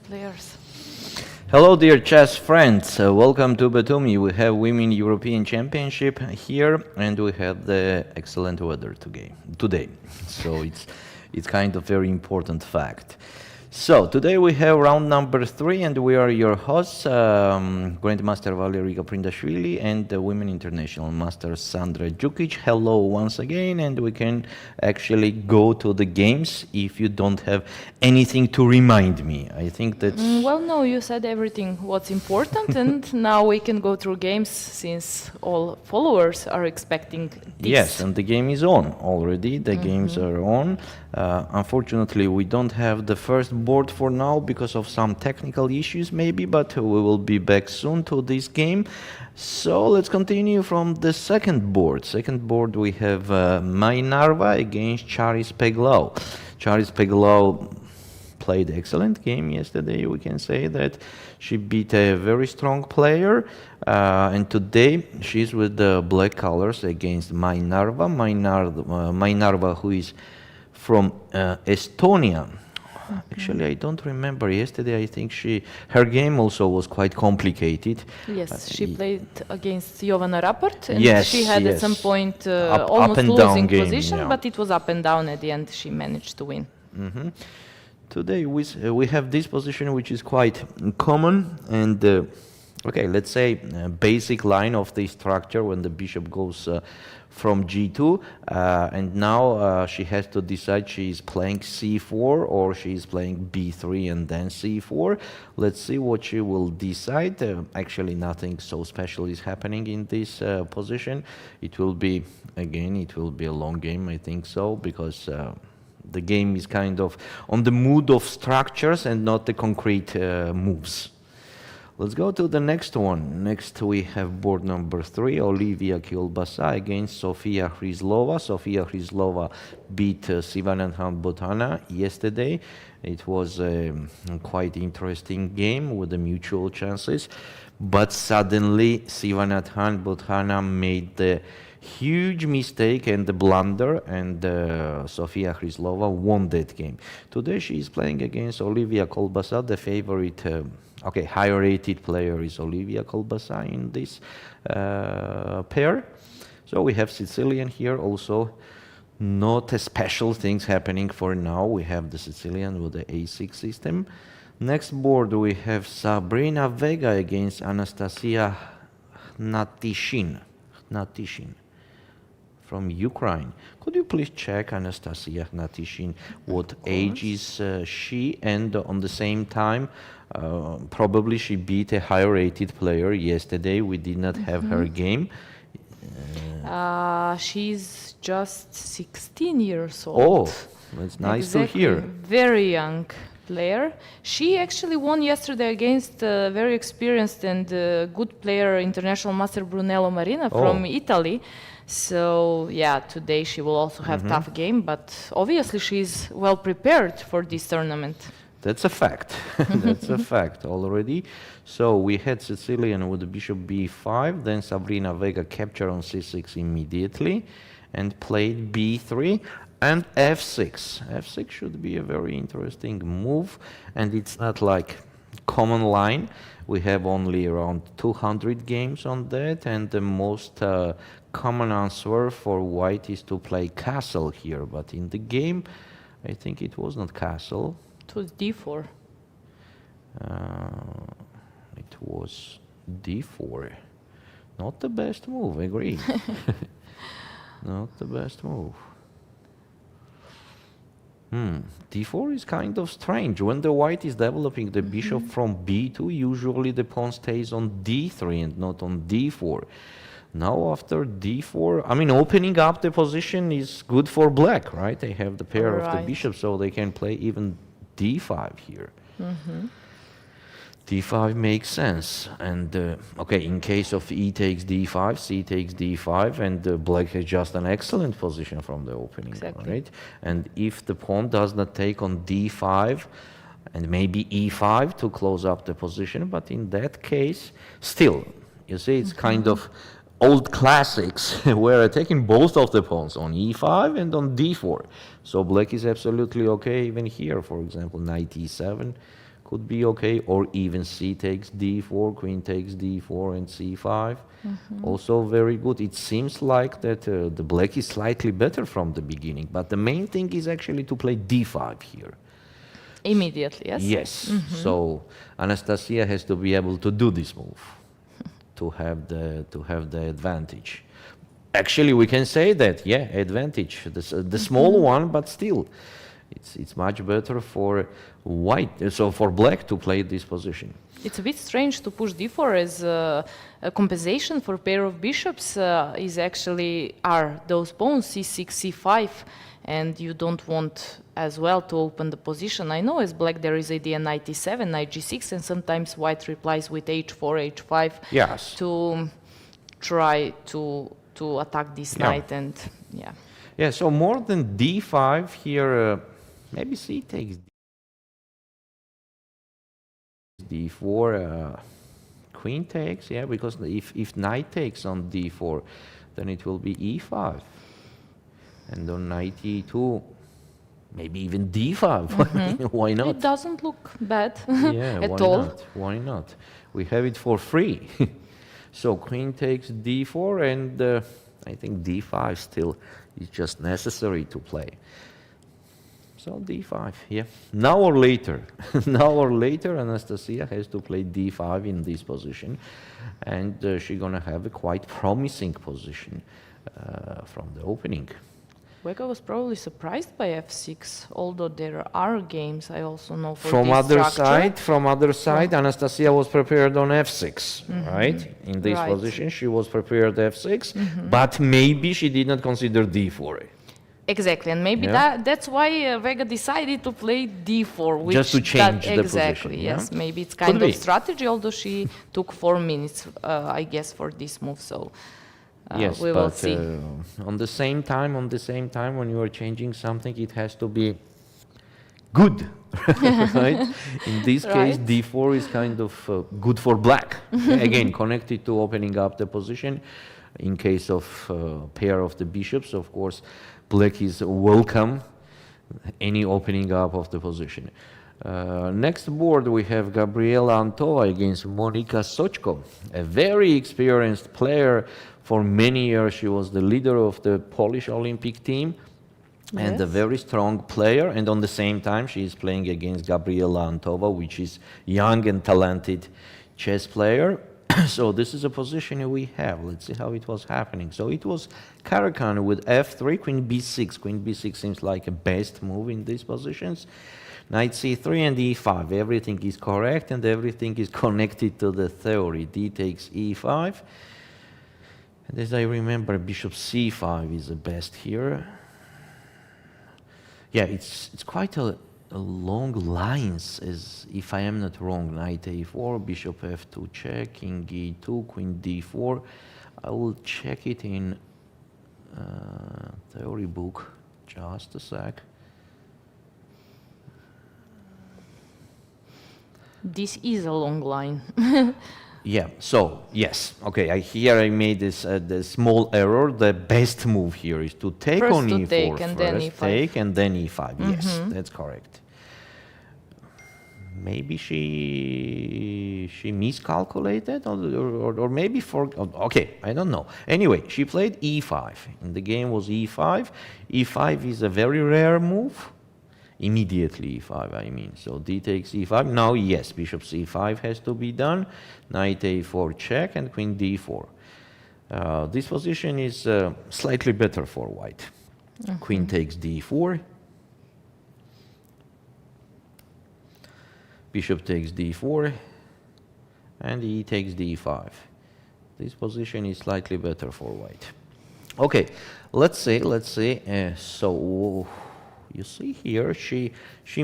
players. Hello, dear chess friends. Welcome to Batumi. We have Women European Championship here, and we have the excellent weather today. So it's kind of very important fact. So today we have round number 3, and we are your hosts, Grandmaster Valerian Gaprindashvili and the Women International Master Sandra Djukic. Hello once again, and we can actually go to the games if you don't have anything to remind me. I think that's... Well, no, you said everything what's important, and now we can go through games since all followers are expecting this. Yes, and the game is on already. The games are on. Unfortunately, we don't have the first board for now because of some technical issues maybe, but we will be back soon to this game. So let's continue from the second board. Second board we have Mai Narva against Charis Peglau. Charis Peglau played excellent game yesterday. We can say that she beat a very strong player, and today she's with the black colors against Mai Narva. Mai Narva, who is from Estonia. Actually, I don't remember. Yesterday, I think her game also was quite complicated. Yes, she played against Jovana Rapport, and yes, she had at some point almost up and losing down position, game, but it was up and down. At the end, she managed to win. Today, we have this position, which is quite common, and okay, let's say basic line of the structure when the bishop goes from g2, and now she has to decide she is playing c4 or she is playing b3 and then c4. Let's see what she will decide. Actually, nothing so special is happening in this position. It will be a long game, I think so, because the game is kind of on the mood of structures and not the concrete moves. Let's go to the next one. Next we have board number 3, Ulviyya Fataliyeva against Sofia Hryslova. Sofia Hryslova beat Sivanathan Botana yesterday. It was a quite interesting game with the mutual chances, but suddenly Sivanathan Botana made the huge mistake and the blunder, and Sofia Hryslova won that game. Today she is playing against Ulviyya Fataliyeva, the favorite. Okay, higher rated player is Ulviyya Fataliyeva in this pair. So we have Sicilian here also. Not a special things happening for now. We have the Sicilian with the A6 system. Next board we have Sabrina Vega against Anastasia Hnatishin from Ukraine. Could you please check Anastasia Hnatishin, what age is she, and on the same time probably she beat a higher rated player yesterday. We did not have her game. She's just 16 years old. Oh, that's nice Exactly. to hear. Very young player. She actually won yesterday against a very experienced and good player, international master Brunello Marina from Italy. So yeah, today she will also have tough game, but obviously she's well prepared for this tournament. That's a fact. That's a fact already. So we had Sicilian with bishop b5, then Sabrina Vega captured on c6 immediately and played b3 and f6. f6 should be a very interesting move, and it's not like common line. We have only around 200 games on that, and the most common answer for white is to play castle here, but in the game I think it was not castle. It was d4. It was d4. Not the best move, agree. Not the best move. d4 is kind of strange. When the white is developing the bishop from b2, usually the pawn stays on d3 and not on d4. Now after d4, I mean, opening up the position is good for black, right? They have the pair of the bishops, so they can play even d5 here. d5 makes sense. And okay, in case of e takes d5, c takes d5, and black has just an excellent position from the opening, right? And if the pawn does not take on d5, and maybe e5 to close up the position, but in that case, still, you see, it's kind of old classics where attacking both of the pawns on e5 and on d4. So black is absolutely okay even here. For example, knight e7 could be okay, or even c takes d4, queen takes d4 and c5. Also very good. It seems like that the black is slightly better from the beginning, but the main thing is actually to play d5 here. Immediately, yes? Yes. So Anastasia has to be able to do this move to have the advantage. Actually, we can say that, yeah, advantage, the small one, but still, it's much better for white, so for black to play this position. It's a bit strange to push d4 as a compensation for pair of bishops is actually are those pawns c6, c5, and you don't want as well to open the position. I know as black there is idea knight e7, knight g6, and sometimes white replies with h4, h5 Yes. to try to attack this knight and yeah. Yeah, so more than d5 here, maybe c takes d4, queen takes, yeah, because if knight takes on d4, then it will be e5. And on knight e2, maybe even d5. Why not? It doesn't look bad Yeah, at why all. not? Why not? We have it for free. So queen takes d4, and I think d5 still is just necessary to play. So d5, yeah. Now or later, now or later, Anastasia has to play d5 in this position, and she's gonna have a quite promising position from the opening. Vega was probably surprised by f6, although there are games I also know for From this other structure. side, Anastasia was prepared on f6, right? In this Right. position, she was prepared f6, but maybe she did not consider d4. Exactly, and maybe Yeah. that's why Vega decided to play d4, which Just to change the exactly, position, yes, yeah? maybe it's kind Could of be. strategy, although she took 4 minutes, I guess, for this move, so Yes, we but will see. on the same time, when you are changing something, it has to be good, right? In this case, Right. d4 is kind of good for black. Again, connected to opening up the position. In case of pair of the bishops, of course, black is welcome any opening up of the position. Next board we have Gabriela Antova against Monika Sochko, a very experienced player. For many years she was the leader of the Polish Olympic team and a Yes. very strong player, and on the same time she is playing against Gabriela Antova, which is young and talented chess player. So this is a position we have. Let's see how it was happening. So it was Karakan with f3, queen b6. Queen b6 seems like a best move in these positions. Knight c3 and e5. Everything is correct and everything is connected to the theory. D takes e5. And as I remember, bishop c5 is the best here. Yeah, it's quite a long lines, as if I am not wrong. Knight a4, bishop f2 check, king e2, queen d4. I will check it in theory book. Just a sec. This is a long line. Yeah, so, yes, okay, here I made this the small error. The best move here is to take First on to e4 take and then first, e5. take and then e5. Yes, that's correct. Maybe she miscalculated, or maybe okay, I don't know. Anyway, she played e5. In the game was e5. E5 is a very rare move. Immediately e5, I mean. So d takes e5. Now, yes, bishop c5 has to be done. Knight a4 check and queen d4. This position is slightly better for white. Queen takes d4. Bishop takes d4. And e takes d5. This position is slightly better for white. Okay, let's see. So you see here, she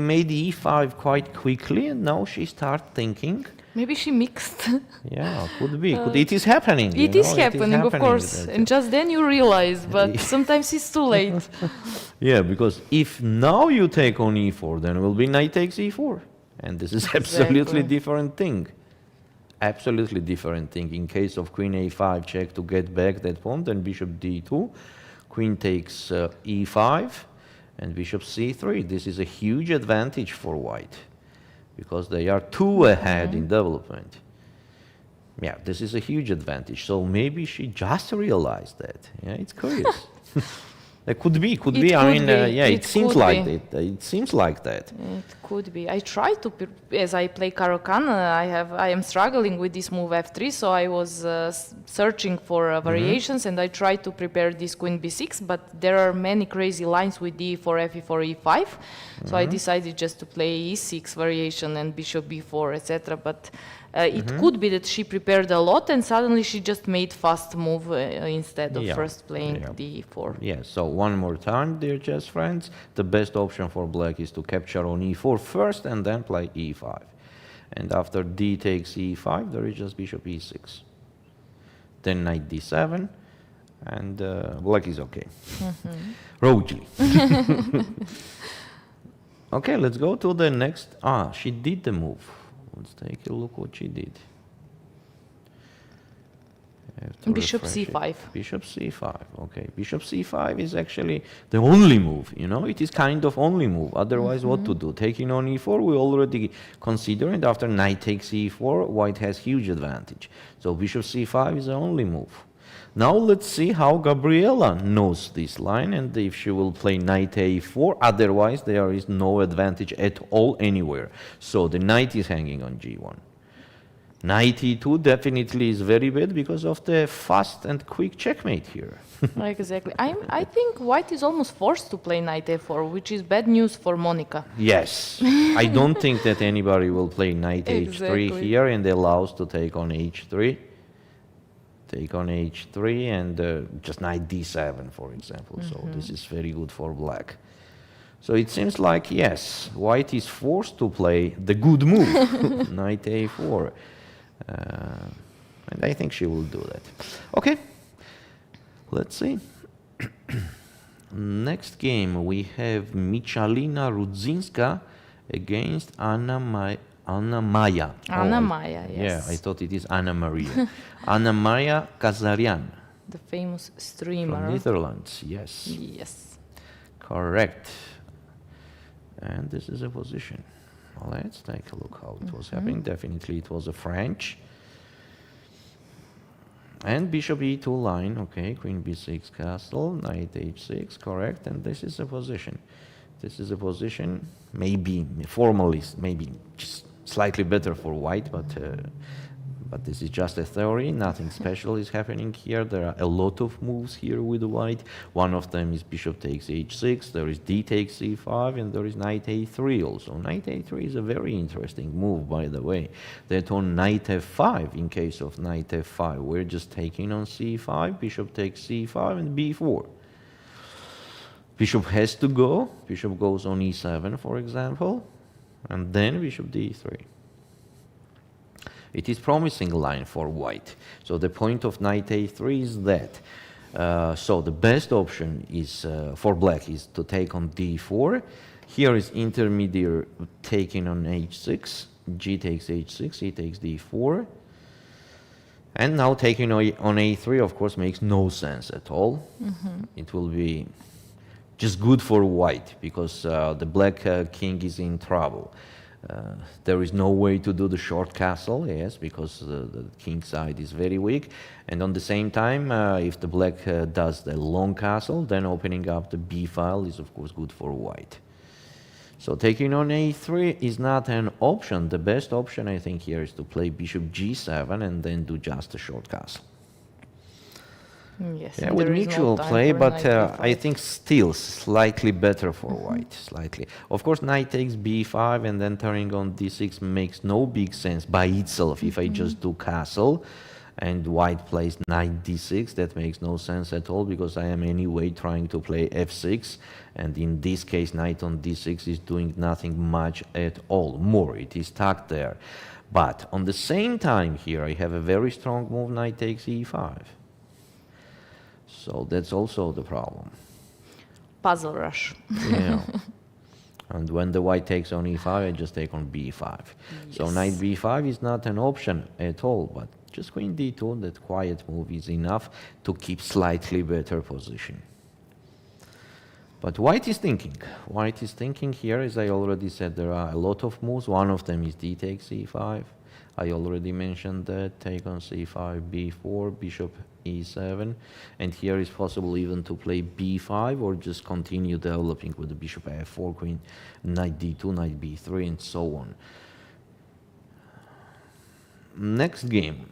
made e5 quite quickly, and now she starts thinking. Maybe she mixed. Yeah, could be. It is happening. It is happening, of course, and just then you realize, but sometimes it's too late. Yeah, because if now you take on e4, then it will be knight takes e4, and this is absolutely Exactly. different thing. Absolutely different thing. In case of queen a5 check to get back that pawn, then bishop d2, queen takes e5, and bishop c3. This is a huge advantage for white. because they are 2 ahead in development. Yeah, this is a huge advantage. So maybe she just realized that. Yeah, it's curious. It could be. I mean, yeah, it seems like it. It seems like that. It could be. I try to, as I play Caro-Kann, I am struggling with this move f3, so I was searching for variations, and I tried to prepare this queen b6, but there are many crazy lines with d4, fe4, e5, so I decided just to play e6 variation and bishop b4, etc. But it could be that she prepared a lot and suddenly she just made fast move instead of first playing d4. Yeah, so one more time, dear chess friends, the best option for black is to capture on e4 first and then play e5. And after d takes e5, there is just bishop e6. Then knight d7, and black is okay. Rogely. Okay, let's go to the next. She did the move. Let's take a look what she did. Bishop c5. Bishop c5, okay. Bishop c5 is actually the only move, you know, it is kind of only move. Otherwise, what to do? Taking on e4, we already consider it. After knight takes e4, white has huge advantage. So bishop c5 is the only move. Now let's see how Gabriela knows this line and if she will play knight a4. Otherwise, there is no advantage at all anywhere. So the knight is hanging on g1. Knight e2 definitely is very bad because of the fast and quick checkmate here. Exactly. I think white is almost forced to play knight a4, which is bad news for Monica. Yes. I don't think that anybody will play knight h3 here and allows to take on h3. Take on h3 and just knight d7, for example. So this is very good for black. So it seems like, yes, white is forced to play the good move, knight a4. And I think she will do that. Okay, let's see. Next game, we have Michalina Rudzinska against Anna Maya. Anna Maya, yes. Yeah, I thought it is Anna Maria. Anna Maya Kazarian. The famous streamer. From Netherlands, yes. Yes. Correct. And this is a position. Let's take a look how it was happening. Definitely it was a French. And bishop e2 line, okay, queen b6 castle, knight h6, correct, and this is a position. This is a position, maybe formally, maybe just slightly better for white, but this is just a theory. Nothing special is happening here. There are a lot of moves here with white. One of them is bishop takes h6, there is d takes c5, and there is knight a3 also. Knight a3 is a very interesting move, by the way. That on knight f5, in case of knight f5, we're just taking on c5, bishop takes c5, and b4. Bishop has to go. Bishop goes on e7, for example, and then bishop d3. It is promising line for white. So the point of knight a3 is that. So the best option is for black is to take on d4. Here is intermediate taking on h6. G takes h6, e takes d4. And now taking on a3, of course, makes no sense at all. It will be just good for white because the black king is in trouble. There is no way to do the short castle, yes, because the king side is very weak. And on the same time, if the black does the long castle, then opening up the b file is, of course, good for white. So taking on a3 is not an option. The best option, I think, here is to play bishop g7 and then do just a short castle. Yes, yeah, with mutual play, but I think still slightly better for white, slightly. Of course, knight takes b5 and then turning on d6 makes no big sense by itself. If I just do castle and white plays knight d6, that makes no sense at all because I am anyway trying to play f6, and in this case, knight on d6 is doing nothing much at all. More, it is stuck there. But on the same time here, I have a very strong move, knight takes e5. So that's also the problem. Puzzle rush. Yeah. And when the white takes on e5, I just take on b5. Yes. So knight b5 is not an option at all, but just queen d2, that quiet move is enough to keep slightly better position. But white is thinking. White is thinking here, as I already said, there are a lot of moves. One of them is d takes c5. I already mentioned that. Take on c5, b4, bishop e7. And here is possible even to play b5 or just continue developing with the bishop f4, queen, knight d2, knight b3, and so on. Next game.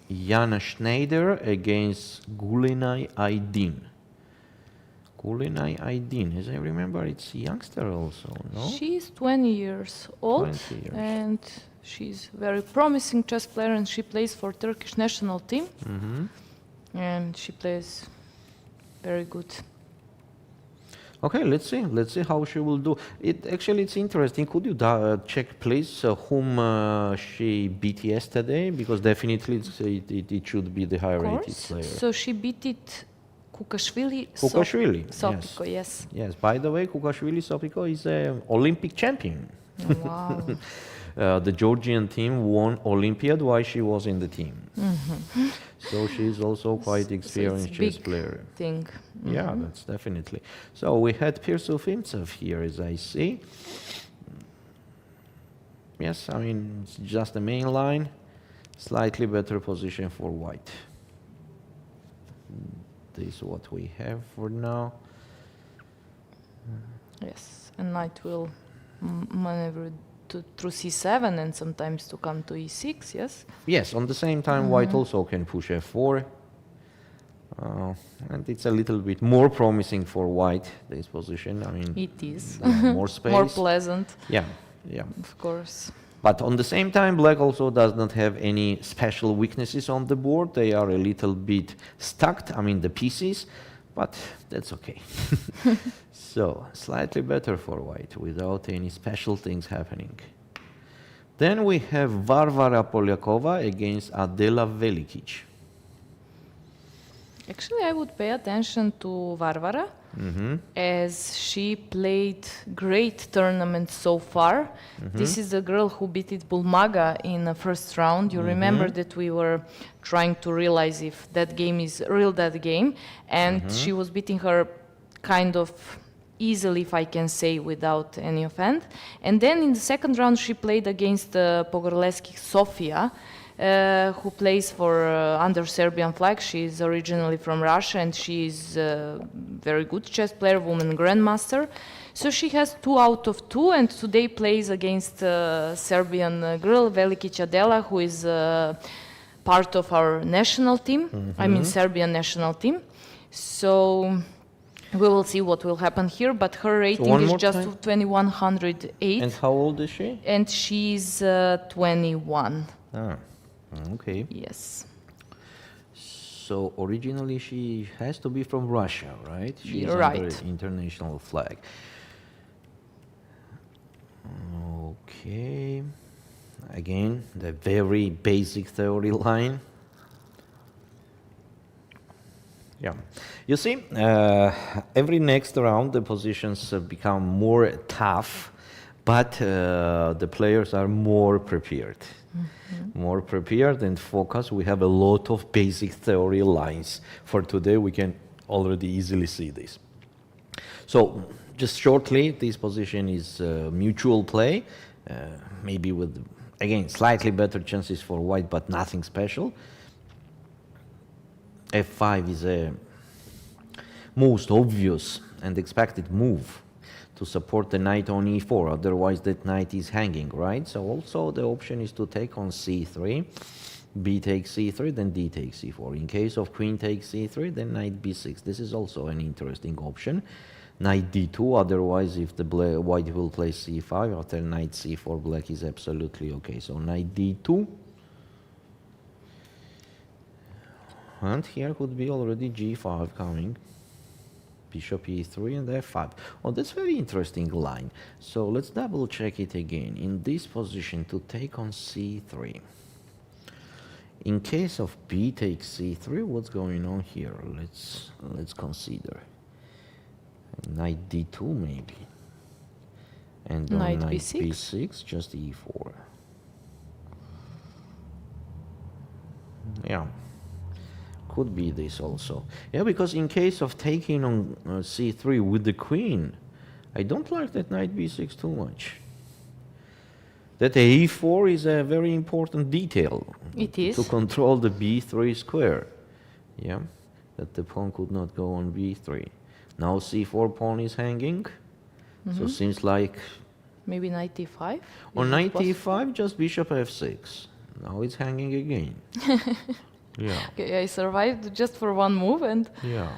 Yana Schneider against Gulenay Aydin. Gulenay Aydin, as I remember, it's a youngster also, no? She's 20 years old, 20 years. and she's very promising chess player, and she plays for Turkish national team. And she plays very good. Okay, let's see how she will do. It's interesting. Could you check, please, whom she beat yesterday? Because definitely it should be the higher rated player. So she beat it Kukashvili. Sopiko, yes. Yes. By the way, Kukashvili Sopiko is an Olympic champion. Wow. The Georgian team won Olympiad while she was in the team. So she's also quite experienced chess player. Thing. Yeah, that's definitely. So we had Pirsufimtsev here, as I see. Yes, I mean, it's just the main line. Slightly better position for white. This is what we have for now. Yes, and knight will maneuver through c7 and sometimes to come to e6, yes? Yes, on the same time, white also can push f4. And it's a little bit more promising for white, this position. I mean, it is. More space. More pleasant. Yeah. Of course. But on the same time, black also does not have any special weaknesses on the board. They are a little bit stacked, I mean the pieces, but that's okay. So, slightly better for white, without any special things happening. Then we have Varvara Polyakova against Adela Velikic. Actually, I would pay attention to Varvara, as she played great tournaments so far. This is the girl who beat Bulmaga in the first round. You remember that we were trying to realize if that game is that game, and she was beating her kind of easily, if I can say, without any offense. And then in the second round, she played against Pogorelski Sofia, who plays for under Serbian flag. She is originally from Russia, and she is a very good chess player, woman grandmaster. So she has 2 out of 2, and today plays against Serbian girl Velikic Adela, who is part of our national team. I mean Serbian national team. So we will see what will happen here, but her rating is just 2108. And how old is she? And she's 21. Ah. Okay. Yes. So originally she has to be from Russia, right? She's right. Under international flag. Okay. Again, the very basic theory line. Yeah. You see, every next round the positions become more tough, but the players are more prepared. More prepared and focused. We have a lot of basic theory lines. For today, we can already easily see this. So, just shortly, this position is mutual play, maybe with, again, slightly better chances for white, but nothing special. F5 is a most obvious and expected move to support the knight on e4, otherwise that knight is hanging, right? So also the option is to take on c3, b takes c3, then d takes c4. In case of queen takes c3, then knight b6. This is also an interesting option. Knight d2, otherwise if the white will play c5, after knight c4, black is absolutely okay. So knight d2. And here could be already g5 coming. Bishop e3 and f5. Oh, that's very interesting line. So let's double check it again. In this position to take on c3. In case of b takes c3, what's going on here? Let's consider. Knight d2 maybe. And on knight b6, just e4. could be this also. Yeah, because in case of taking on c3 with the queen, I don't like that knight b6 too much. That e4 is a very important detail. It is. To control the b3 square. Yeah, that the pawn could not go on b3. Now c4 pawn is hanging. So seems like... Maybe knight e5? On knight e5, just bishop f6. Now it's hanging again. Yeah. Okay, I survived just for one move, and Yeah.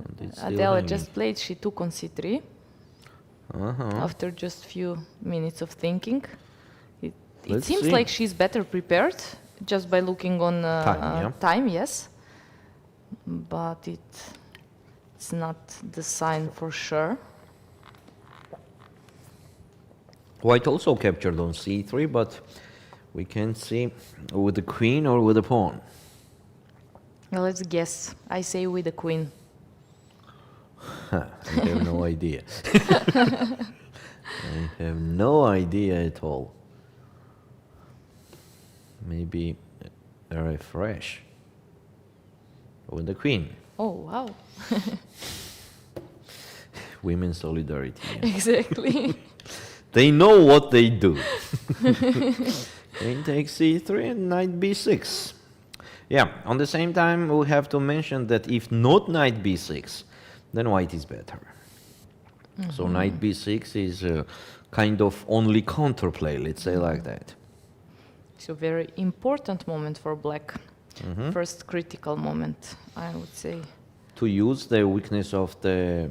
And it's still Adela hanging. just played she took on c3 after just few minutes of thinking. It Let's seems see. like she's better prepared just by looking on time, yes. But it's not the sign for sure. White also captured on c3, but we can't see with the queen or with the pawn. Well, let's guess. I say with the queen. I have no idea. I have no idea at all. Maybe a refresh with the queen. Oh, wow. Women's solidarity. Yeah. Exactly. They know what they do. Queen takes c3 and knight b6. Yeah, on the same time we have to mention that if not knight b6, then white is better. So knight b6 is kind of only counterplay, let's say like that. It's a very important moment for black. First critical moment, I would say. To use the weakness of the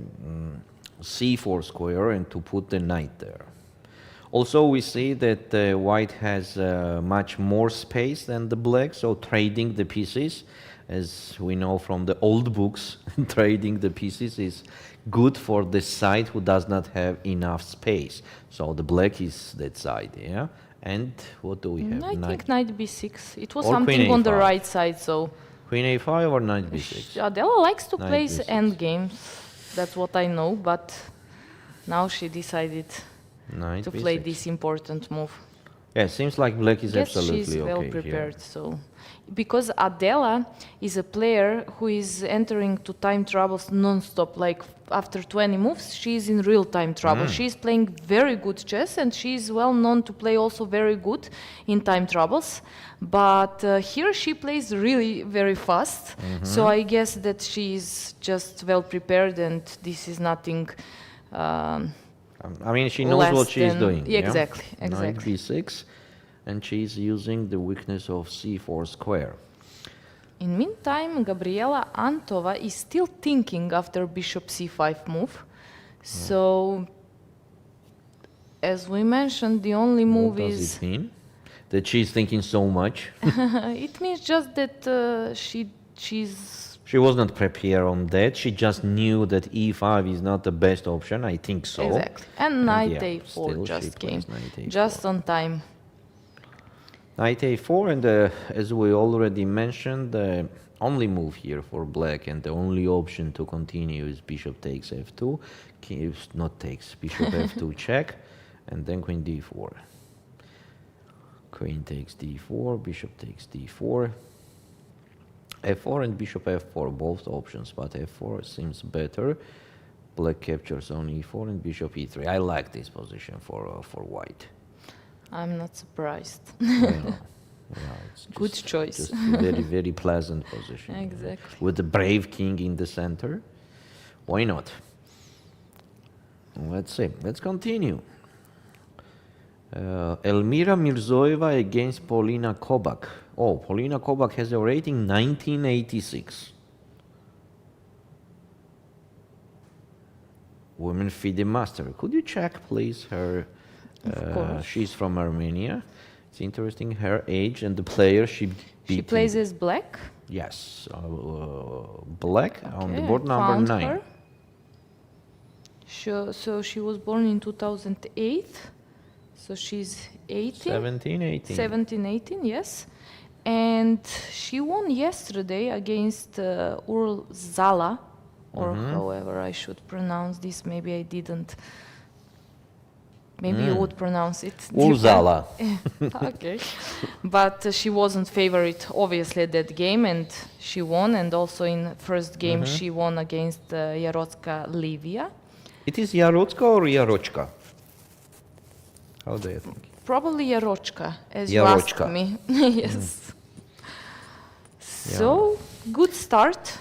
c4 square and to put the knight there. Also, we see that white has much more space than the black, so trading the pieces, as we know from the old books, trading the pieces is good for the side who does not have enough space. So the black is that side, yeah? And what do we have? I think knight b6. It was Or something queen on the a5. right side, so... Queen a5 or knight b6? Adela likes to Knight play b6. endgames, that's what I know, but now she decided Knight to b6. play this important move. Yeah, seems like black is Yes, absolutely she's okay well here. prepared. So, because Adela is a player who is entering to time troubles non-stop. Like after 20 moves, she's in real-time trouble. She's playing very good chess, and she's well known to play also very good in time troubles. But here she plays really very fast. So I guess that she's just well prepared, and this is nothing. I mean, she knows what she's doing. Yeah, exactly, Knight exactly. b6, and she's using the weakness of c4 square. In meantime, Gabriela Antova is still thinking after bishop c5 move. So, as we mentioned, the only move What does is... it mean? That she's thinking so much? it means just that she's... She was not prepared on that. She just knew that e5 is not the best option. I think so. Exactly. And knight yeah, a4 still just she came. plays knight a4. Just on time. Knight a4, and as we already mentioned, the only move here for black and the only option to continue is bishop takes f2, bishop f2 check, and then queen d4. Queen takes d4, bishop takes d4, f4 and bishop f4, both options, but f4 seems better. Black captures on e4 and bishop e3. I like this position for white. I'm not surprised. Yeah, it's Good just, choice. Just a very, very pleasant position. Exactly. With the brave king in the center. Why not? Let's see. Let's continue. Elmira Mirzoeva against Polina Kobak. Oh, Polina Kobak has a rating 1986. Women FIDE master. Could you check, please, her? Of course. She's from Armenia. It's interesting, her age and the player she beat. She plays as black. Yes, black on the Okay, board I number found 9. her. So she was born in 2008. So she's 18. 17, 18. 17, 18, yes. And she won yesterday against Urzala, or however I should pronounce this. Maybe I didn't Maybe you would pronounce it. Urzala. Okay. But she wasn't favorite, obviously, at that game, and she won. And also in first game, she won against Jarocka Livia. It is Jarocka or Jarochka? How do you think? Probably Jarocka, as Jarocka. you asked me. Yes. So, good start.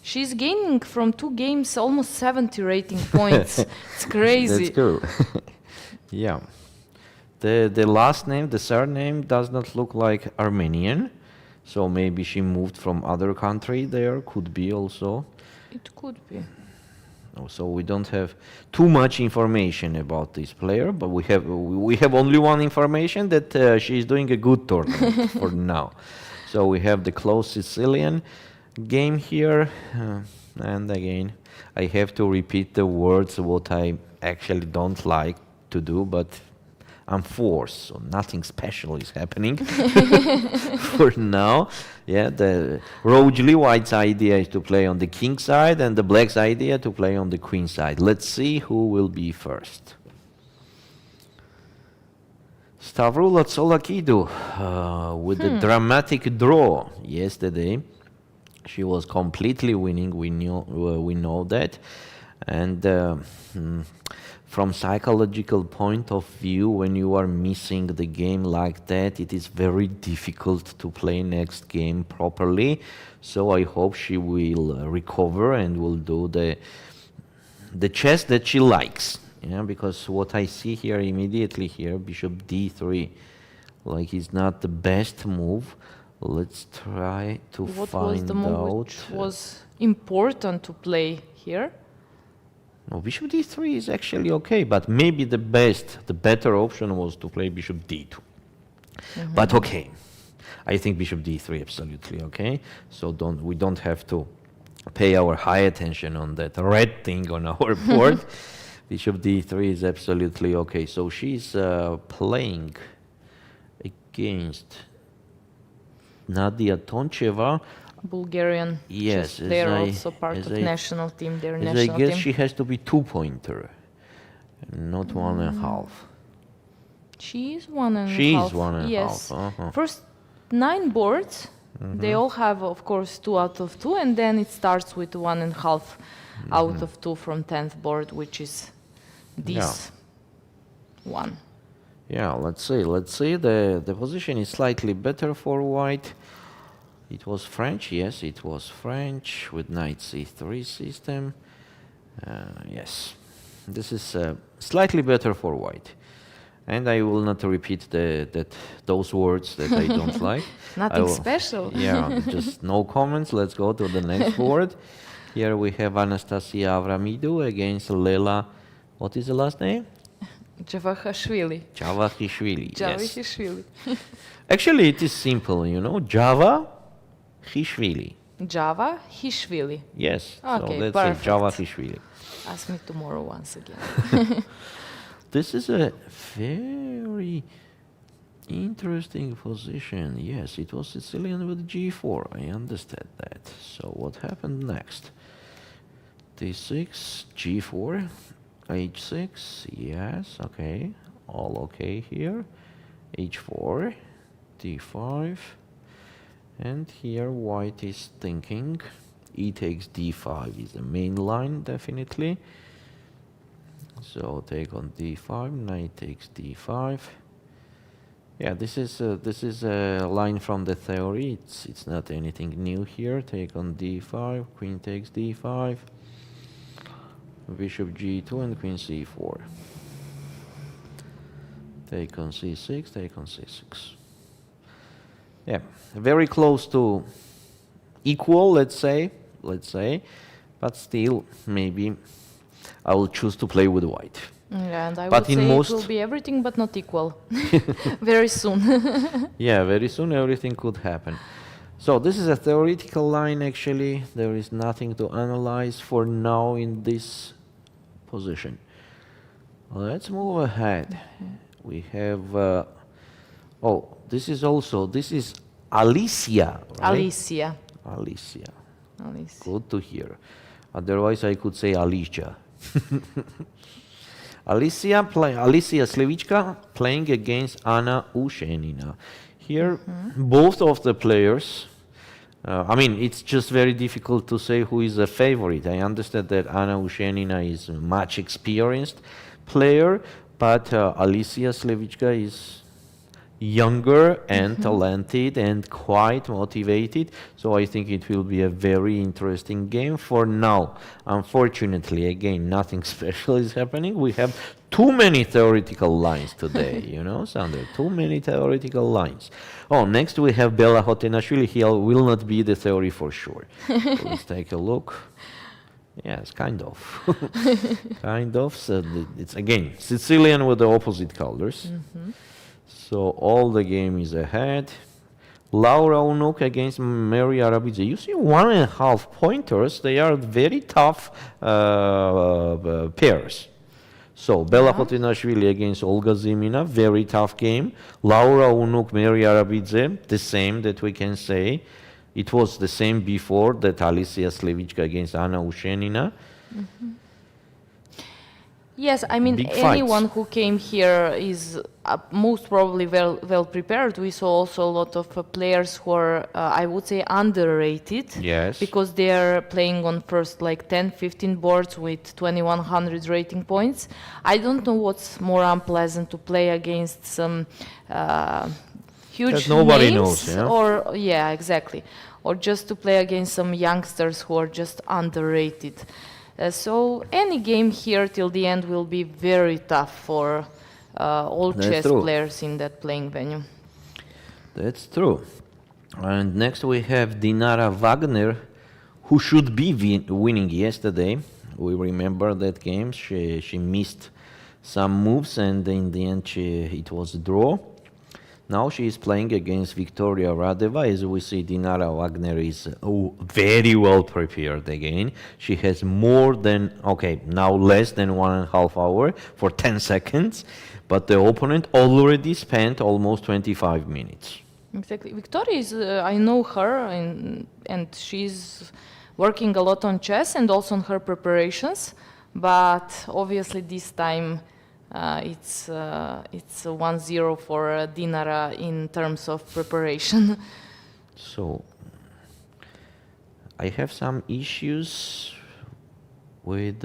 She's gaining from 2 games almost 70 rating points. It's crazy. That's cool. Yeah. The last name, the surname, does not look like Armenian. So maybe she moved from other country there. Could be also. It could be. So we don't have too much information about this player, but we have only one information that she is doing a good tournament for now. So we have the close Sicilian game here, and again I have to repeat the words what I actually don't like to do, but I'm forced, so nothing special is happening for now. Yeah, the Rojli White's idea is to play on the king side, and the black's idea to play on the queen side. Let's see who will be first. Stavroula Tsolakidou with the dramatic draw yesterday. She was completely winning. We know that, and from psychological point of view, when you are missing the game like that, it is very difficult to play next game properly. So I hope she will recover and will do the chess that she likes. Yeah, because what I see here immediately here, bishop d3, like is not the best move. Let's try to What find was the move out. which was important to play here? No, bishop d3 is actually okay, but maybe the better option was to play bishop d2. But okay, I think bishop d3 absolutely okay. So we don't have to pay our high attention on that red thing on our board. Bishop d3 is absolutely okay. So she's playing against Nadia Toncheva. Bulgarian Yes, chess player, also part of national team. Their as national I guess team. she has to be 2-pointer, not 1.5. She is 1.5. She is 1.5. Yes. First 9 boards, they all have, of course, 2 out of 2, and then it starts with 1.5 out of 2 from 10th board, which is this one. Yeah, let's see. Let's see. The position is slightly better for white. It was French, yes, it was French with knight c3 system. Yes, this is slightly better for white. And I will not repeat those words that I don't like. Nothing special. Yeah, just no comments. Let's go to the next board. Here we have Anastasia Avramidou against Lela. What is the last name? Javakhishvili. Javakhishvili. Yes. Javakhishvili. Actually, it is simple, you know. Javakhishvili. Javakhishvili. Yes. Okay, so let's perfect. say Javakhishvili. Ask me tomorrow once again. This is a very interesting position. Yes, it was Sicilian with g4. I understand that. So what happened next? d6, g4, h6. Yes, okay. All okay here. h4, d5. And here white is thinking. E takes d5 is the main line, definitely. So take on d5, knight takes d5. Yeah, this is a line from the theory. It's not anything new here. Take on d5, queen takes d5, bishop g2, and queen c4. Take on c6, take on c6. Yeah, very close to equal, let's say, but still maybe I will choose to play with white. Yeah, and I But would in say most- it will be everything but not equal. Very soon. Yeah, very soon everything could happen. So this is a theoretical line actually. There is nothing to analyze for now in this position. Let's move ahead. We have, this is Alicia, right? Alicia. Alicia. Alicia. Good to hear. Otherwise I could say Alicia. Alicia Slivichka playing against Anna Ushenina. Here, both of the players, I mean, it's just very difficult to say who is the favorite. I understand that Anna Ushenina is a much experienced player, but Alicia Slivichka is younger and talented and quite motivated, so I think it will be a very interesting game. For now, unfortunately, again, nothing special is happening. We have too many theoretical lines today, you know, Sandra, too many theoretical lines. Oh, next we have Bella Khotenashvili. He will not be the theory for sure. So let's take a look. Yes, kind of. Kind of. So it's again Sicilian with the opposite colors. So all the game is ahead. Laura Unuk against Meri Arabidze. You see 1.5 pointers. They are very tough pairs. So Bella Khotenashvili against Olga Zimina, very tough game. Laura Unuk, Meri Arabidze, the same that we can say. It was the same before that Alicia Slivichka against Anna Ushenina. Yes, I mean, Big anyone fights. who came here is most probably well prepared. We saw also a lot of players who are, I would say, underrated. Yes. Because they are playing on first like 10, 15 boards with 2100 rating points. I don't know what's more unpleasant, to play against some huge That nobody names, knows, yeah? or yeah, exactly, or just to play against some youngsters who are just underrated. So any game here till the end will be very tough for all That's chess true. players in that playing venue. That's true. And next we have Dinara Wagner, who should be winning yesterday. We remember that game. She missed some moves, and in the end it was a draw. Now she is playing against Victoria Radeva. As we see, Dinara Wagner is very well prepared again. She has more than, okay, now less than 1.5 hours for 10 seconds, but the opponent already spent almost 25 minutes. Exactly. Victoria is, I know her, and she's working a lot on chess and also on her preparations, but obviously this time it's 1-0 for Dinara in terms of preparation. So I have some issues with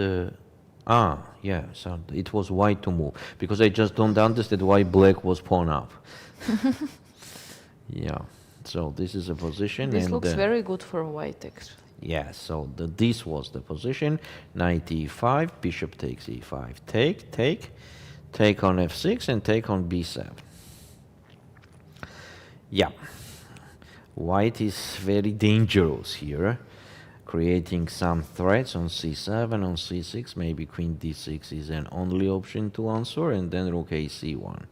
yeah, so it was white to move, because I just don't understand why black was pawn up. Yeah, so this is a position. This and looks very good for white, actually. yeah, so this was the position. Knight e5, bishop takes e5, take on f6 and take on b7. Yeah, white is very dangerous here, creating some threats on c7, on c6. Maybe queen d6 is an only option to answer, and then rook a c1.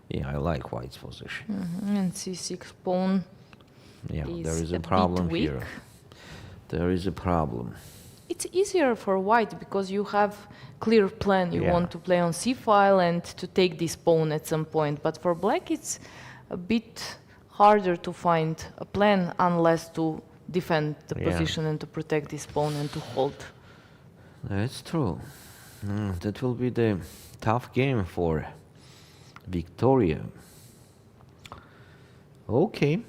Yeah, I like white's position. And c6 pawn. Yeah, Is there is a a bit problem weak. here. There is a problem. It's easier for white because you have clear plan. You Yeah. want to play on c file and to take this pawn at some point. But for black, it's a bit harder to find a plan unless to defend the Yeah. position and to protect this pawn and to hold. That's true. That will be the tough game for Victoria. Okay.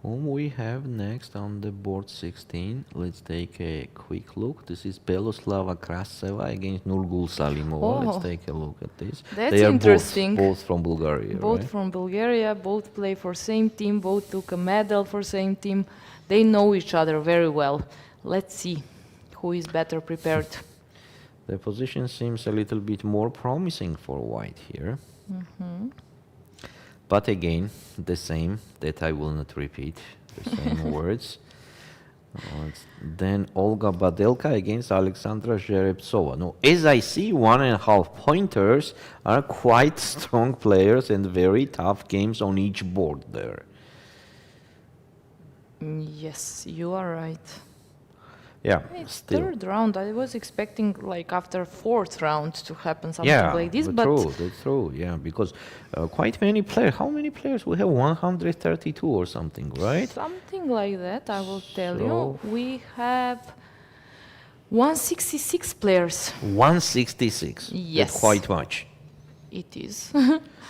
Whom we have next on the board 16? Let's take a quick look. This is Beloslava Kraseva against Nurgyul Salimova. Let's Oh. take a look at this. That's they are interesting. both from Bulgaria, Both right? from Bulgaria, both play for same team, both took a medal for same team. They know each other very well. Let's see who is better prepared. The position seems a little bit more promising for white here. But again, the same, that I will not repeat, the same words. Then Olga Badelka against Alexandra Zhereptsova. Now, as I see, 1.5 pointers are quite strong players and very tough games on each board there. Yes, you are right. Yeah, It's still. third round. I was expecting like after fourth round to happen something Yeah, like this, that's but true, that's true, yeah, because quite many players, how many players? We have 132 or something, right? something like that, I will tell you. So- We have 166 players. 166. Yes. That's quite much. It is.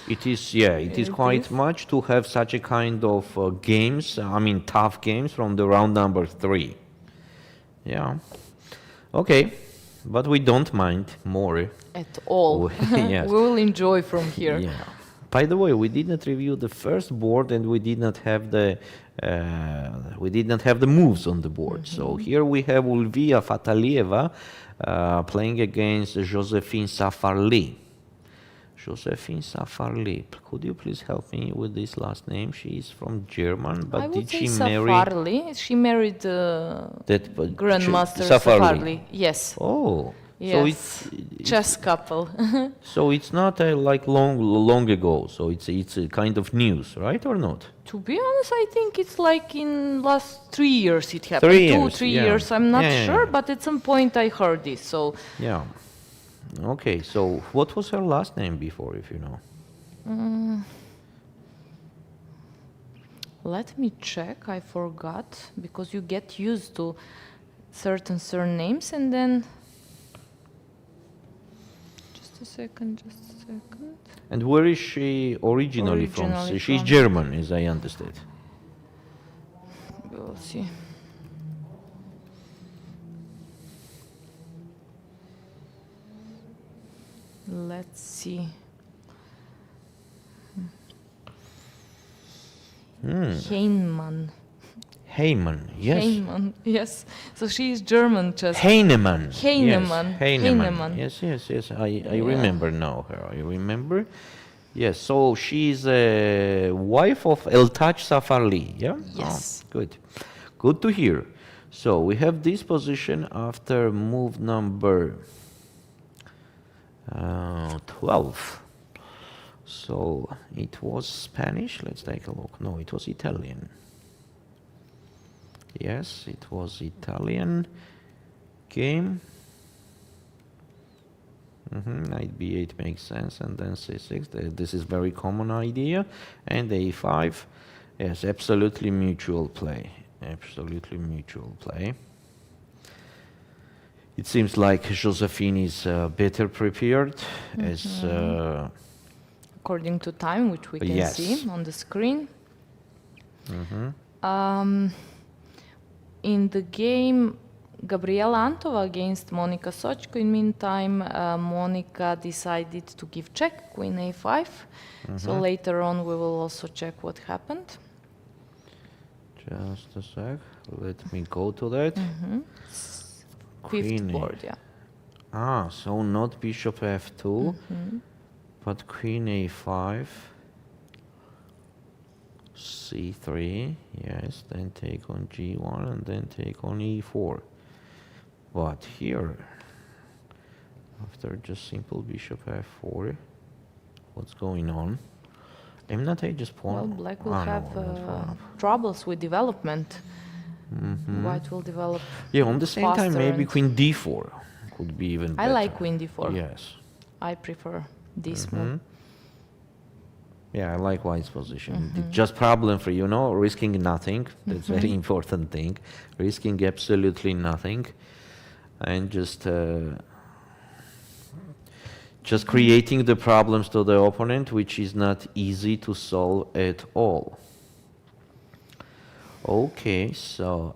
It is, yeah, it is quite much to have such a kind of games, I mean tough games from the round number 3. Yeah. Okay, but we don't mind more. At all. Yes. We will enjoy from here. Yeah. By the way, we did not review the first board, and we did not have the moves on the board. So here we have Ulviyya Fataliyeva playing against Josephine Safarli. Josephine Safarli. Could you please help me with this last name? She is from German, but I would did say she marry Safarli. She married that Grandmaster Safarli? Safarli. Yes. Oh, Yes. so it's chess couple. so it's not like long ago. So it's a kind of news, right, or not? To be honest, I think it's like in last 3 years it happened. 3 2, years, 3 yeah. years. I'm not Yeah, sure, yeah. but at some point I heard this. So Yeah. Okay. So what was her last name before, if you know? let me check. I forgot because you get used to certain surnames and then. Just a second. And where is she originally from? Originally She's from- German, as I understand. We'll see. Let's see. Heinemann. Heyman, yes. Heinemann, yes. So she is German chess. Heinemann. Heinemann. Yes. Heinemann. Heinemann. Yes. I remember now her. I remember. Yes. So she's a wife of Eltaj Safarli. Yeah. Yes. Oh, good. Good to hear. So we have this position after move number 12. So it was Spanish. Let's take a look. No, it was Italian. Yes, it was Italian game. Knight b8 makes sense, and then c6. This is very common idea. And a5. Yes, absolutely mutual play. Absolutely mutual play. It seems like Josephine is better prepared as According to time, which we can Yes. see on the screen. In the game, Gabriela Antova against Monika Sochko. In meantime, Monika decided to give check, queen a5. So later on, we will also check what happened. just a sec. Let me go to that. Fifth Queen a- board, yeah. Ah, so not bishop f2, but queen a5, c3, yes, then take on g1 and then take on e4. But here, after just simple bishop f4, what's going on? I'm not a just pawn. Well, black will Ah, no, have not pawn up. troubles with development. White will develop. Yeah, on the same time, faster maybe and- queen d4 could be even I better. like queen d4. Yes. I prefer this move. Yeah, I like white's position. It's just problem for risking nothing. That's very important thing. Risking absolutely nothing, and just creating the problems to the opponent, which is not easy to solve at all. Okay, so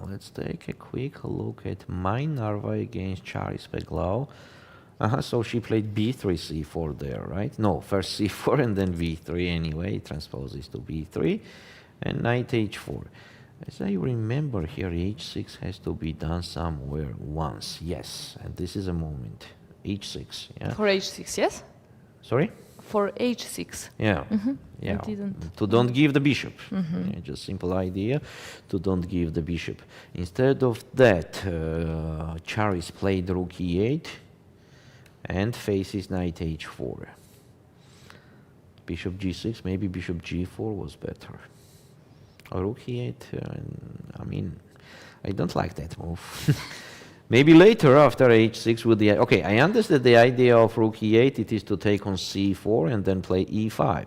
let's take a quick look at Mai Narva against Charis Beglau. So she played b3, c4 there, right? No, first c4 and then v3 anyway. Transposes to b3 and knight h4. As I remember here, h6 has to be done somewhere once. Yes, and this is a moment. h6, yeah? For h6, yes? Sorry? For h6. Yeah, yeah. didn't. To don't give the bishop. Yeah, just simple idea. To don't give the bishop. Instead of that, Charis played rook e8 and faces knight h4. Bishop g6, maybe bishop g4 was better. Or rook e8, I mean, I don't like that move. Maybe later after h6 with the... Okay, I understand the idea of rook e8, it is to take on c4 and then play e5.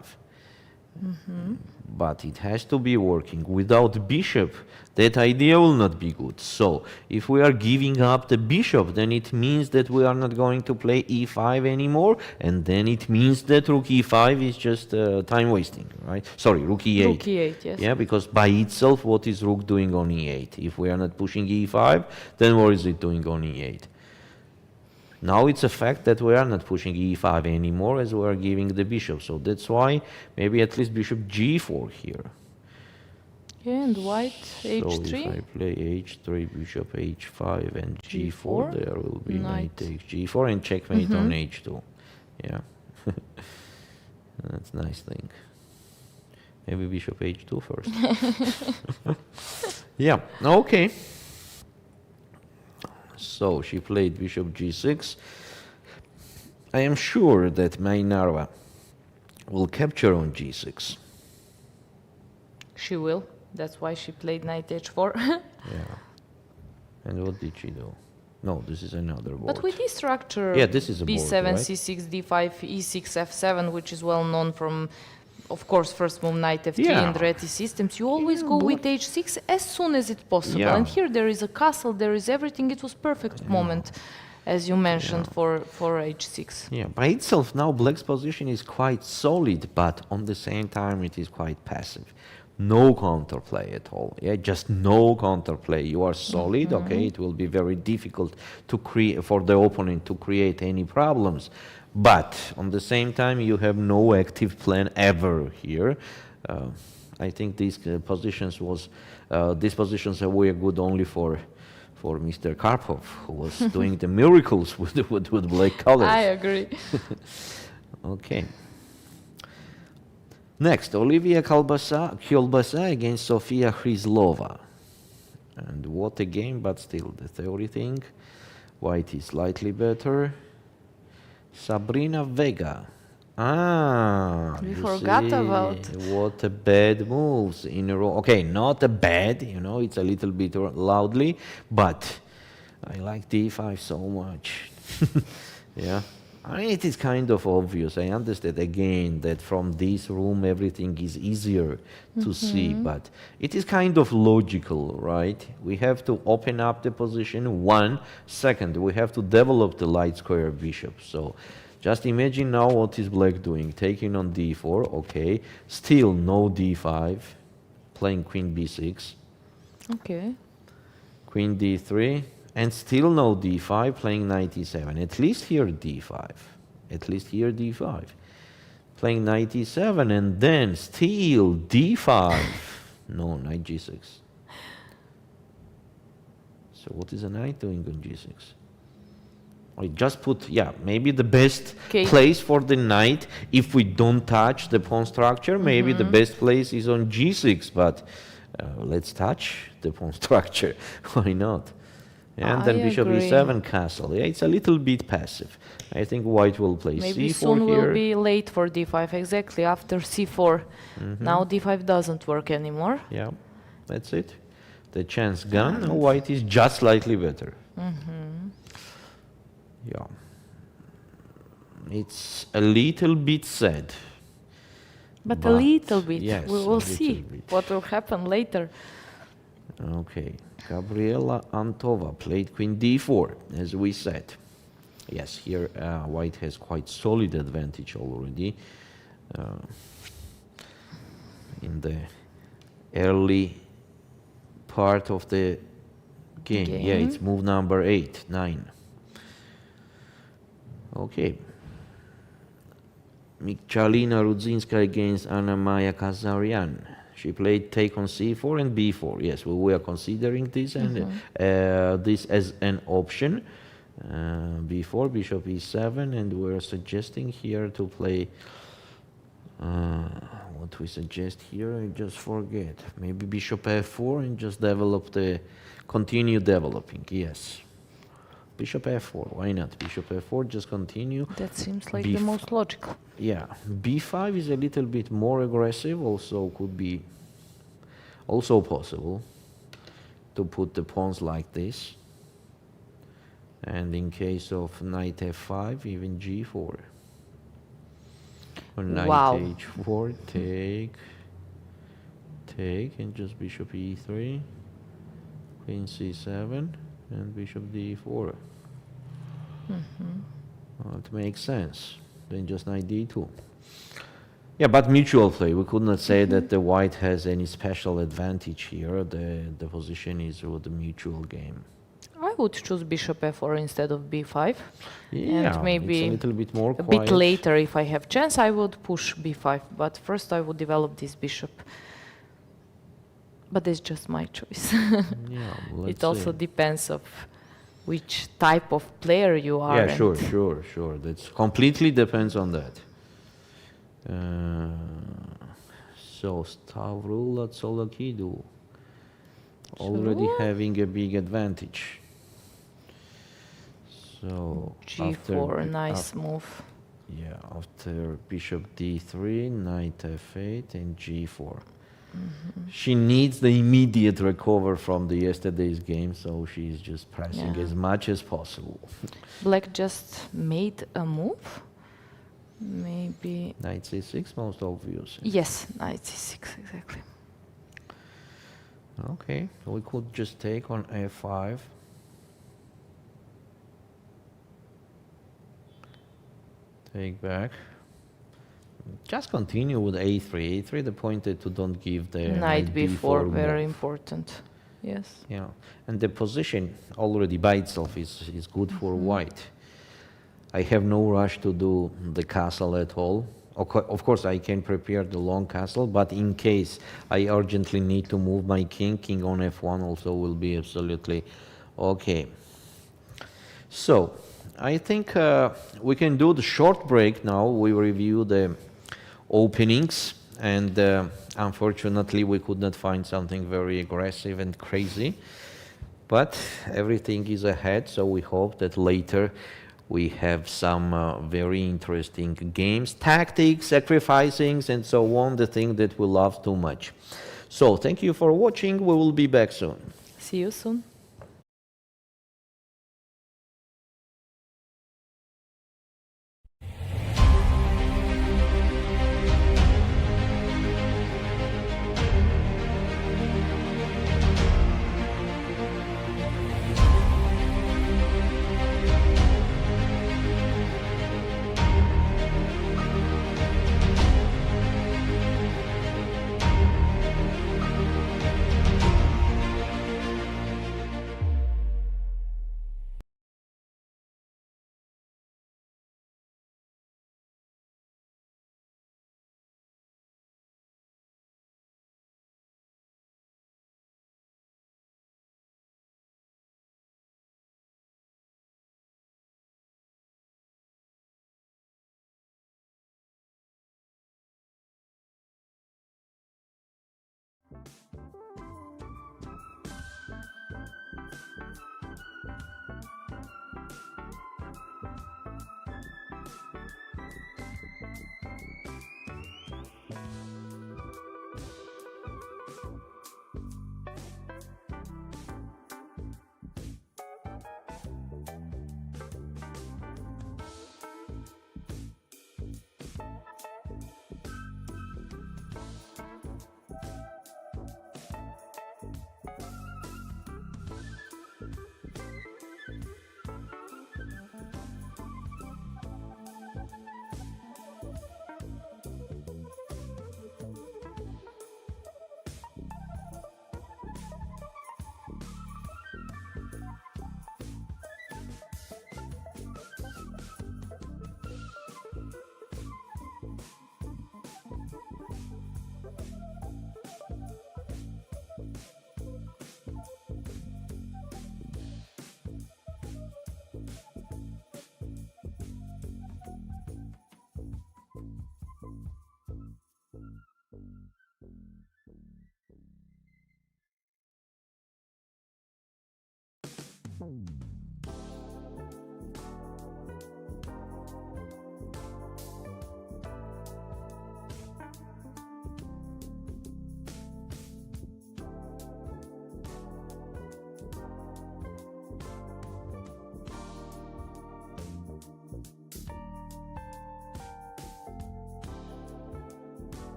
But it has to be working. Without bishop, that idea will not be good. So if we are giving up the bishop, then it means that we are not going to play e5 anymore, and then it means that rook e5 is just time wasting, right? Sorry, rook e8. Rook e8, yes. Yeah, because by itself, what is rook doing on e8? If we are not pushing e5, then what is it doing on e8? Now it's a fact that we are not pushing e5 anymore as we are giving the bishop. So that's why maybe at least bishop g4 here. Yeah, and white h3. So if I play h3, bishop h5 and g4, there will be knight takes g4 and checkmate on h2. Yeah, that's a nice thing. Maybe bishop h2 first. Yeah, okay. So she played bishop g6. I am sure that Mai Narva will capture on g6. She will. That's why she played knight h4. Yeah. And what did she do? No, this is another board. But with this structure, yeah, this is a b7, board, right? c6, d5, e6, f7, which is well known from, of course, first move knight f3 Yeah. and Reti systems, you always go with h6 as soon as it's possible. Yeah. And here there is a castle, there is everything. It was perfect moment, as you mentioned, for h6. Yeah, by itself now black's position is quite solid, but on the same time it is quite passive. No counterplay at all. Yeah, just no counterplay. You are solid. Okay, it will be very difficult to create for the opponent to create any problems. But on the same time, you have no active plan ever here. I think these positions were good only for Mr. Karpov, who was doing the miracles with black colors. I agree. Okay. Next, Ulviyya Fataliyeva against Sofia Hryzlova. And what a game, but still the theory thing. White is slightly better. Sabrina Vega. We forgot about. What a bad moves in a row. Okay, not a bad, it's a little bit loudly, but I like d5 so much. Yeah. I mean, it is kind of obvious. I understand again that from this room everything is easier to see, but it is kind of logical, right? We have to open up the position. One second, we have to develop the light square bishop. So just imagine now what is black doing. Taking on d4, okay. Still no d5. Playing queen b6. Okay. Queen d3. And still no d5, playing knight e7. At least here d5. At least here d5. Playing knight e7 and then still d5. No, knight g6. So what is a knight doing on g6? I just put, maybe the best place for the knight, if we don't touch the pawn structure, maybe the best place is on g6, but let's touch the pawn structure. Why not? And then bishop e7 castle. Yeah, it's a little bit passive. I think white will play maybe c4 soon here. will be late for d5, exactly, after c4. Now d5 doesn't work anymore. Yeah, that's it. The chance gone. Now white is just slightly better. Yeah. It's a little bit sad. But a little bit. Yes, we will see what will happen later. Okay. Gabriela Antova played queen d4, as we said. Yes, here white has quite solid advantage already in the early part of the game. Yeah, it's move number 8, 9. Okay. Michalina Rudzinska against Anna Maya Kazarian. She played take on c4 and b4. Yes, we were considering this and this as an option. B4, bishop e7, and we're suggesting here to play. What we suggest here, I just forget. Maybe bishop f4 and just continue developing. Yes. Bishop f4, why not? Bishop f4, just continue. That seems like the most logical. Yeah, b5 is a little bit more aggressive, also could be also possible to put the pawns like this. And in case of knight f5, even g4. knight Wow. h4, take, and just bishop e3, queen c7, and bishop d4. It makes sense. Then just knight d2. Yeah, but mutual play. We could not say that the white has any special advantage here. The position is with the mutual game. I would choose bishop f4 instead of b5. Yeah, And maybe it's a little bit more a quiet. bit later, if I have chance, I would push b5. But first I would develop this bishop. But it's just my choice. Yeah, It also depends of which type of player you are. Yeah, sure. That completely depends on that. So Stavroula Tsolakidou already having a big advantage. So g4, nice move. Yeah, after bishop d3, knight f8, and g4. She needs the immediate recover from the yesterday's game, so she's just pressing as much as possible. Black just made a move. Maybe Knight c6, most obvious. yes, knight c6 exactly. Okay, so we could just take on f5. Take back. Just continue with a3. a3, the point that you don't give the Knight b4, very move. important. Yes. Yeah, and the position already by itself is good for white. I have no rush to do the castle at all. Of course, I can prepare the long castle, but in case I urgently need to move my king, king on f1 also will be absolutely okay. So, I think we can do the short break now. We review the openings, and unfortunately we could not find something very aggressive and crazy. But everything is ahead, so we hope that later we have some very interesting games, tactics, sacrificings, and so on, the thing that we love too much. So, thank you for watching. We will be back soon. See you soon.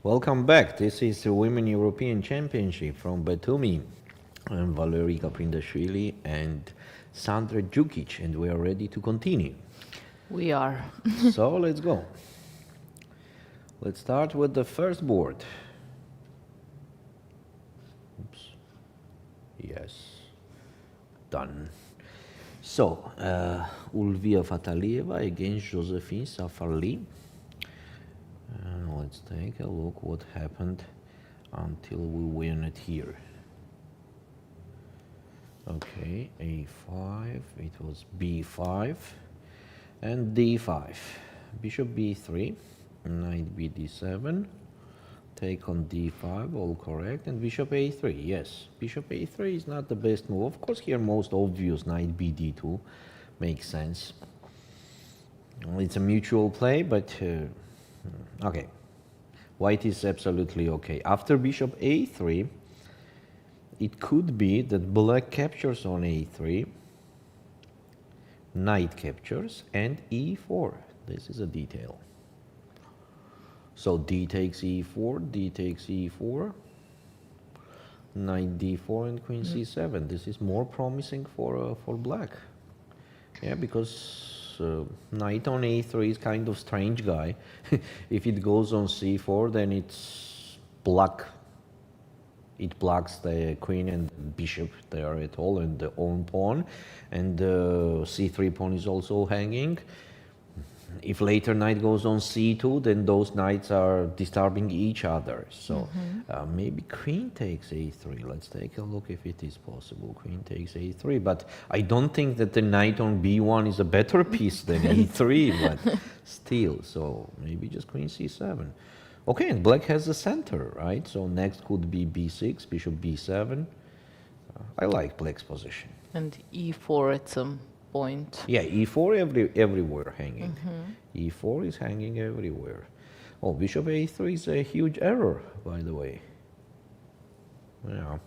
Welcome back. This is the Women European Championship from Batumi. I'm Valerian Gaprindashvili and Sandra Djukic, and we are ready to continue. We are. So let's go. Let's start with the first board. Oops. Yes. Done. So, Ulviyya Fataliyeva against Josephine Safarli. Let's take a look what happened until we win it here. Okay, a5, it was b5 and d5. Bishop b3, knight bd7, take on d5, all correct, and bishop a3, yes. Bishop a3 is not the best move. Of course, here most obvious knight bd2 makes sense. It's a mutual play, but okay. White is absolutely okay. After bishop a3, it could be that black captures on a3, knight captures, and e4. This is a detail. So d takes e4, d takes e4, knight d4, and queen c7. This is more promising for black. Yeah, because knight on a3 is kind of strange guy. If it goes on c4, then it's black. It blocks the queen and bishop there at all, and the own pawn, and the c3 pawn is also hanging. If later knight goes on c2, then those knights are disturbing each other. So maybe queen takes a3. Let's take a look if it is possible. Queen takes a3, but I don't think that the knight on b1 is a better piece than a3, but still. So maybe just queen c7. Okay, and black has the center, right? So next could be b6, bishop b7. I like black's position. And e4 at some point. Yeah, e4 everywhere hanging. E4 is hanging everywhere. Oh, bishop a3 is a huge error, by the way. Yeah.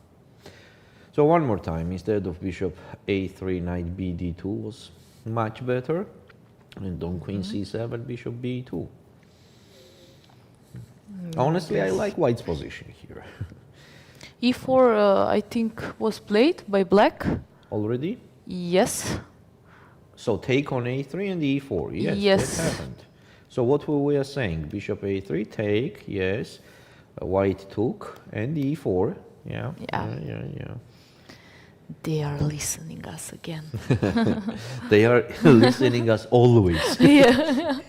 So one more time, instead of bishop a3, knight bd2 was much better. And on queen c7, bishop b2. Honestly, I like white's position here. e4, I think, was played by black. Already? Yes. So take on a3 and e4. Yes, Yes. that happened. So what we are saying? Bishop a3, take, yes. White took, and e4. Yeah. Yeah. They are listening us again. They are listening us always. Yeah.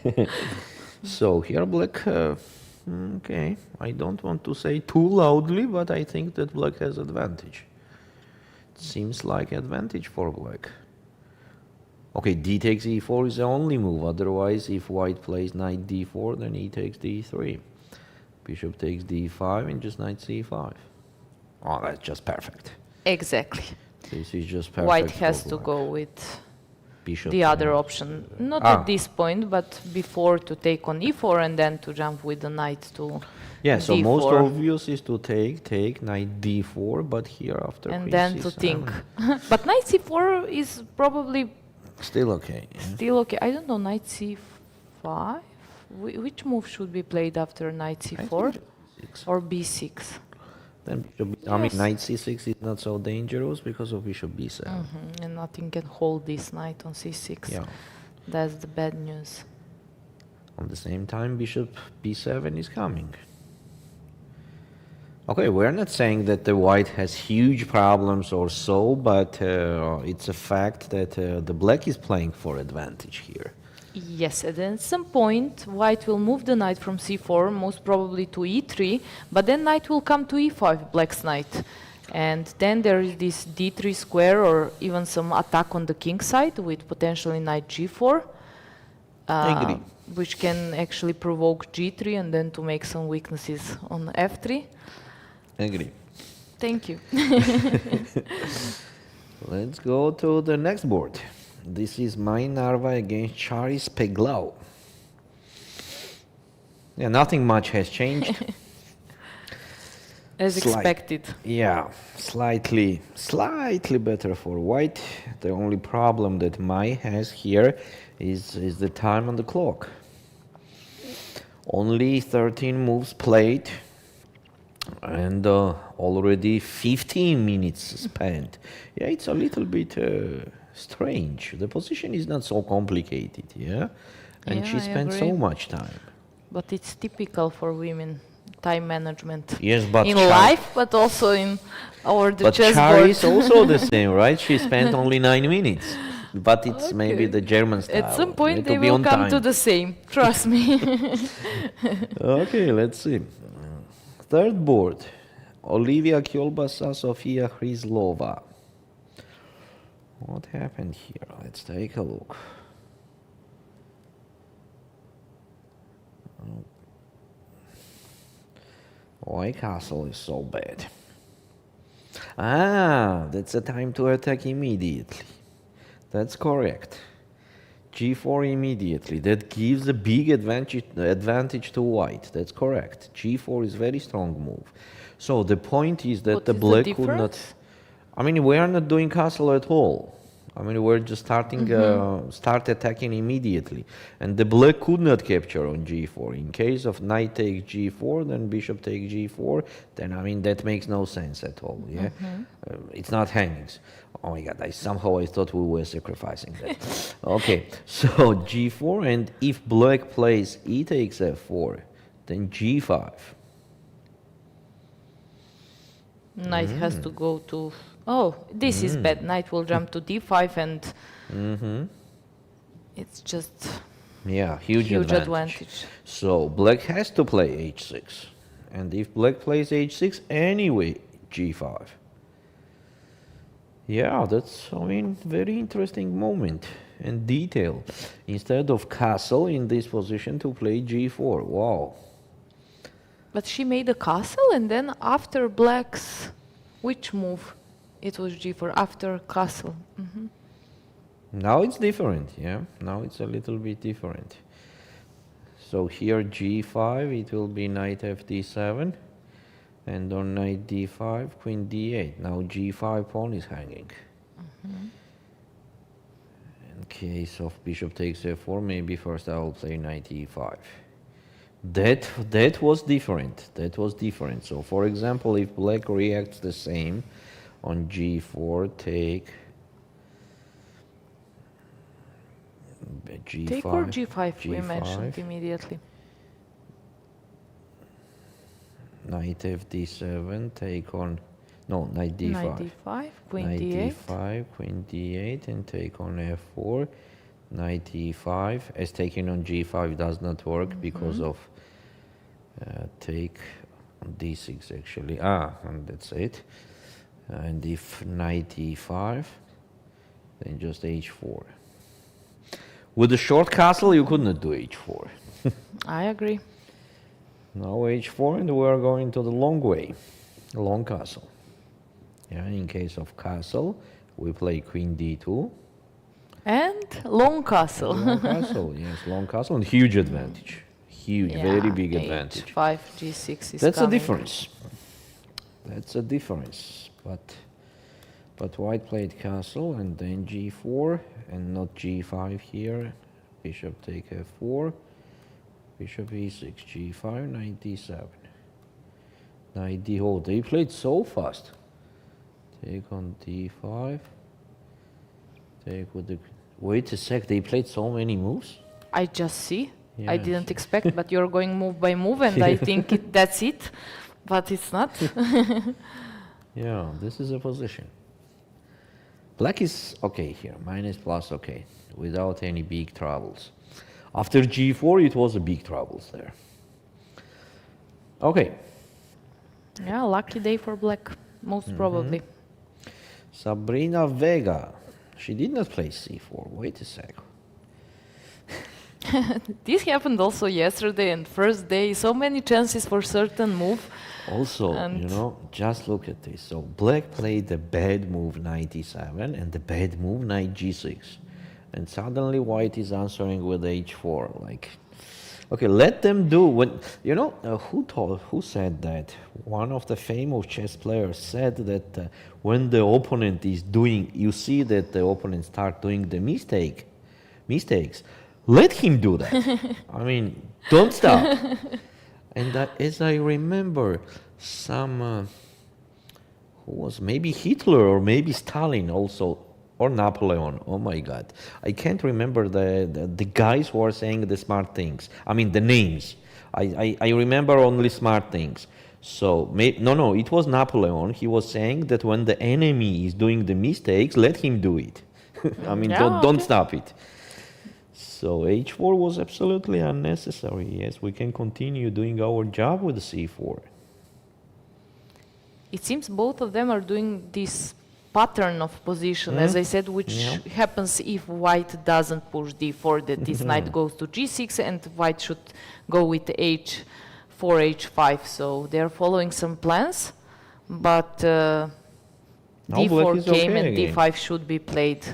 So here black, okay, I don't want to say too loudly, but I think that black has advantage. It seems like advantage for black. Okay, d takes e4 is the only move. Otherwise, if white plays knight d4, then e takes d3. Bishop takes d5 and just knight c5. Oh, that's just perfect. Exactly. This is just perfect. White has for to black. go with Bishop the other and- option. Not at this point, but before, to take on e4 and then to jump with the knight to Yeah, so d4. most obvious is to take knight d4, but here after and queen then c7. to think. But knight c4 is probably Still okay. Yeah? still okay. I don't know, knight c5? Which move should be played after knight I c4 think b6. or b6? Then I mean, Yes. knight c6 is not so dangerous because of bishop b7. And nothing can hold this knight on c6. Yeah. That's the bad news. On the same time, bishop b7 is coming. Okay, we're not saying that the white has huge problems or so, but it's a fact that the black is playing for advantage here. Yes, and at some point, white will move the knight from c4, most probably to e3, but then knight will come to e5, black's knight. And then there is this d3 square, or even some attack on the king side with potentially knight g4, Agree. which can actually provoke g3 and then to make some weaknesses on f3. Agree. Thank you. Let's go to the next board. This is Mai Narva against Charis Peglau. Yeah, nothing much has changed. As expected. Yeah, slightly better for white. The only problem that Mai has here is the time on the clock. Only 13 moves played and already 15 minutes spent. Yeah, it's a little bit strange. The position is not so complicated, yeah? And Yeah, she I spent so agree. much time. But it's typical for women, time management. Yes, but In Char- life, but also in our the But Char chessboard. is also the same, right? She spent only 9 minutes. But it's maybe Okay. the German style. At some You point need to they be will on come time. to the same, trust me. Okay, let's see. Third board. Olivia Kyolbasa, Sofia Hryzlova. What happened here? Let's take a look. Why castle is so bad? Ah, that's a time to attack immediately. That's correct. G4 immediately. That gives a big advantage to white. That's correct. G4 is very strong move. So the point is that What the is black the could not. difference? I mean, we are not doing castle at all. I mean, we're just start attacking immediately. And the black could not capture on G4. In case of knight takes G4, then bishop takes G4, then I mean, that makes no sense at all, yeah? It's not hangings. Oh my God, I thought we were sacrificing that. Okay, so G4, and if black plays E takes F4, then G5. Knight has to go to... Oh, this is bad. Knight will jump to D5 and it's just Yeah, huge advantage. So black has to play H6. And if black plays H6, anyway, G5. Yeah, that's, I mean, very interesting moment and detail. Instead of castle in this position to play G4. Wow. But she made a castle and then after black's... Which move? It was G4 after castle. Now it's different, yeah. Now it's a little bit different. So here G5, it will be knight FD7. And on knight D5, queen D8. Now G5 pawn is hanging. In case of bishop takes F4, maybe first I will play knight E5. That was different. That was different. So for example, if black reacts the same on G4, take G5. Take or G5, we G5. mentioned immediately. Knight FD7, take on, no, knight D5. Knight D5, queen Knight D8. D5, queen D8, and take on F4. Knight E5, as taking on G5 does not work because of take on D6 actually. And that's it. And if knight E5, then just H4. With the short castle, you could not do H4. I agree. Now H4, and we are going to the long way, long castle. Yeah, in case of castle, we play queen D2. And long castle. Long castle, yes, long castle, and huge advantage. Huge, very big advantage. H5, G6 is That's coming. a difference. That's a difference. But white played castle and then G4 and not G5 here. Bishop take F4. Bishop E6, G5, knight D7. Knight D. Oh, they played so fast. Take on D5. Take with the. Wait a sec, they played so many moves? I just see. I Yes. didn't expect, but you're going move by move, and I think that's it. But it's not. Yeah, this is a position. Black is okay here, minus plus okay, without any big troubles. After G4, it was a big troubles there. Okay. Yeah, lucky day for black, most probably. Sabrina Vega. She did not play C4. Wait a sec. This happened also yesterday and first day. So many chances for certain move. Also, And- you know, just look at this. So black played the bad move knight E7 and the bad move knight G6. And suddenly white is answering with H4. Like, okay, let them do when, you know, who said that? One of the famous chess players said that when the opponent is doing, you see that the opponent start doing the mistakes. let him do that. I mean, don't stop. And as I remember, some who was maybe Hitler or maybe Stalin also, or Napoleon. Oh my God, I can't remember the guys who are saying the smart things. I mean the names. I remember only smart things. So no, it was Napoleon. He was saying that when the enemy is doing the mistakes, let him do it. I mean, don't stop it. So h4 was absolutely unnecessary. Yes, we can continue doing our job with c4. It seems both of them are doing this pattern of position, as I said, which happens if white doesn't push d4, that this knight goes to g6 and white should go with h4, h5. So they're following some plans, but d4 came and d5 should be played.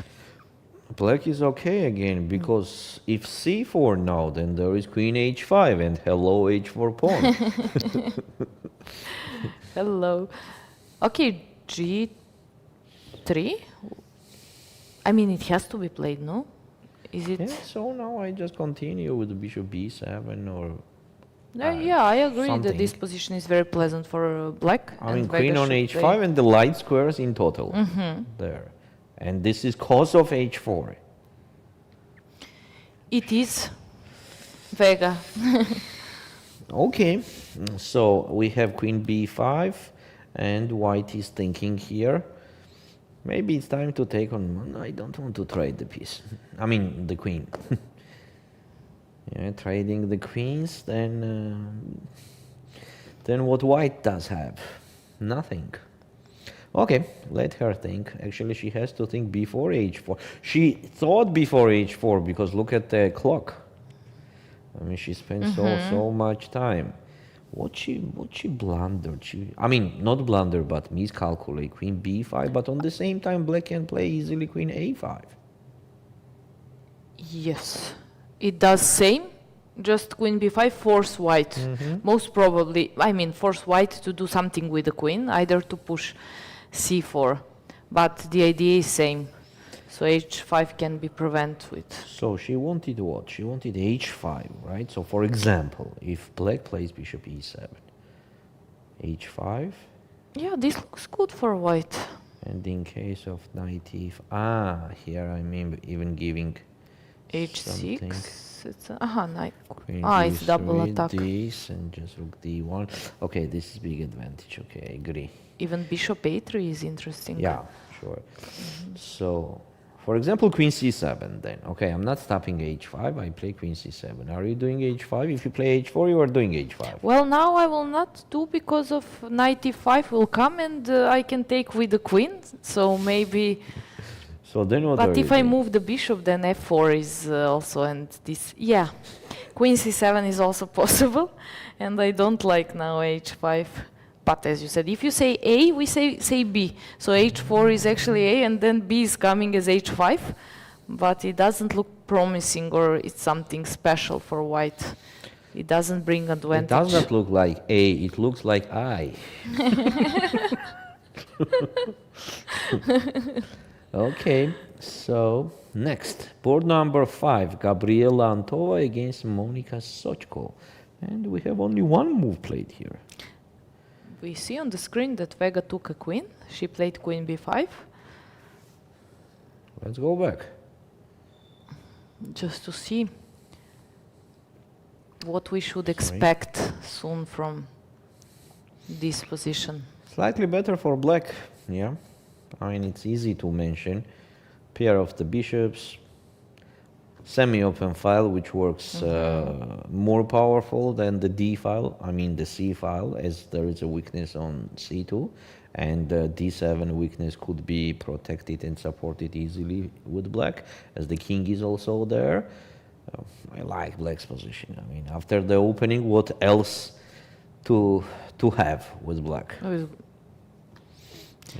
Black is okay again, because if c4 now, then there is queen h5 and hello h4 pawn. Hello. Okay, g3. I mean, it has to be played, no? Is it? Yeah, so now I just continue with bishop b7 or... yeah, I agree that this position is very pleasant for black. I mean, queen on h5 and the light squares in total. There. And this is cause of h4. It is Vega. Okay, so we have queen b5 and white is thinking here. Maybe it's time to take on... I don't want to trade the piece. I mean, the queen. Yeah, trading the queens, then what white does have? Nothing. Okay, let her think. Actually, she has to think before h4. She thought before h4 because look at the clock. I mean, she spent so much time. What she blundered? I mean, not blunder, but miscalculate. Queen b5, but on the same time, black can play easily queen a5. Yes, it does same. Just queen b5 force white. Most probably, I mean, force white to do something with the queen, either to push c4, but the idea is same. So h5 can be prevented with. So she wanted what? She wanted h5, right? So for example, if black plays bishop e7, h5. Yeah, this looks good for white. And in case of knight e5, here I mean even giving h6. something. It's knight. Queen It's double attack. This and just rook d1. Okay, this is big advantage. Okay, I agree. Even bishop a3 is interesting. Yeah, sure. So, for example, queen c7 then. Okay, I'm not stopping h5, I play queen c7. Are you doing h5? If you play h4, you are doing h5. Well, now I will not do because of knight e5 will come and I can take with the queen. So maybe... So then what But are if you I doing? move the bishop, then f4 is also, and this... Yeah, queen c7 is also possible. And I don't like now h5. But as you said, if you say A, we say B. So h4 is actually A, and then B is coming as h5. But it doesn't look promising, or it's something special for white. It doesn't bring advantage. It doesn't look like A, it looks like I. Okay, so next, board number 5, Gabriela Antova against Monika Sochko. And we have only one move played here. We see on the screen that Vega took a queen. She played queen b5. Let's go back. Just to see what we should expect soon from this position. Slightly better for black, yeah. I mean, it's easy to mention. Pair of the bishops, semi-open file, which works more powerful than the D file, I mean the C file, as there is a weakness on C2, and D7 weakness could be protected and supported easily with black, as the king is also there. I like black's position. I mean, after the opening, what else to have with black?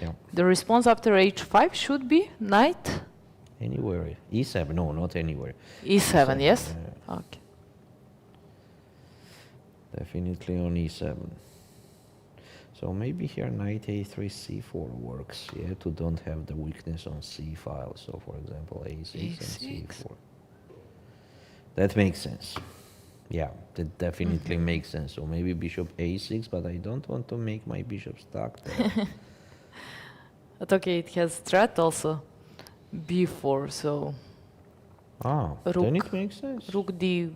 Yeah. The response after h5 should be knight? Anywhere. E7, no, not anywhere. E7, yes? Yeah. Okay. Definitely on E7. So maybe here knight A3, C4 works, yeah, to don't have the weakness on C file. So for example, A6 and C4. That makes sense. Yeah, that definitely makes sense. So maybe bishop a6, but I don't want to make my bishop stuck there. But okay, it has threat also. b4, so Then it makes sense. rook d.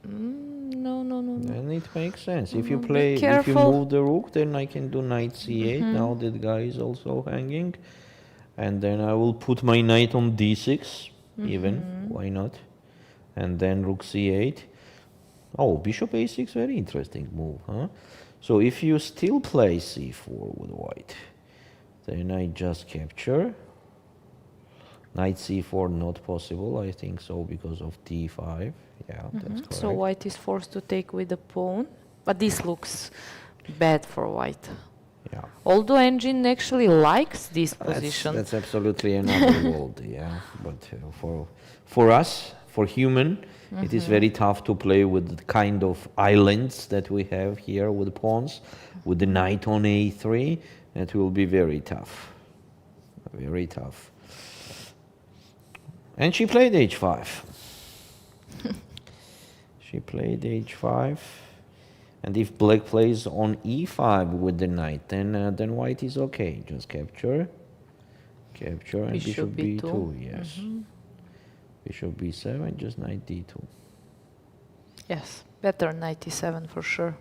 No. Then it makes sense. If you Be play, if you careful. move the rook, then I can do knight c8. Now that guy is also hanging. And then I will put my knight on d6, even, why not? And then rook c8. Oh, bishop a6, very interesting move, huh? So if you still play c4 with white, then I just capture. Knight c4 not possible, I think so, because of d5. Yeah, that's correct. So white is forced to take with the pawn, but this looks bad for white. Yeah. Although engine actually likes this position. That's absolutely another world, yeah. But for us, for human, it is very tough to play with the kind of islands that we have here with pawns, with the knight on a3. It will be very tough, very tough. And she played h5. She played h5. And if black plays on e5 with the knight, then white is okay. Just capture, capture, and bishop b2. Yes. Bishop b7, just knight d2. Yes, better knight e7 for sure.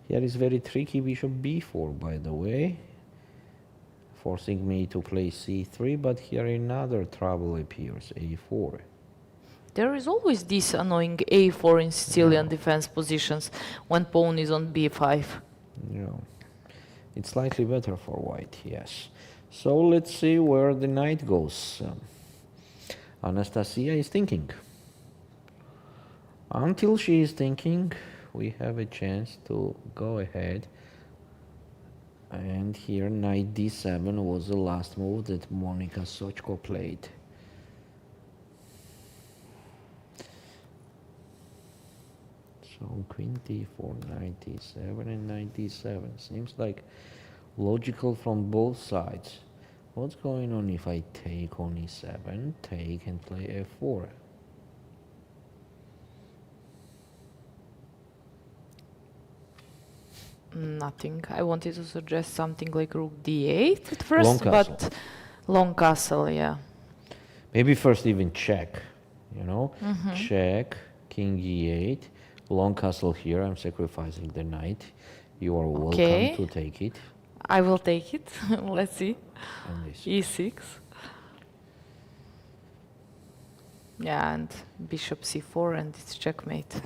Here is very tricky bishop b4, by the way, forcing me to play c3, but here another trouble appears, a4. There is always this annoying a4 in Sicilian defense positions when pawn is on b5. Yeah. It's slightly better for white, yes. So let's see where the knight goes. Anastasia is thinking. Until she is thinking, we have a chance to go ahead. And here knight d7 was the last move that Monika Sochko played. So queen d4, knight d7, and knight d7. Seems like logical from both sides. What's going on if I take on e7, take and play f4? Nothing. I wanted to suggest something like rook d8 at first, Long castle. but long castle, yeah. Maybe first even check, you know? Check, king e8, long castle here, I'm sacrificing the knight. You are welcome to take it. I will take it. Let's see. And this. e6. Yeah, and bishop c4, and it's checkmate.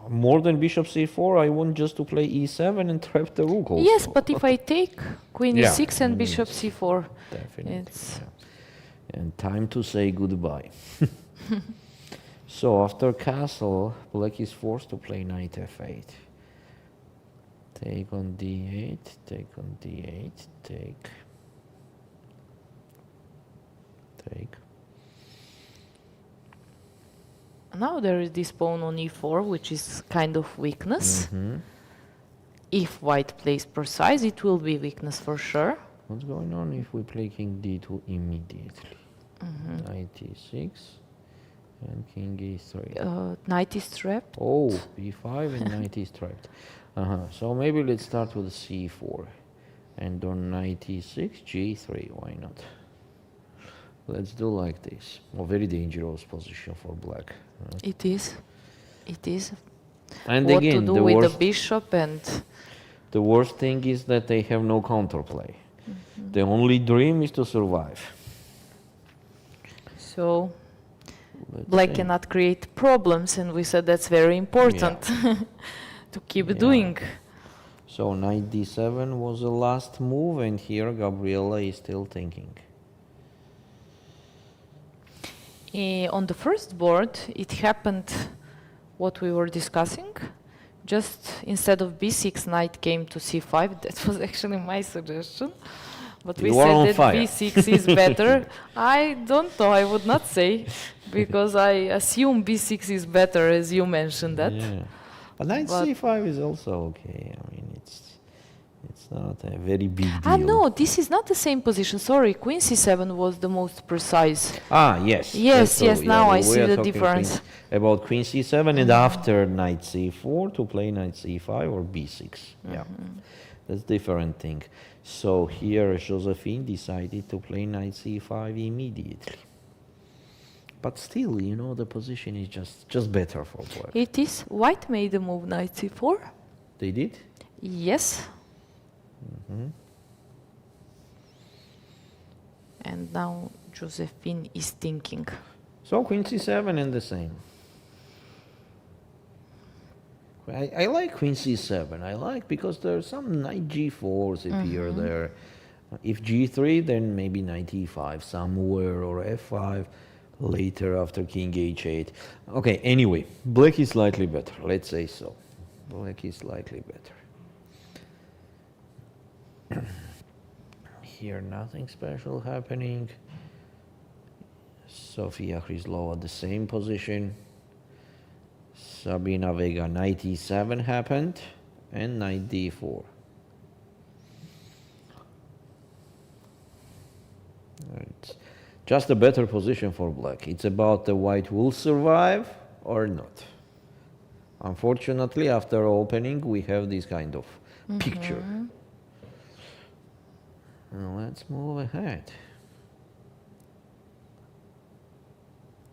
More than bishop c4, I want just to play e7 and trap the rook also. Yes, but if I take queen Yeah, e6 and bishop c4, Definitely. it's... Yeah. And time to say goodbye. So after castle, black is forced to play knight f8. Take on d8, take on d8, take. Now there is this pawn on e4, which is kind of weakness. If white plays precise, it will be weakness for sure. What's going on if we play king d2 immediately? Knight e6 and king e3. Knight is trapped. Oh, b5 and knight is trapped. So maybe let's start with c4. And on knight e6, g3, why not? Let's do like this. A very dangerous position for black. It is. It is. And What again, to do with the bishop and... the worst thing is that they have no counterplay. The only dream is to survive. So Let's black see. cannot create problems, and we said that's very important to keep doing. So knight d7 was the last move, and here Gabriela is still thinking. On the first board, it happened what we were discussing. Just instead of b6, knight came to c5. That was actually my suggestion. But we You are on said that fire. b6 is better. I don't know, I would not say, because I assume b6 is better, as you mentioned that. Yeah. But knight But- c5 is also okay. I mean, it's not a very big deal. Ah, no, this is not the same position. Sorry, Queen C7 was the most precise. Ah, yes. Yes, yes, so, now we I see are the talking difference. about Queen C7 and after Knight C4 to play Knight C5 or B6. Yeah, that's different thing. So here Josephine decided to play Knight C5 immediately. But still, you know, the position is just better for black. It is. White made the move Knight C4. They did? Yes. And now Josephine is thinking. So Queen C7 and the same. I like Queen C7. I like because there are some Knight G4s appear there. If G3, then maybe Knight E5 somewhere or F5 later after King H8. Okay, anyway, black is slightly better. Let's say so. Black is slightly better. Here, nothing special happening. Sofia Hryslova the same position. Sabina Vega Knight E7 happened and Knight D4. It's just a better position for black. It's about the white will survive or not. Unfortunately, after opening, we have this kind of picture. Now let's move ahead.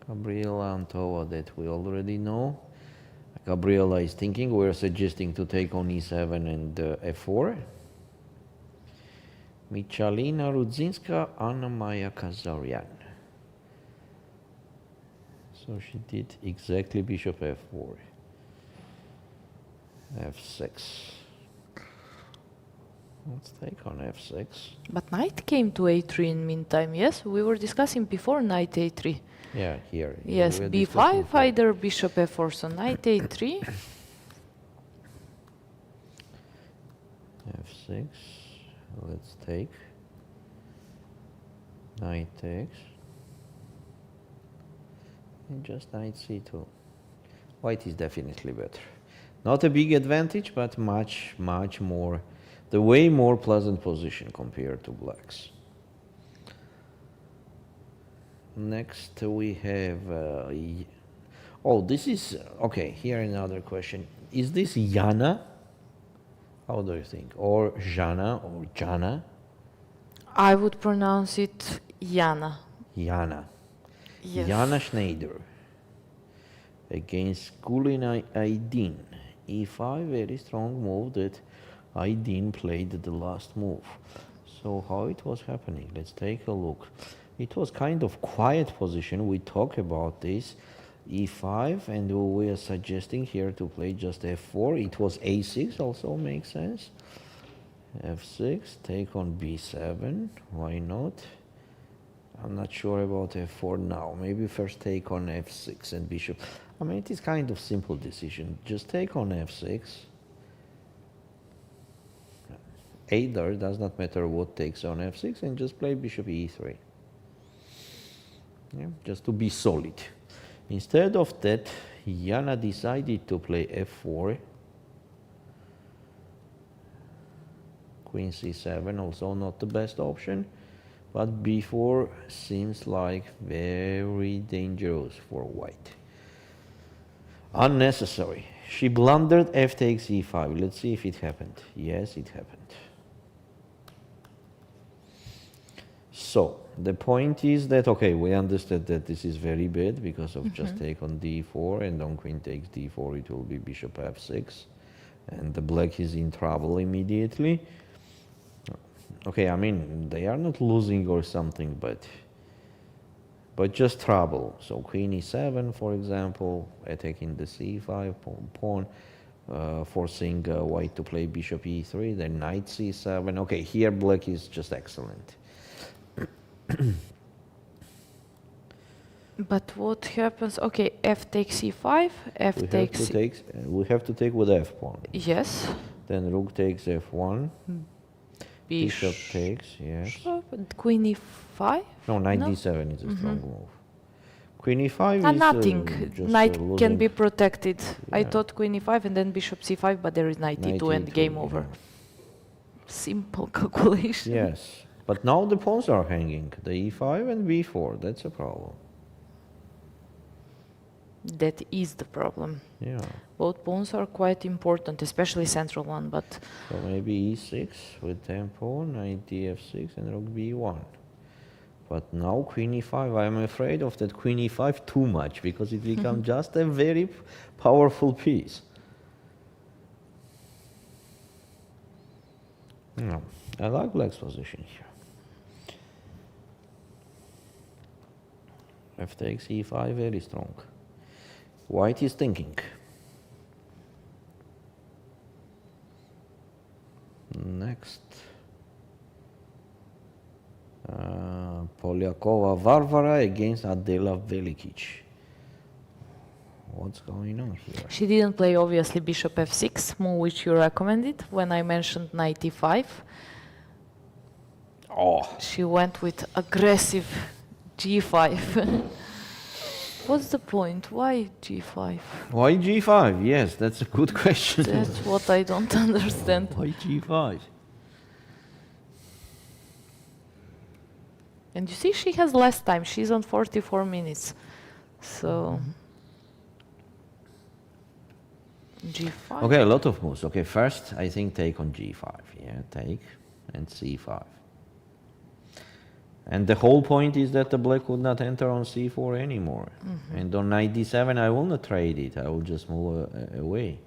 Gabriela Antova, that we already know. Gabriela is thinking, we're suggesting to take on E7 and F4. Michalina Rudzinska, Anna Maya Kazarian. So she did exactly bishop F4. F6. Let's take on F6. But knight came to A3 in meantime, yes? We were discussing before knight A3. Yeah, here. Yes, B5, either bishop F4, so knight A3. F6. Let's take. Knight takes. And just knight C2. White is definitely better. Not a big advantage, but much more, the way more pleasant position compared to black's. Next we have, oh, this is, okay, here another question. Is this Yana? How do you think? Or Jana or Jana? I would pronounce it Yana. Yana. Yes. Yana Schneider against Gulin Aydin. E5, very strong move that Aydin played the last move. So how it was happening? Let's take a look. It was kind of quiet position. We talk about this. E5, and we are suggesting here to play just F4. It was A6, also makes sense. F6, take on B7. Why not? I'm not sure about F4 now. Maybe first take on F6 and bishop. I mean, it is kind of simple decision. Just take on F6. Either, does not matter what takes on F6, and just play bishop E3. Yeah, just to be solid. Instead of that, Yana decided to play F4. Queen C7, also not the best option. But B4 seems like very dangerous for white. Unnecessary. She blundered F takes E5. Let's see if it happened. Yes, it happened. So, the point is that, okay, we understood that this is very bad because of just take on D4, and on queen takes D4 it will be bishop F6. And the black is in trouble immediately. Okay, I mean, they are not losing or something, but just trouble. So queen E7, for example, attacking the C5 pawn, forcing white to play bishop E3, then knight C7. Okay, here black is just excellent. But what happens? Okay, F takes E5, we have to take with F pawn. Yes. Then rook takes F1. Bishop takes, yes. Queen E5? No, knight D7 is a strong move. Queen E5 is nothing. just Knight losing. can be protected. Yeah. I thought Queen E5 and then Bishop C5, but there is knight E2 and game over. simple calculation. Yes, but now the pawns are hanging, the e5 and b4, that's a problem. That is the problem. Yeah. Both pawns are quite important, especially central one, but So maybe e6 with tempo, knight df6 and rook b1. But now queen e5, I'm afraid of that queen e5 too much, because it becomes just a very powerful piece. No, I like black's position here. F takes e5, very strong. White is thinking. Next. Polyakova Varvara against Adela Velikic. What's going on here? she didn't play obviously bishop f6, move which you recommended when I mentioned knight e5. Oh, She went with aggressive g5. What's the point? Why g5? why g5? Yes, that's a good question. That's what I don't understand. Why g5? And you see, she has less time. She's on 44 minutes. So, g5. Okay, a lot of moves. Okay, first I think take on g5. Yeah, take and c5. And the whole point is that the black would not enter on c4 anymore. And on knight d7 I will not trade it. I will just move away.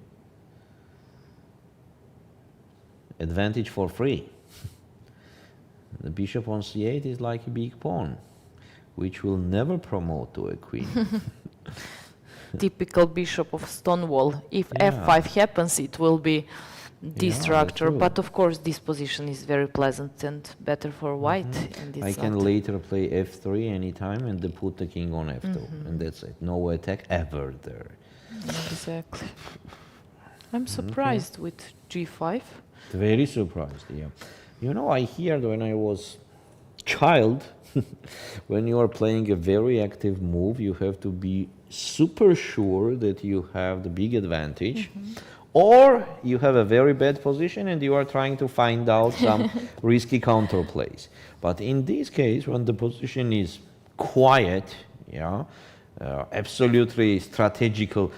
Advantage for free. The bishop on c8 is like a big pawn, which will never promote to a queen. Typical bishop of Stonewall. If Yeah. f5 happens, it will be this Yeah, structure. that's true. But of course, this position is very pleasant and better for white. And I it's can not- later play f3 anytime and then put the king on f2. And that's it. No attack ever there. Exactly. I'm surprised with g5. Very surprised, yeah. You know, I heard when I was child, when you are playing a very active move, you have to be super sure that you have the big advantage, or you have a very bad position and you are trying to find out some risky counterplays. But in this case, when the position is quiet, yeah, absolutely strategical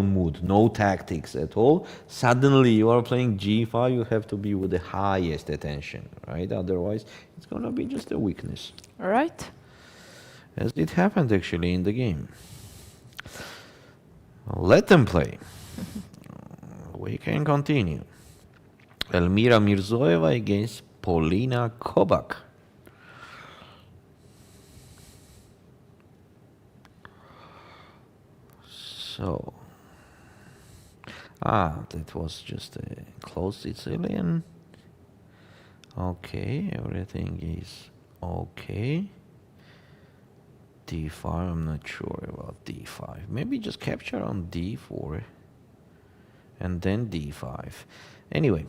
mood, no tactics at all, suddenly you are playing g5, you have to be with the highest attention, right? Otherwise, it's going to be just a weakness. All right. As it happened actually in the game. Let them play. We can continue. Elmira Mirzoeva against Polina Kobak. So, that was just a closed Sicilian. Okay, everything is okay. d5, I'm not sure about d5. Maybe just capture on d4 and then d5. Anyway,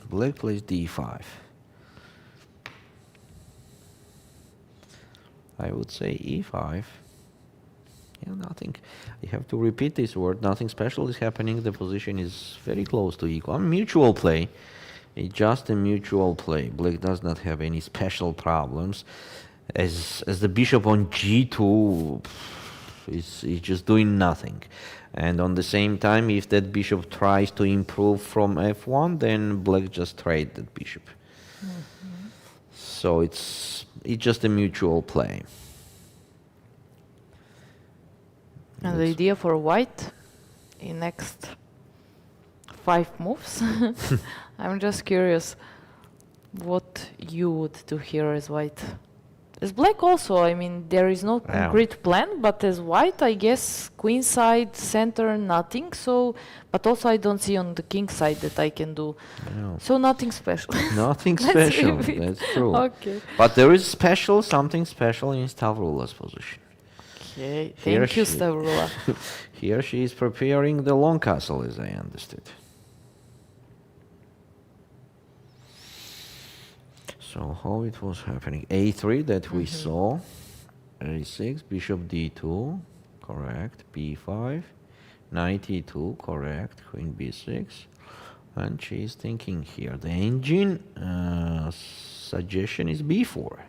black plays d5. I would say e5. Yeah, nothing. I have to repeat this word. Nothing special is happening. The position is very close to equal. Mutual play. It's just a mutual play. Black does not have any special problems. As the bishop on g2 is just doing nothing. And on the same time, if that bishop tries to improve from f1, then black just trade that bishop. So it's just a mutual play. And the idea for white in next 5 moves, I'm just curious what you would do here as white. As black also, I mean, there is no concrete plan, but as white, I guess queen side, center, nothing. So, but also I don't see on the king side that I can do. So nothing special. Nothing Let's special, leave it. that's true. Okay. But there is something special in Stavroula's position. Okay, Here thank you, she- Stavroula. Here she is preparing the long castle, as I understood. So how it was happening? a3 that we saw, a6, bishop d2, correct, b5, knight e2, correct, queen b6, And she is thinking here. The engine suggestion is b4.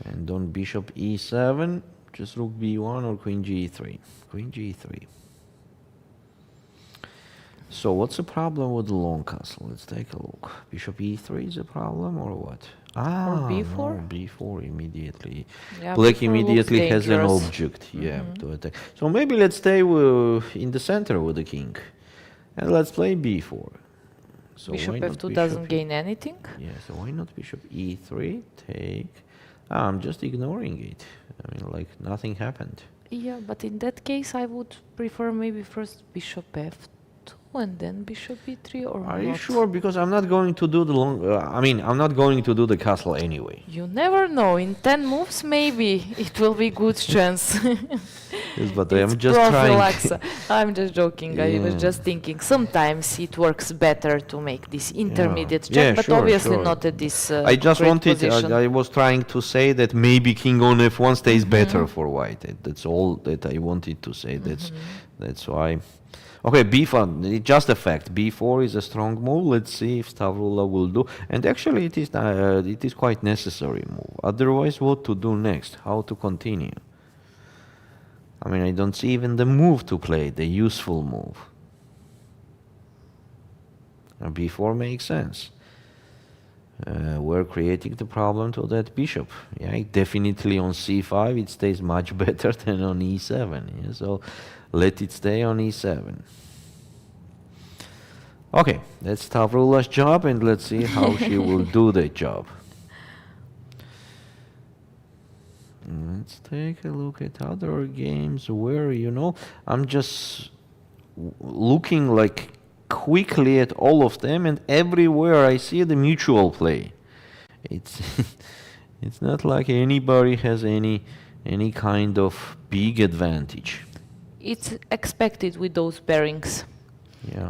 And on bishop e7, just rook b1 or queen g3. Queen g3. So what's the problem with the long castle? Let's take a look. Bishop e3 is a problem or what? Or b4? No, b4 immediately. Yeah, Black b4 immediately looks has an dangerous. object, to attack. So maybe let's stay in the center with the king. And let's play b4. So Bishop why not f2 bishop doesn't gain anything. Yeah, so why not bishop e3? Take. I'm just ignoring it. I mean, like nothing happened. Yeah, but in that case, I would prefer maybe first bishop f2 and then bishop e3, or Are not? you sure? Because I'm not going to do the long. I'm not going to do the castle anyway. You never know. In 10 moves, maybe it will be good chance. Yes, but It's I'm just trying. prophylaxis. I'm just joking. I was just thinking. Sometimes it works better to make this intermediate check, but sure, obviously sure. not at this I just great wanted. position. I was trying to say that maybe king on f1 stays better for white. That's all that I wanted to say. That's why. Okay, b4, just a fact. b4 is a strong move. Let's see if Stavroula will do. And actually, it is quite necessary move. Otherwise, what to do next? How to continue? I mean, I don't see even the move to play, the useful move. b4 makes sense. We're creating the problem to that bishop. Yeah, definitely on c5 it stays much better than on e7. Yeah? So let it stay on e7. Okay, that's Stavroula's job, and let's see how she will do the job. Let's take a look at other games where, I'm just looking like quickly at all of them, and everywhere I see the mutual play. It's it's not like anybody has any kind of big advantage. It's expected with those pairings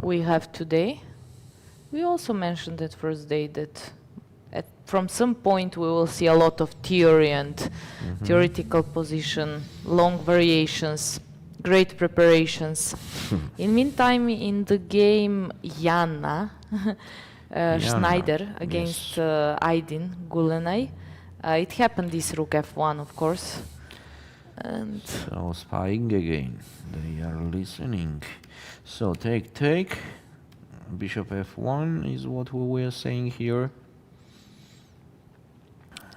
we have today. We also mentioned that first day that from some point we will see a lot of theory and theoretical position, long variations, great preparations. In meantime, in the game Jana Schneider against Aydin Gulenay, it happened this rook f1, of course. And so spying again, they are listening. So take, bishop f1 is what we were saying here.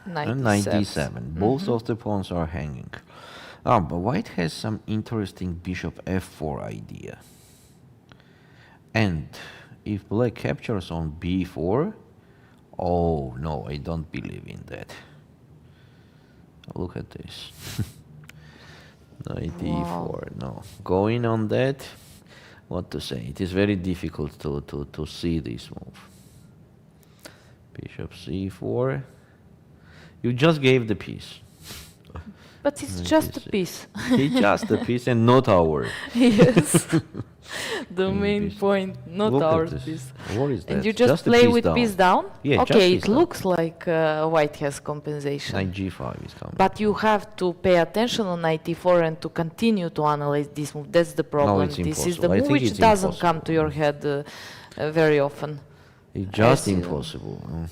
And knight d7. Both of the pawns are hanging. But white has some interesting bishop f4 idea. And if black captures on b4, oh no, I don't believe in that. Look at this. Knight e4, no. Going on that, what to say? It is very difficult to see this move. Bishop c4. You just gave the piece. But it's just a piece. It's just a piece and not ours. Yes. The main point, not Look our at this. piece. What is that? And you just a play piece with down. piece down? Yeah, okay, just it piece looks like white has compensation. Knight g5 is coming. But you have to pay attention on knight e4 and to continue to analyze this move. That's the problem. No, it's This is the impossible. I move think which it's doesn't come impossible. to your head very often. It's just see. impossible.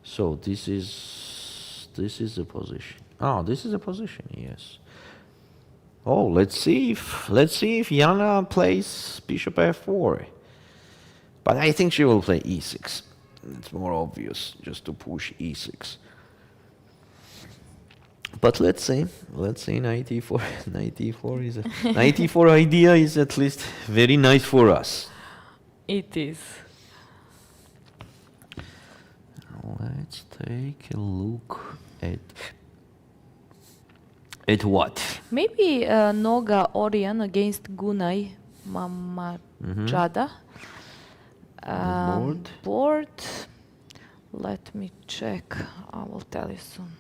So this is the position. Oh, this is a position. Yes. Oh, let's see if Jana plays bishop f4. But I think she will play e6. It's more obvious just to push e6. But let's see knight e4. Knight e4 is knight e4 idea is at least very nice for us. It is. Let's take a look at what? Maybe Noga Orion against Gunay Mamajada. Board. Let me check. I will tell you soon.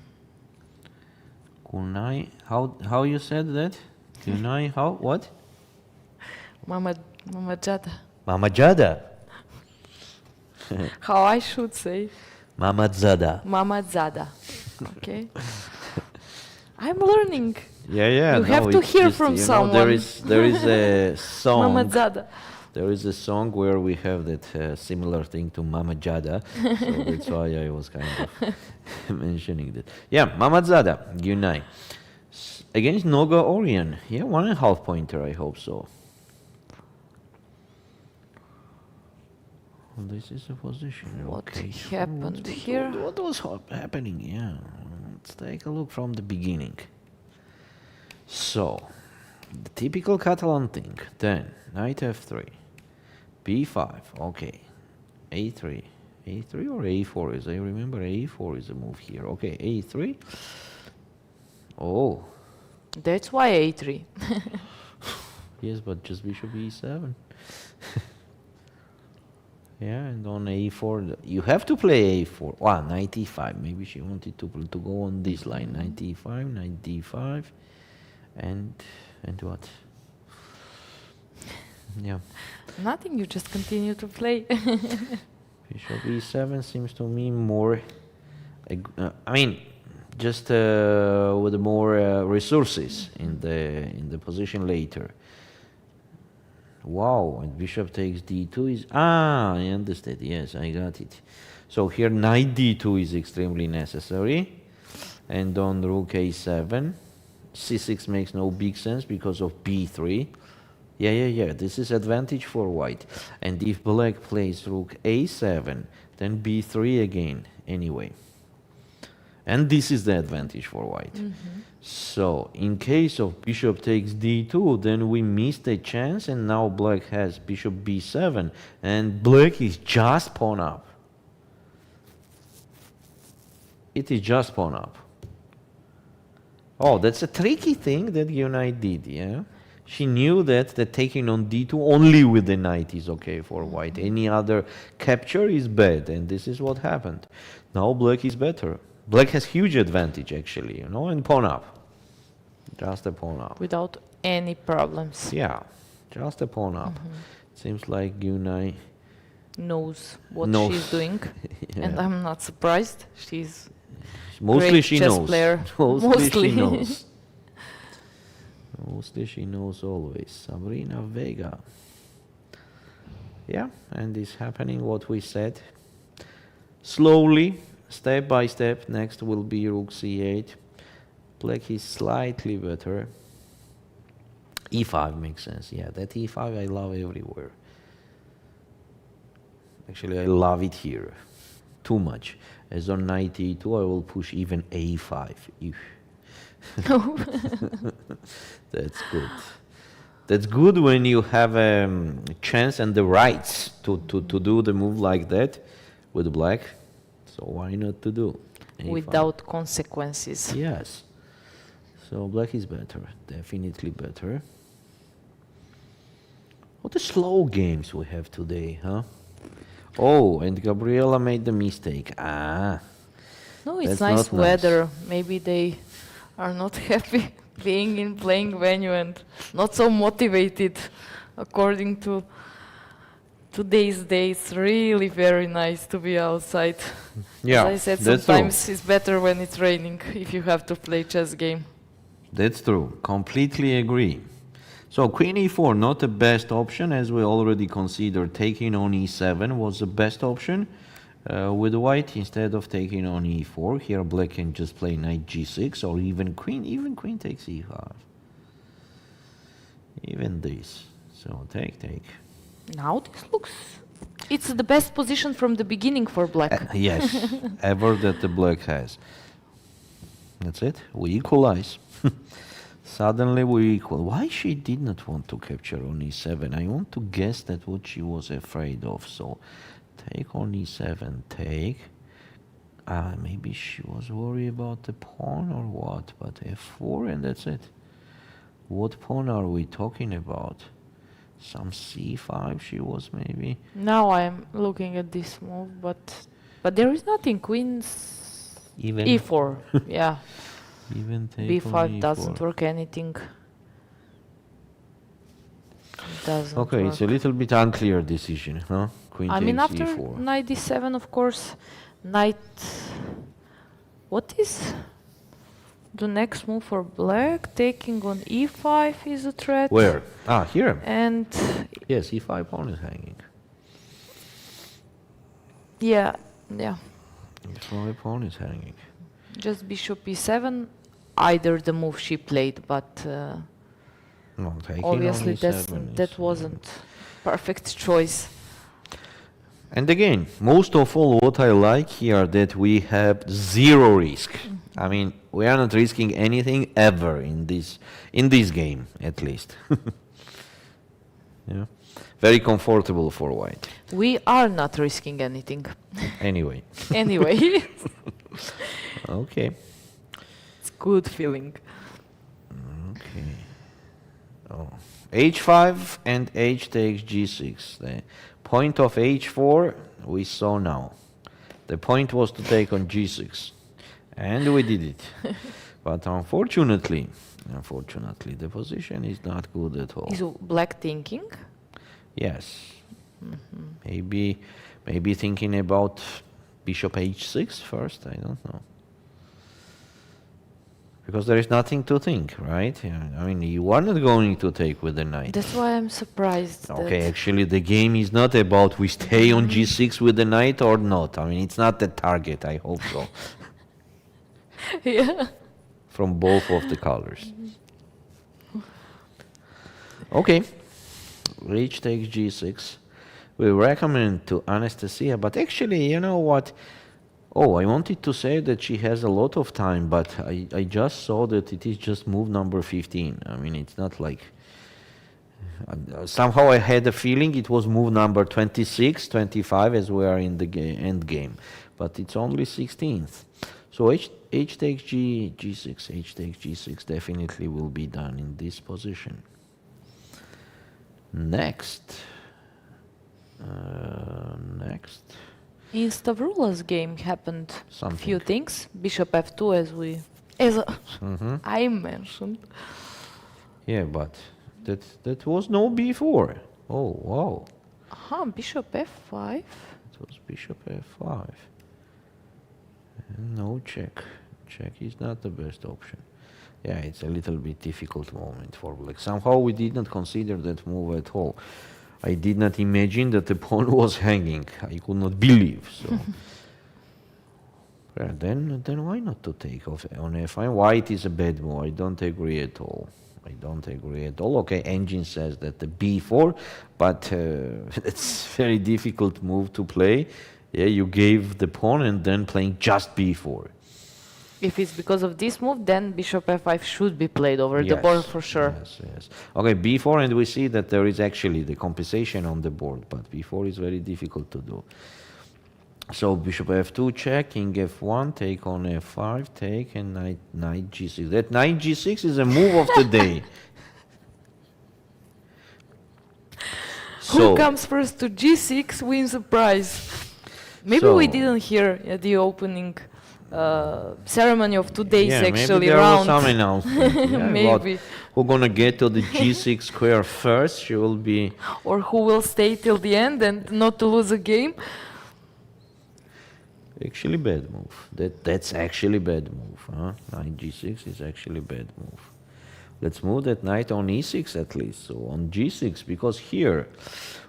Kunai, how you said that? Kunai, how, what? Mamajada. Mamajada. How I should say? Mamadzada. Mamadzada. Okay. I'm learning. Yeah. You have to it's hear just, from you know, someone. there is a song. Mama Zada. There is a song where we have that similar thing to Mama Jada, so that's why I was kind of mentioning that. Yeah, Mama Zada, Unai. Against Noga Orion. Yeah, 1.5 pointer, I hope so. This is a position. What Okay. happened here? What was happening? Yeah, let's take a look from the beginning. So, the typical Catalan thing. Then, knight f3. b5, okay. a3. a3 or a4 is, I remember a4 is a move here. Okay, a3. Oh. That's why a3. Yes, but just bishop e7. Yeah, and on a4, you have to play a4. Wow, knight e5. Maybe she wanted to go on this line. Knight e5, knight d5. And what? Yeah. Nothing, you just continue to play. Bishop e7 seems to me more, I mean, just with more resources in the position later. Wow, and bishop takes d2 is, I understand, yes, I got it. So here knight d2 is extremely necessary, and on rook a7, c6 makes no big sense because of b3. Yeah, this is advantage for white. And if black plays rook a7, then b3 again, anyway. And this is the advantage for white. So, in case of bishop takes d2, then we missed a chance, and now black has bishop b7, and black is just pawn up. It is just pawn up. Oh, that's a tricky thing that Unai did, yeah? She knew that the taking on d2 only with the knight is okay for white. Any other capture is bad, and this is what happened. Now black is better. Black has huge advantage, actually, you know, and pawn up. Just a pawn up. Without any problems. Yeah, just a pawn up. Seems like Unai Knows what knows. she's doing. Yeah. And I'm not surprised. She's Mostly great she chess knows. player. Mostly she knows. Mostly she knows always. Sabrina Vega. Yeah, and it's happening what we said. Slowly, step by step. Next will be rook c8. Black is slightly better. e5 makes sense. Yeah, that e5 I love everywhere. Actually, I love it here. Too much. As on knight e2, I will push even a5. That's good. That's good when you have a chance and the rights to do the move like that with black. So why not to do? A5. without consequences. Yes. So black is better. Definitely better. What a slow games we have today, huh? Oh, and Gabriela made the mistake. Ah. No, it's That's nice not nice. weather. Maybe they are not happy being in playing venue and not so motivated according to today's day. It's really very nice to be outside. Yeah, As I said, that's sometimes it's better when it's raining if you have to play chess game. That's true. Completely agree. So queen e4, not the best option, as we already considered. Taking on e7 was the best option with white instead of taking on e4. Here black can just play knight g6 or even queen takes e5. Even this. So take. Now this looks... It's the best position from the beginning for black. Yes, ever that the black has. That's it. We equalize. Suddenly we equal. Why she did not want to capture on e7? I want to guess that what she was afraid of. So take on e7, take. Maybe she was worried about the pawn or what? But f4 and that's it. What pawn are we talking about? Some c5 she was maybe. Now I'm looking at this move, but there is nothing. Queen's Even e4. Yeah. even take on b5 e4. doesn't work anything. Doesn't Okay, work. it's a little bit unclear decision, huh? Queen I takes mean, after e4. knight d7, of course, knight... What is... The next move for black, taking on e5 is a threat. Where? Ah, here. And Yes, e5 pawn is hanging. yeah. E5 pawn is hanging. Just bishop e7, either the move she played, but No, taking obviously on e7 that wasn't perfect choice. And again, most of all, what I like here that we have zero risk. I mean, we are not risking anything ever in this game, at least. Yeah, very comfortable for white. We are not risking anything. Anyway. Anyway, Okay. it's good feeling. Okay. Oh, h5 and h takes g6. The point of h4 we saw now. The point was to take on g6, and we did it. But unfortunately, the position is not good at all. Is black thinking? Yes. Maybe thinking about bishop h6 first. I don't know. Because there is nothing to think, right? Yeah, I mean, you are not going to take with the knight. That's why I'm surprised. Okay, actually, the game is not about we stay on g6 with the knight or not. I mean, it's not the target, I hope so. Yeah. From both of the colors. Okay, h takes g6. We recommend to Anastasia, but actually, you know what? Oh, I wanted to say that she has a lot of time, but I just saw that it is just move number 15. I mean, it's not like... somehow I had a feeling it was move number 26, 25 as we are in the end game. But it's only 16th. So h takes g6, h takes g6 definitely will be done in this position. Next. In Stavroula's game happened a few things. Bishop f2 as I mentioned. Yeah, but that was no b4. Oh, wow. Bishop f5. It was bishop f5. And no check. Check is not the best option. Yeah, it's a little bit difficult moment for black. Somehow we did not consider that move at all. I did not imagine that the pawn was hanging. I could not believe. So, yeah, then why not to take off on f5? White is a bad move. I don't agree at all. I don't agree at all. Okay, engine says that the b4, but it's very difficult move to play. Yeah, you gave the pawn and then playing just b4. If it's because of this move, then bishop f5 should be played over the board for sure. Yes. Okay, b4, and we see that there is actually the compensation on the board, but b4 is very difficult to do. So bishop f2 check, king f1, take on f5, take, and knight g6. That knight g6 is a move of the day. Who comes first to g6 wins a prize. Maybe we didn't hear at the opening ceremony of today's actually maybe there round. was some announcement. Yeah, maybe. Who's gonna get to the g6 square first? She will be. Or who will stay till the end and not to lose a game? Actually, bad move. That's actually bad move. Huh? Knight g6 is actually bad move. Let's move that knight on e6 at least. So on g6, because here,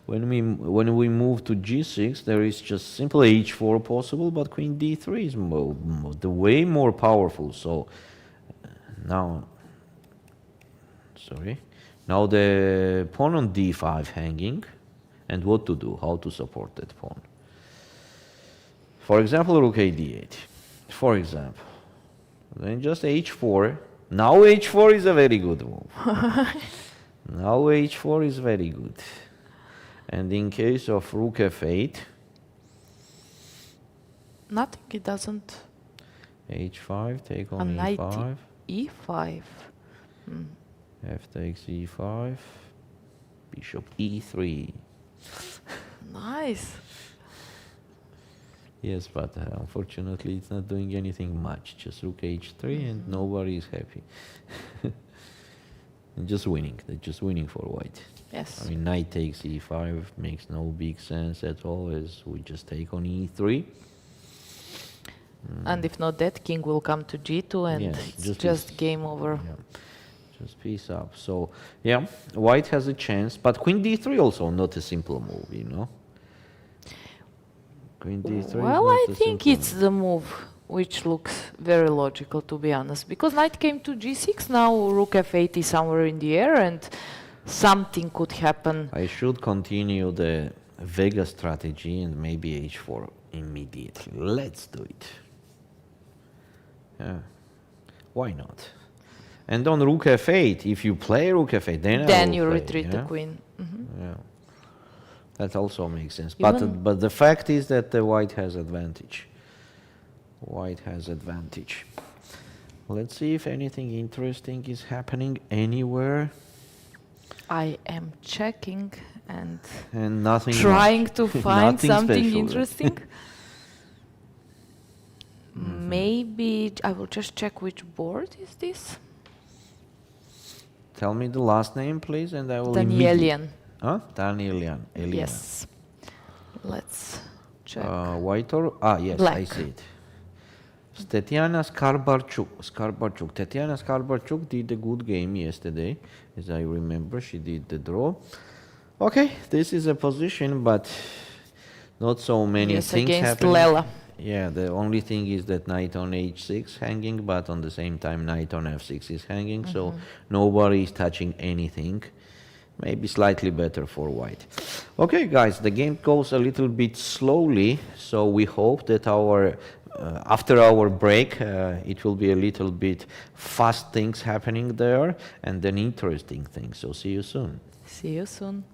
when we move to g6, there is just simply h4 possible, but queen d3 is the way more powerful. So now, now the pawn on d5 hanging, and what to do? How to support that pawn? For example, rook a d8. For example, then just h4. Now h4 is a very good move. Now h4 is very good. And in case of rook f8, nothing, it doesn't. h5, take on knight e5. e5. F takes e5, bishop e3. Nice. Yes, but unfortunately it's not doing anything much. Just rook h3 and nobody is happy. And just winning. They're just winning for white. Yes. I mean, knight takes e5 makes no big sense at all, as we just take on e3. And if not that, king will come to g2 and Yes, it's just game over. Yeah. Just piece up. So, yeah, white has a chance, but queen d3 also not a simple move, you know. Queen d3 Well, is I not a think simple it's the move which looks very logical, to be honest, because knight came to g6, now rook f8 is somewhere in the air and something could happen. I should continue the Vega strategy and maybe h4 immediately. Let's do it. Yeah, why not? And on rook f8, if you play rook f8, then You play, retreat yeah? the queen. Yeah, that also makes sense. But the fact is that the white has advantage. White has advantage. Let's see if anything interesting is happening anywhere. I am checking and Nothing trying much. to find Nothing something special. interesting. Maybe I will just check which board is this. Tell me the last name, please, and I will Danielian. Huh? Danielian. Yes. Let's check. White or yes, Black. I see it. Tetiana Skarbarchuk. Tetiana Skarbarchuk did a good game yesterday, as I remember. She did the draw. Okay, this is a position, but not so many things against happening. Lela. Yeah, the only thing is that knight on h6 hanging, but on the same time knight on f6 is hanging, so nobody is touching anything. Maybe slightly better for white. Okay, guys, the game goes a little bit slowly, so we hope that after our break, it will be a little bit fast things happening there and then interesting things. So see you soon. See you soon.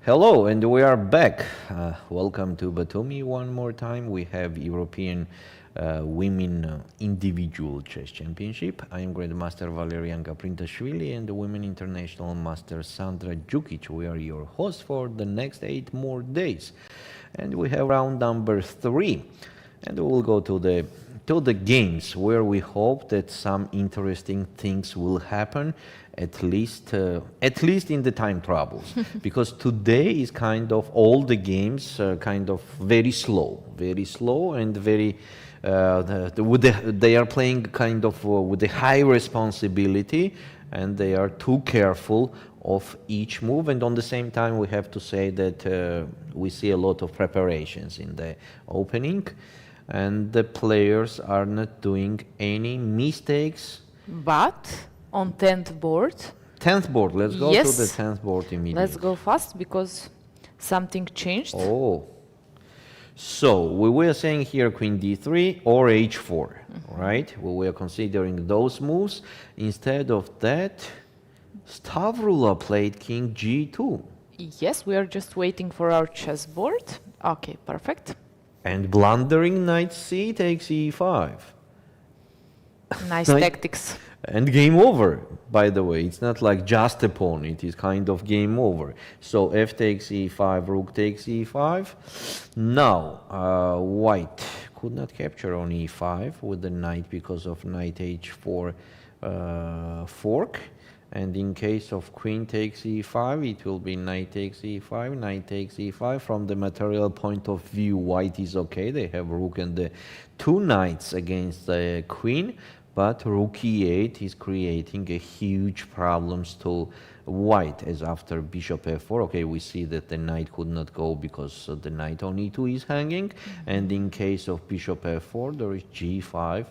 Hello, and we are back. Welcome to Batumi one more time. We have European Women Individual Chess Championship. I am Grandmaster Valerian Gaprindashvili and the Women International Master Sandra Djukic. We are your hosts for the next 8 more days. And we have round number 3. And we will go to the games where we hope that some interesting things will happen, at least in the time troubles. Because today is kind of all the games kind of very slow and very they are playing kind of with a high responsibility, and they are too careful of each move. And on the same time, we have to say that we see a lot of preparations in the opening, and the players are not doing any mistakes. But on 10th board. 10th board, let's go to the 10th board immediately. Let's go fast because something changed. Oh. So we were saying here queen d3 or h4, right? We were considering those moves. Instead of that, Stavroula played king g2. Yes, we are just waiting for our chessboard. Okay, perfect. And blundering knight c takes e5. Nice tactics. And game over, by the way. It's not like just a pawn, it is kind of game over. So f takes e5, rook takes e5. Now, white could not capture on e5 with the knight because of knight h4 fork. And in case of queen takes e5, it will be knight takes e5, knight takes e5. From the material point of view, white is okay. They have rook and the 2 knights against the queen. But rook e8 is creating a huge problems to white, as after bishop f4. Okay, we see that the knight could not go because the knight on e2 is hanging. And in case of bishop f4, there is g5,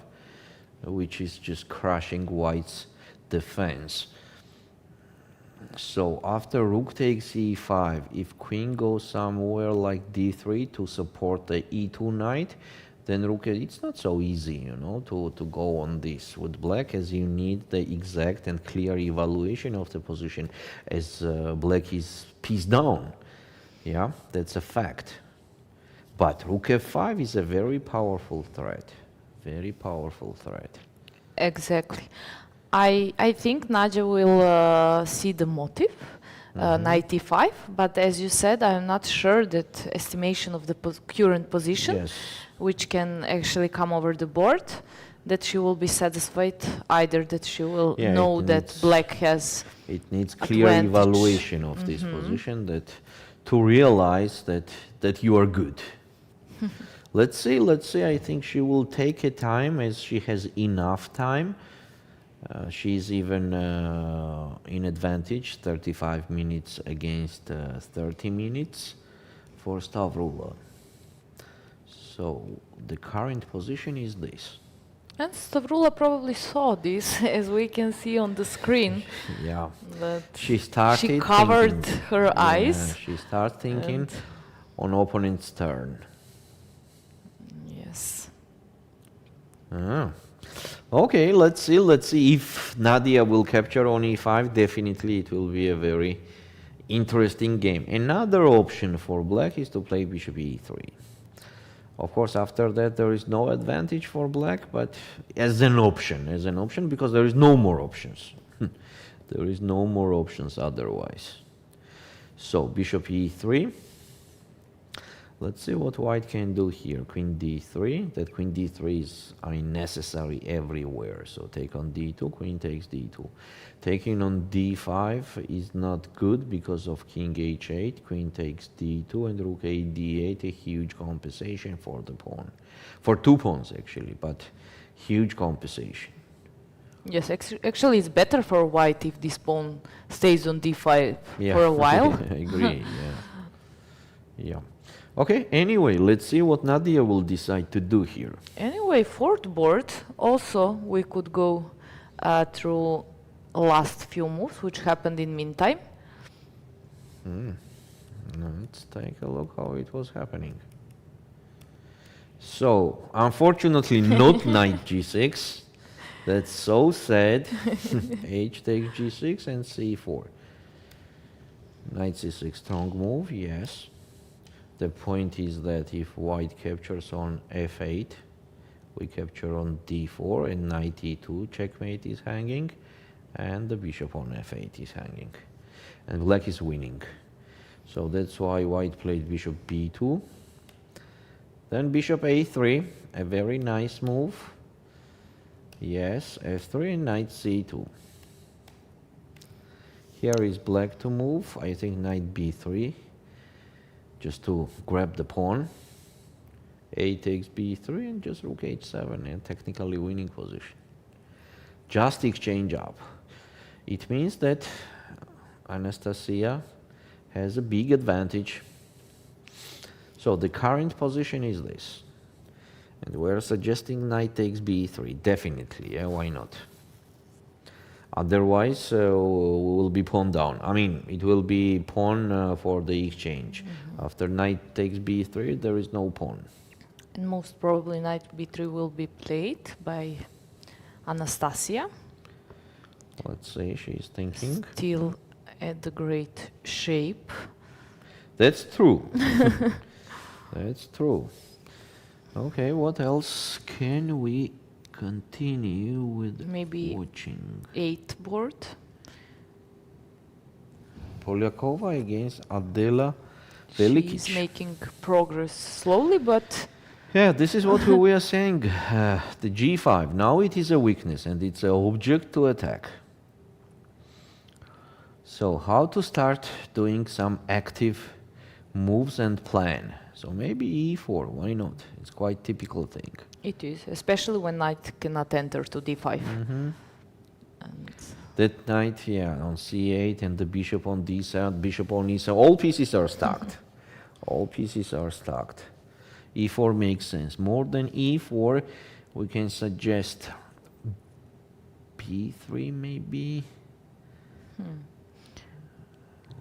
which is just crushing white's defense. So after rook takes e5, if queen goes somewhere like d3 to support the e2 knight, then rook, it's not so easy, you know, to go on this with black, as you need the exact and clear evaluation of the position, as black is piece down. Yeah, that's a fact. But rook f5 is a very powerful threat. Very powerful threat. Exactly. I think Nadia will see the motive, knight e5, but as you said, I'm not sure that estimation of the current position, which can actually come over the board, that she will be satisfied, either that she will know that black has it needs clear evaluation of this position, that to realize that you are good. Let's see, I think she will take a time, as she has enough time. She's even in advantage, 35 minutes against 30 minutes for Stavroula. So the current position is this. And Stavroula probably saw this, as we can see on the screen. Yeah, she thinking. covered her eyes. She started thinking on opponent's turn. Yes. Okay, let's see if Nadia will capture on e5. Definitely it will be a very interesting game. Another option for black is to play bishop e3. Of course, after that there is no advantage for black, but as an option, because there is no more options. There is no more options otherwise. So bishop e3. Let's see what white can do here. Queen d3. That queen d3 is unnecessary everywhere. So take on d2, queen takes d2. Taking on d5 is not good because of king h8, queen takes d2, and rook a d8, a huge compensation for the pawn. For 2 pawns actually, but huge compensation. Yes, actually it's better for white if this pawn stays on d5 for a while. I agree, yeah. Okay, anyway, let's see what Nadia will decide to do here. Anyway, 4th board, also we could go through last few moves which happened in meantime. Let's take a look how it was happening. So, unfortunately not knight g6. That's so sad. H takes g6 and c4. Knight c6, strong move, yes. The point is that if white captures on f8, we capture on d4, and knight e2, checkmate is hanging, and the bishop on f8 is hanging. And black is winning. So that's why white played bishop b2. Then bishop a3, a very nice move. Yes, f3 and knight c2. Here is black to move, I think knight b3, just to grab the pawn. A takes b3 and just rook h7, and technically winning position. Just exchange up. It means that Anastasia has a big advantage. So the current position is this. And we're suggesting knight takes b3, definitely, yeah, why not? Otherwise, we will be pawn down. I mean, it will be pawn for the exchange. After knight takes b3, there is no pawn. And most probably knight b3 will be played by Anastasia. Let's see, she's thinking. Still at the great shape. That's true. That's true. Okay, what else can we continue with Maybe watching? 8 board. Polyakova against Adela Djukic. She's making progress slowly, but yeah, this is what we are saying. The g5, now it is a weakness and it's an object to attack. So how to start doing some active moves and plan? So maybe e4, why not? It's quite typical thing. it is, especially when knight cannot enter to d5. And That knight, yeah, on c8 and the bishop on d7, bishop on e7, all pieces are stacked. All pieces are stacked. e4 makes sense. More than e4, we can suggest b3 maybe.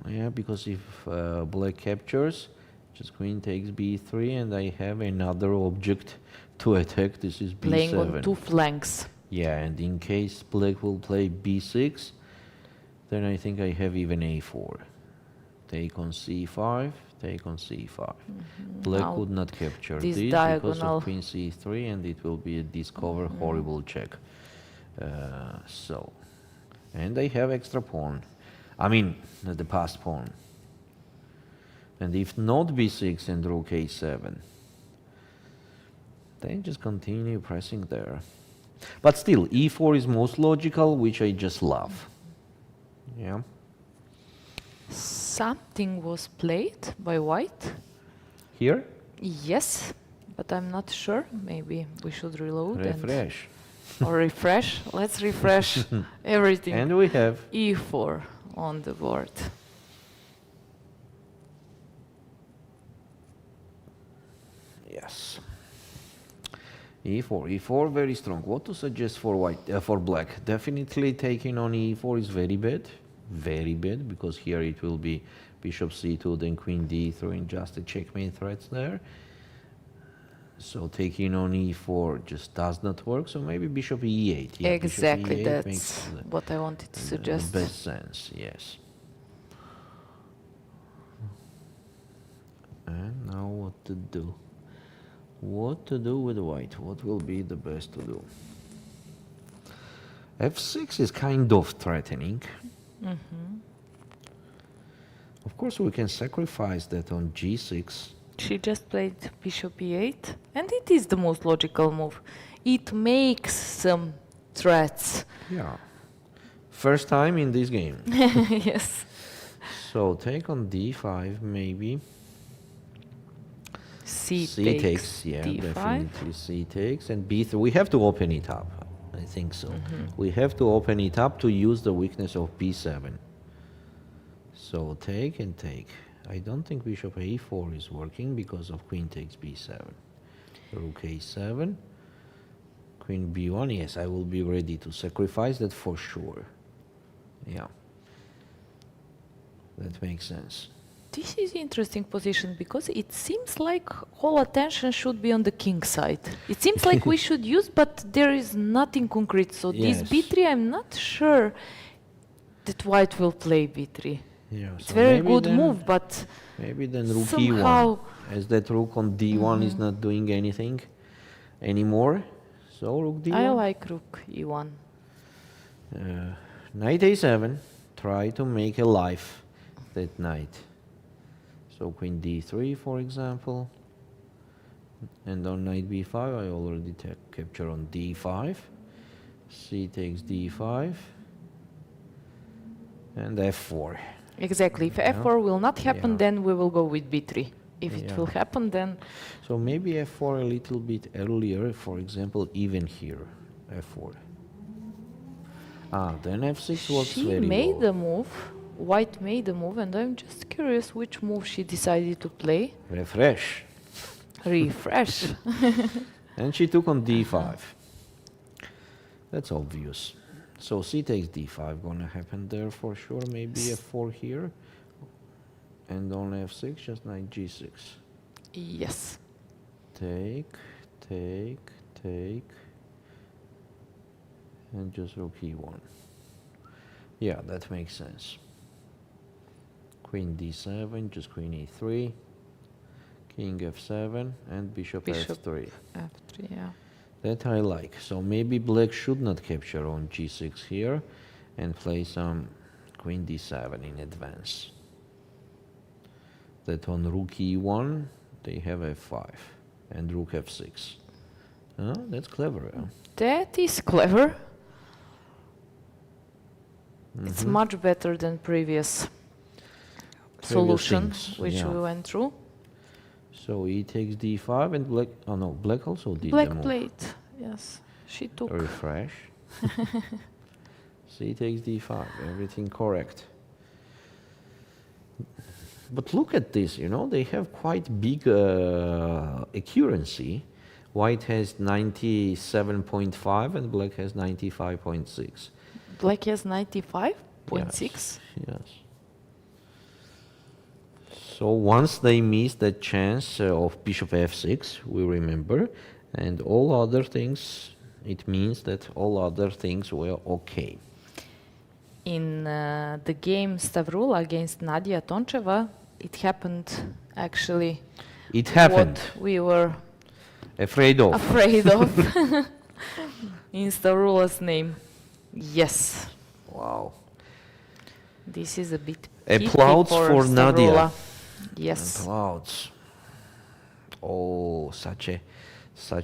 Yeah, because if black captures, just queen takes b3 and I have another object to attack. This is b7. playing on two flanks. Yeah, and in case black will play b6, then I think I have even a4. Take on c5, take on c5. Black Now would not capture this this because diagonal- of queen c3, and it will be a discover horrible check. So, and I have extra pawn. I mean, the passed pawn. And if not b6 and rook a7, then just continue pressing there. But still, e4 is most logical, which I just love. Yeah. Something was played by white. Here, Yes, but I'm not sure. Maybe we should reload refresh. or refresh. Let's refresh everything. And we have e4 on the board. yes. e4, very strong. What to suggest for white, for black? Definitely taking on e4 is very bad, because here it will be bishop c2, then queen d3, and just a checkmate threats there. So taking on e4 just does not work. So maybe bishop e8. Yeah, Exactly, bishop e8 that's makes what I wanted to suggest. the best sense. Yes. And now what to do? What to do with white? What will be the best to do? f6 is kind of threatening. Of course, we can sacrifice that on g6. She just played bishop e8, and it is the most logical move. It makes some threats. Yeah. First time in this game. Yes. So take on d5 maybe. C takes, yeah, d5. definitely c takes, and b3. We have to open it up. I think so. We have to open it up to use the weakness of b7. So take and take. I don't think bishop a4 is working because of queen takes b7. Rook a7. Queen b1. Yes, I will be ready to sacrifice that for sure. Yeah. That makes sense. This is interesting position because it seems like all attention should be on the king side. It seems like we should use, but there is nothing concrete. So Yes. this b3, I'm not sure that white will play b3. Yeah, It's so very maybe good then- move, but Maybe then rook somehow e1, as that rook on d1 is not doing anything anymore. So rook d1. I like rook e1. Knight a7. Try to make a life that knight. So queen d3, for example. And on knight b5, I already capture on d5. C takes d5. And f4. Exactly. If Yeah. f4 will not happen, Yeah. then we will go with b3. If it Yeah. will happen, then So maybe f4 a little bit earlier, for example, even here, f4. Then f6 works she very made well. a move. White made a move, and I'm just curious which move she decided to play. Refresh. Refresh. And she took on d5. That's obvious. So c takes d5 gonna happen there for sure. Maybe f4 here. And on f6, just knight g6. Yes. Take. And just rook e1. Yeah, that makes sense. Queen d7, just queen e3. King f7 and bishop Bishop f3. f3, yeah. That I like. So maybe black should not capture on g6 here and play some queen d7 in advance. That on rook e1 they have f5 and rook f6. That's clever. Huh? That is clever. It's much better than previous solution things, which yeah. we went through. So e takes d5 and black. Oh no, black also did the Black move. plate. Yes, she took. Refresh. C takes d5. Everything correct. But look at this. You know, they have quite big accuracy. White has 97.5 and black has 95.6. Black has 95.6. Yes. So once they missed the chance of bishop f6, we remember, and all other things, it means that all other things were okay. In the game Stavroula against Nadia Toncheva, it happened actually It happened. what we were Afraid of. afraid of in Stavroula's name. Yes, Wow. this is a bit Applause pity for Nadia. Stavroula. Yes. Applause. Oh, such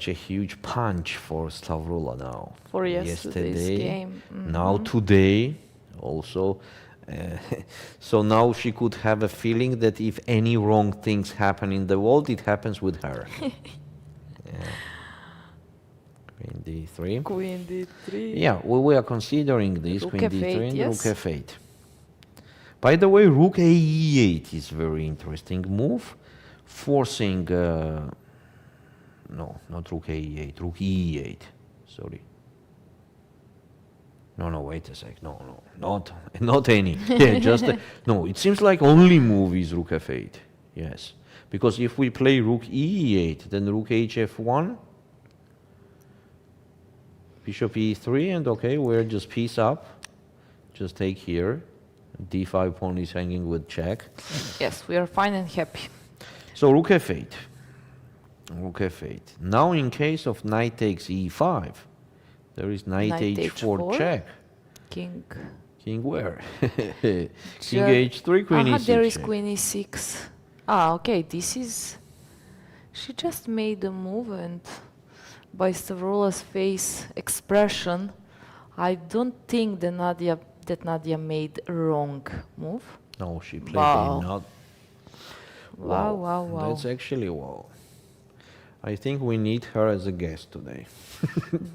a huge punch for Stavroula now. For yesterday's game. Now today also. So now she could have a feeling that if any wrong things happen in the world, it happens with her. Yeah. Queen d3. Queen d3. Yeah, we are considering this. Rook Queen d3 f8, and yes. rook f8. By the way, rook e8 is very interesting move, forcing. No, not rook e8. Rook e8. Sorry. No, wait a sec. No, not any. Yeah, just no. It seems like only move is rook f8. Yes, because if we play rook e8, then rook hf1, bishop e3, and okay, we're just piece up. Just take here. d5 pawn is hanging with check. Yes, we are fine and happy. So rook f8. Rook f8. Now in case of knight takes e5, there is knight h4 check. King. King where? King h3, queen e6. There is check. queen e6. Okay, this is... She just made a move, and by Stavroula's face expression, I don't think that Nadia made a wrong move. No, she played Wow. not. Wow. That's actually wow. I think we need her as a guest today.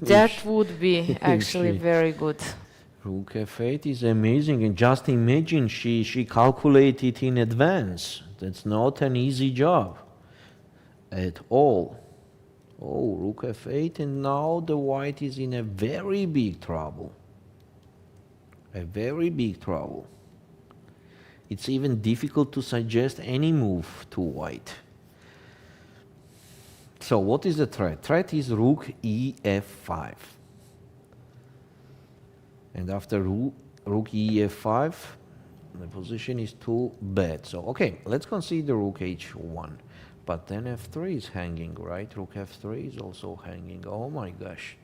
That would be actually she- very good. Rook f8 is amazing, and just imagine she calculated in advance. That's not an easy job at all. Oh, rook f8, and now the white is in a very big trouble. A very big trouble. It's even difficult to suggest any move to white. So what is the threat? Threat is rook ef5. And after rook ef5, The position is too bad. So, okay, let's consider rook h1. But then f3 is hanging, right? Rook f3 is also hanging. Oh my gosh.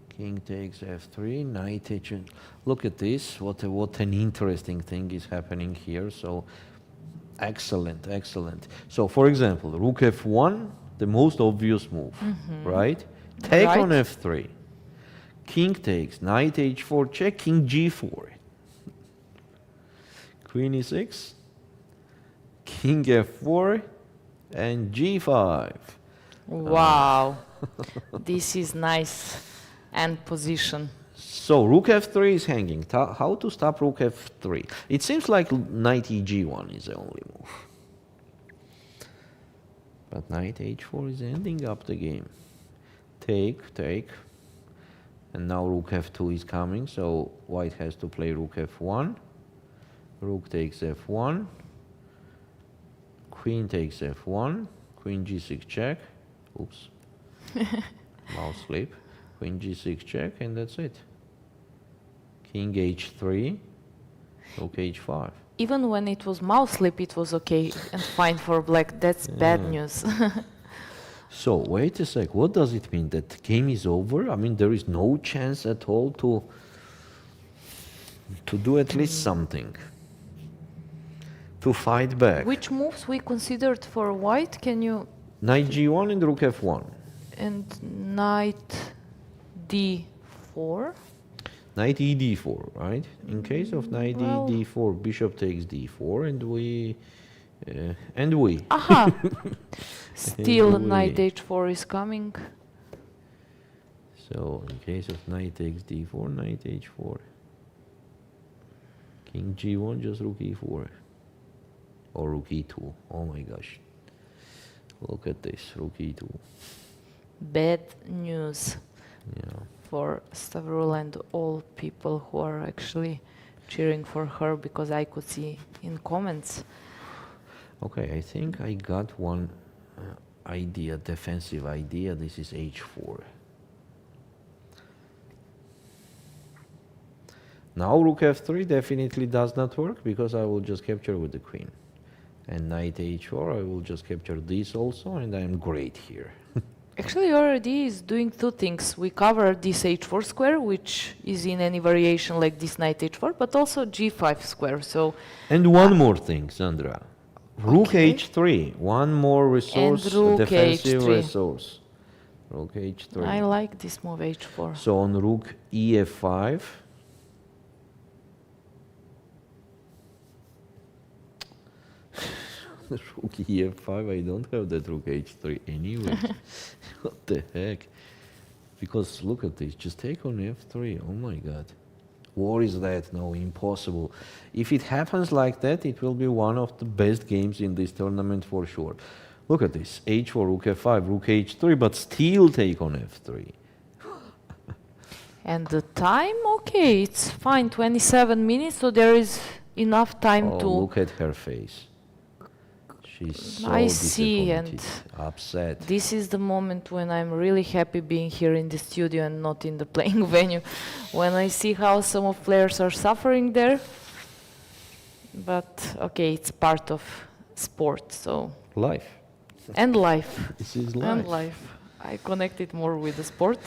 King takes f3, knight h1. Look at this. What an interesting thing is happening here. So, excellent, excellent. So, for example, rook f1, the most obvious move, right? Take on f3. King takes, knight h4 check, king g4. Queen e6, king f4, and g5. Wow. This is nice. And position. So rook f3 is hanging. How to stop rook f3? It seems like knight eg1 is the only move. But knight h4 is ending up the game. Take, take. And now rook f2 is coming, so white has to play rook f1. Rook takes f1. Queen takes f1. Queen g6 check. Oops. Mouse slip. Queen g6 check, and that's it. King h3. Rook h5. Even when it was mouse slip, it was okay and fine for black. That's bad news. So, wait a sec. What does it mean? That game is over? I mean, there is no chance at all to do at least something. To fight back. Which moves we considered for white? Can you... Knight g1 and rook f1. And knight d4? Knight e d4, right? In case of knight e d4, bishop takes d4, and we... Aha! Still knight h4 is coming. So, in case of knight takes d4, knight h4. King g1, just rook e4. Or rook e2. Oh my gosh. Look at this, rook e2. Bad news Yeah. for Stavroula and all people who are actually cheering for her, because I could see in comments. Okay, I think I got one idea, defensive idea. This is h4. Now rook f3 definitely does not work, because I will just capture with the queen. And knight h4, I will just capture this also, and I'm great here. Actually, your idea is doing two things. We cover this h4 square, which is in any variation like this knight h4, but also g5 square. So, and one more thing, Sandra. Rook h3, one more resource, defensive resource. Rook h3. I like this move h4. So on rook ef5, rook ef5, I don't have that rook h3 anyway. What the heck? Because look at this, just take on f3, oh my god. What is that? No, impossible. If it happens like that, it will be one of the best games in this tournament for sure. Look at this, h4, rook f5, rook h3, but still take on f3. And the time, okay, it's fine, 27 minutes, so there is enough time to... look at her face. She's so I see, and upset. This is the moment when I'm really happy being here in the studio and not in the playing venue. When I see how some of players are suffering there. But okay, it's part of sport, so... Life. And life. This is life. And life. I connect it more with the sport,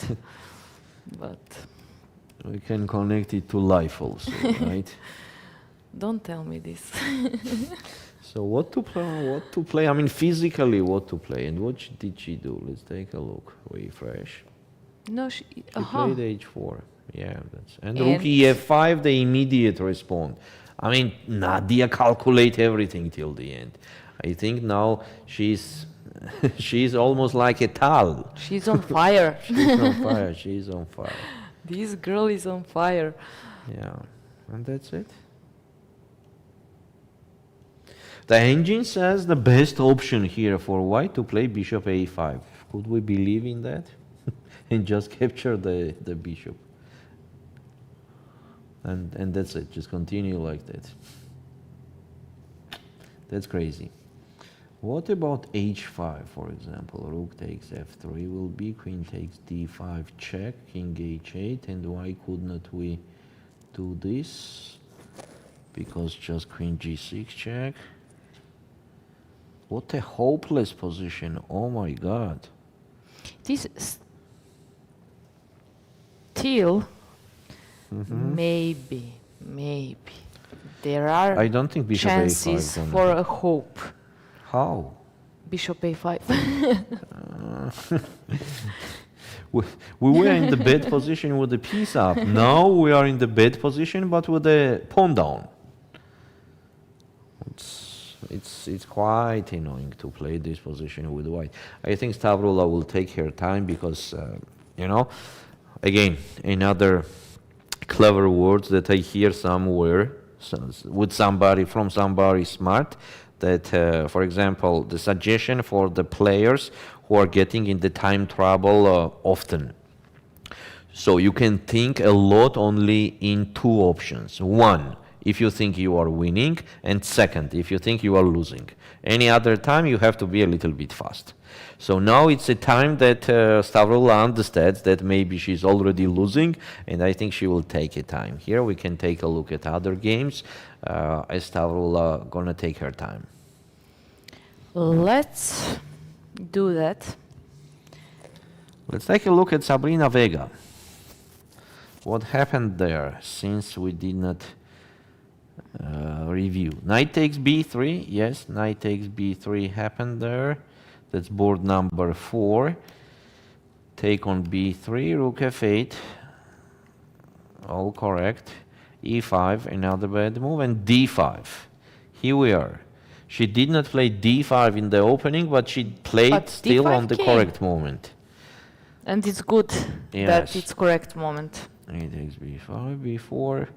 but... We can connect it to life also, right? Don't tell me this. So what to play? What to play? I mean, physically, what to play, and what did she do? Let's take a look. Refresh. No, she played h4. Yeah, that's and rook ef5. The immediate response. I mean, Nadia calculate everything till the end. I think now she's she's almost like a tal. She's on fire. She's on fire. She's on fire. This girl is on fire. Yeah, and that's it. The engine says the best option here for white to play bishop a5. Could we believe in that? And just capture the bishop. And that's it. Just continue like that. That's crazy. What about h5, for example? Rook takes f3 will be, queen takes d5 check, king h8, and why could not we do this? because just queen g6 check. What a hopeless position. Oh my god. This still maybe there are I don't think bishop chances a5 for a hope. How? Bishop a5. We were in the bad position with the piece up. Now we are in the bad position, but with the pawn down. It's quite annoying to play this position with white. I think Stavroula will take her time because, you know, again, another clever words that I hear somewhere with somebody, from somebody smart, that, for example, the suggestion for the players who are getting in the time trouble often. So you can think a lot only in two options. One, if you think you are winning, and second, if you think you are losing. Any other time, you have to be a little bit fast. So now it's a time that Stavroula understands that maybe she's already losing, and I think she will take a time. Here we can take a look at other games, as Stavroula gonna take her time. Let's do that. Let's take a look at Sabrina Vega. What happened there, since we did not review? Knight takes b3, yes, knight takes b3 happened there. That's board number 4. Take on b3, rook f8, all correct. e5, another bad move, and d5. Here we are. She did not play d5 in the opening, but she played still on the correct moment. And it's good that it's correct moment. He takes b5, b4.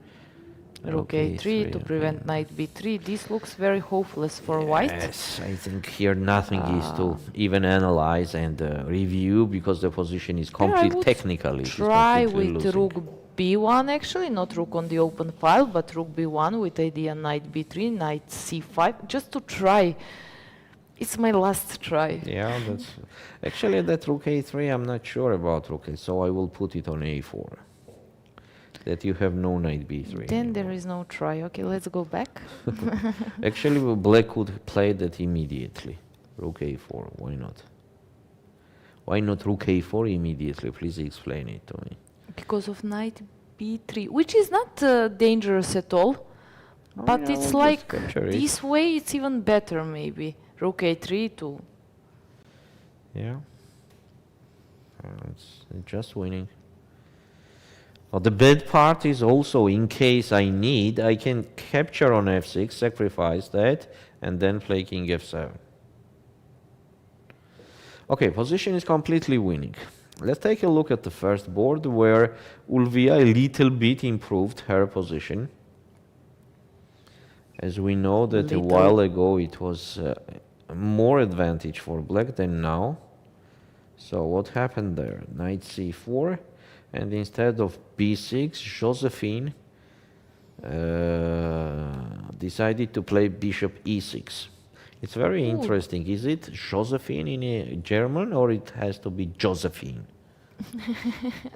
Rook a3 to prevent knight b3. This looks very hopeless for white. Yes, I think here nothing is to even analyze and review, because the position is completely technically. Try with rook b1 actually, not rook on the open file, but rook b1 with idea knight b3, knight c5, just to try. It's my last try. Yeah, that's actually that rook a3. I'm not sure about rook a, so I will put it on a4. That you have no knight b3. Then there is no try. Okay, let's go back. Actually, black could play that immediately. Rook a4. Why not? Why not rook a4 immediately? Please explain it to me. Because of knight b3, which is not dangerous at all. But it's like this way. It's even better, maybe. Rook a3 to. Yeah. It's just winning. Well, the bad part is also, in case I need, I can capture on f6, sacrifice that, and then play king f7. Okay, position is completely winning. Let's take a look at the first board, where Ulviyya a little bit improved her position. As we know that a while ago it was more advantage for black than now. So what happened there? Knight c4. And instead of b6, Josephine decided to play bishop e6. It's very interesting. Is it Josephine in German, or it has to be Josephine?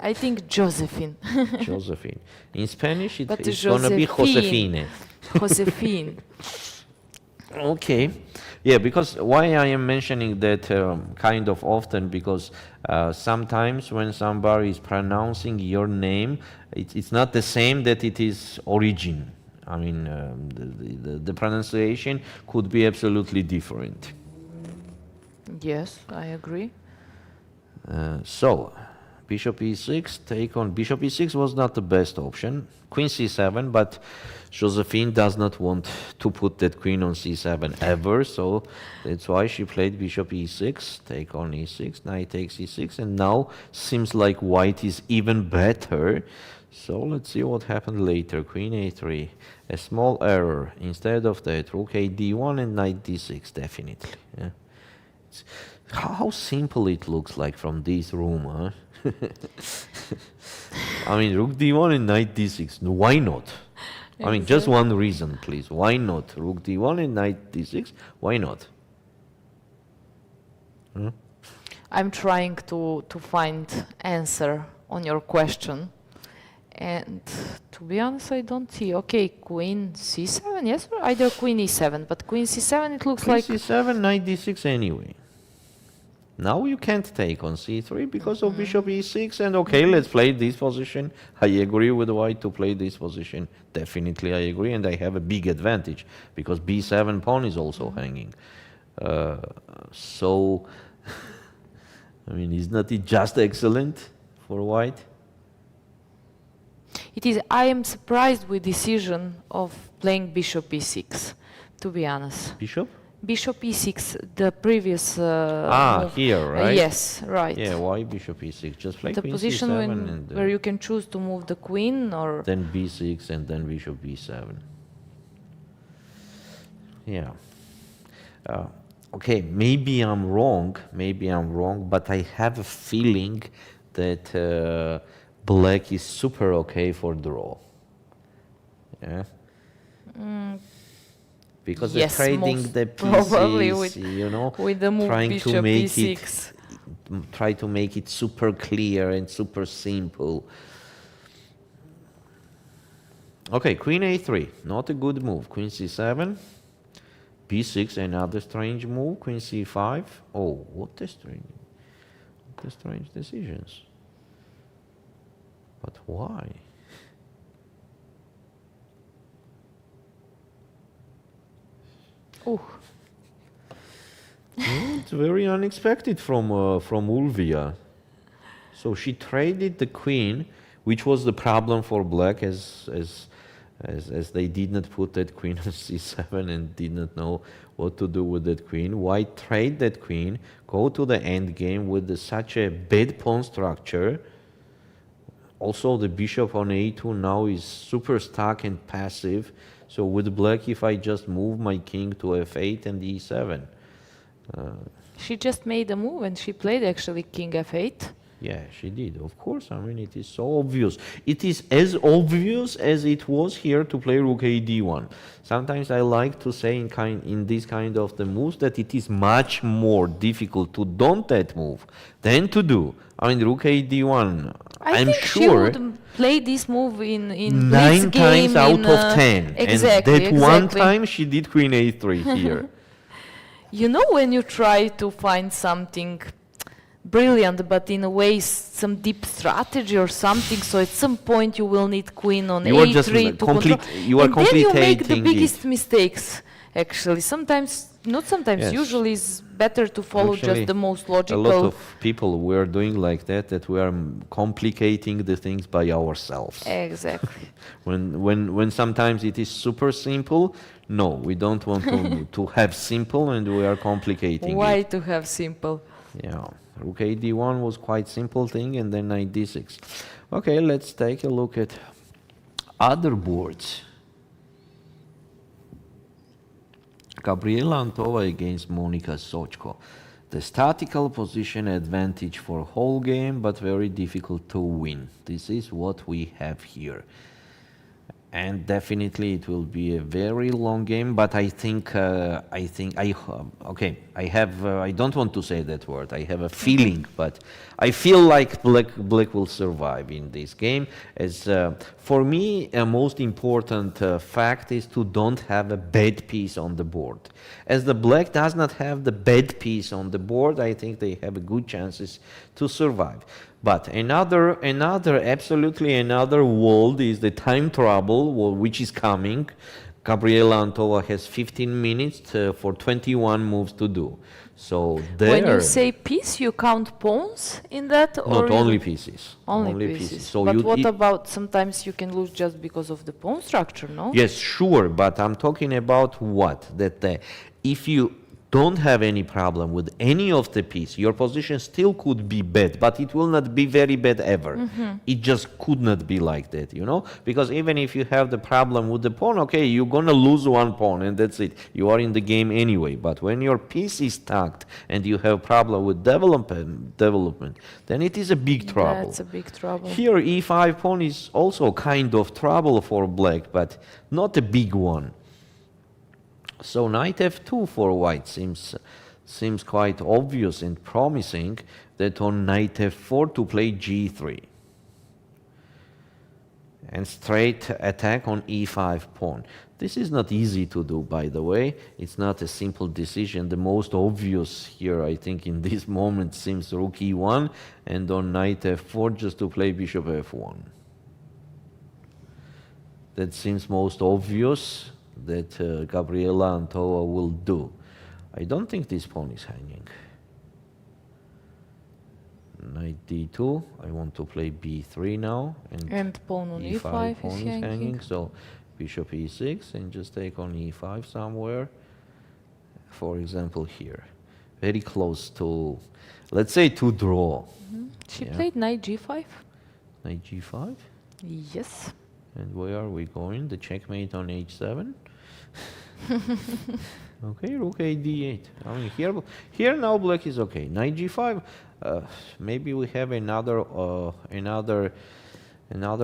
I think Josephine. Josephine. In Spanish, it's going to be Josefine. Josephine. Okay. Yeah, because why I am mentioning that kind of often, because sometimes when somebody is pronouncing your name, it's not the same that it is origin. I mean, the pronunciation could be absolutely different. Yes, I agree. So, bishop e6, take on bishop e6 was not the best option. Queen c7, but Josephine does not want to put that queen on c7 ever, so that's why she played bishop e6, take on e6, knight takes e6, and now seems like white is even better. So let's see what happened later. Queen a3, a small error. Instead of that, rook a d1 and knight d6, definitely. Yeah. How simple it looks like from this room, huh? I mean, rook d1 and knight d6, why not? I mean, just one reason, please. Why not? Rook d1 and knight d6, why not? I'm trying to find answer on your question. And to be honest, I don't see. Okay, queen c7, yes, or either queen e7, but queen c7 it looks Queen like... c7, knight d6 anyway. Now you can't take on c3 because of bishop e6, and okay, let's play this position. I agree with white to play this position. Definitely I agree, and I have a big advantage because b7 pawn is also hanging. So, I mean, isn't it just excellent for white? It is. I am surprised with decision of playing bishop e6, to be honest. Bishop? Bishop e6, the previous move. Here, right? Yes, right. Yeah, why bishop e6? Just play The queen position c7 when, and where you can choose to move the queen or... then b6 and then bishop b7. Yeah. Okay, maybe I'm wrong, but I have a feeling that black is super okay for draw. Yeah. Because yes, they're trading the probably pieces, with the move trying bishop to make e6. try to make it super clear and super simple. Okay, queen a3, not a good move. Queen c7, b6, another strange move. Queen c5. Oh, what a strange decisions. But why? Oh. It's very unexpected from Ulviyya. So she traded the queen, which was the problem for black, as they did not put that queen on c7 and did not know what to do with that queen. White trade that queen, go to the end game with such a bad pawn structure. Also, the bishop on a2 now is super stuck and passive. So with black, if I just move my king to f8 and e7. She just made a move and she played actually king f8. Yeah, she did. Of course, I mean, it is so obvious. It is as obvious as it was here to play rook a d1. Sometimes I like to say in this kind of the moves that it is much more difficult to don't that move than to do. I mean, rook a d1, I'm think sure... she would play this move in 9 blitz game times out of 10. Exactly, and that one time she did queen a3 here. You know, when you try to find something brilliant, but in a way some deep strategy or something, so at some point you will need queen on You are a3 just to control. you are and then you make the complicating biggest it. mistakes, actually. Sometimes, not sometimes, Yes. usually it's better to follow Actually, just the most A logical. lot of people were doing like that we are complicating the things by ourselves. Exactly. When sometimes it is super simple, no, we don't want to have simple, and we are complicating Why it. to have simple? Yeah, rook a d1 was quite simple thing, and then knight d6. Okay, let's take a look at other boards. Gabriela Antova against Monika Sochko. The statical position advantage for whole game, but very difficult to win. This is what we have here. And definitely it will be a very long game, but I don't want to say that word. I have a feeling, but I feel like black will survive in this game. As for me, a most important fact is to don't have a bad piece on the board. As the black does not have the bad piece on the board, I think they have a good chances to survive. But absolutely another world is the time trouble, which is coming. Gabriela Antova has 15 minutes for 21 moves to do. So there... When you say piece, you count pawns in that? Not or only pieces. Only pieces. So but what about sometimes you can lose just because of the pawn structure, no? Yes, sure, but I'm talking about what? That if you don't have any problem with any of the piece, your position still could be bad, but it will not be very bad ever. It just could not be like that, because even if you have the problem with the pawn, okay, you're gonna lose one pawn and that's it. You are in the game anyway. But when your piece is tucked and you have problem with development, then it is a big trouble. That's a big trouble. Here e5 pawn is also kind of trouble for black, but not a big one. So knight f2 for white seems quite obvious and promising, that on knight f4 to play g3. and straight attack on e5 pawn. This is not easy to do, by the way. It's not a simple decision. The most obvious here, I think, in this moment seems rook e1 and on knight f4 just to play bishop f1. That seems most obvious that Gabriela Antova will do. I don't think this pawn is hanging. Knight d2. I want to play b3 now, And pawn on e5 e5 pawn is is hanging. hanging. So bishop e6 and just take on e5 somewhere. For example, here, very close to, let's say, to draw. She Yeah. played knight g5. Knight g5. Yes. And where are we going? The checkmate on h7. Okay, rook a d8. I mean, here now black is okay. Knight g5. Maybe we have another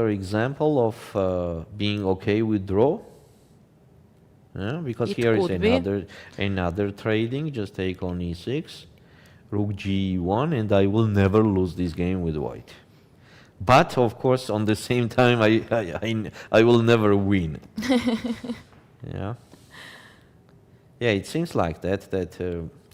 example of being okay with draw. Because It here is could be. another trading. Just take on e6, rook g1, and I will never lose this game with white. But of course, on the same time, I will never win. Yeah. Yeah, it seems like that.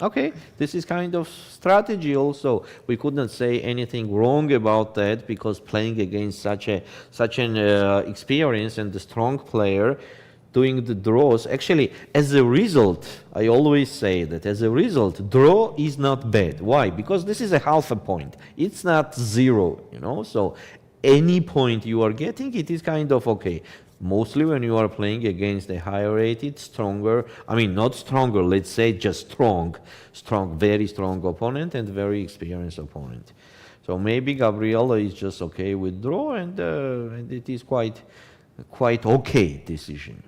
Okay, this is kind of strategy also. We could not say anything wrong about that because playing against such an experienced and a strong player, doing the draws. Actually, as a result, I always say that as a result, draw is not bad. Why? Because this is a half a point. It's not zero, you know. So any point you are getting, it is kind of okay. Mostly when you are playing against a higher rated, stronger, I mean not stronger, let's say just strong, very strong opponent and very experienced opponent. So maybe Gabriela is just okay with draw and it is quite okay decision.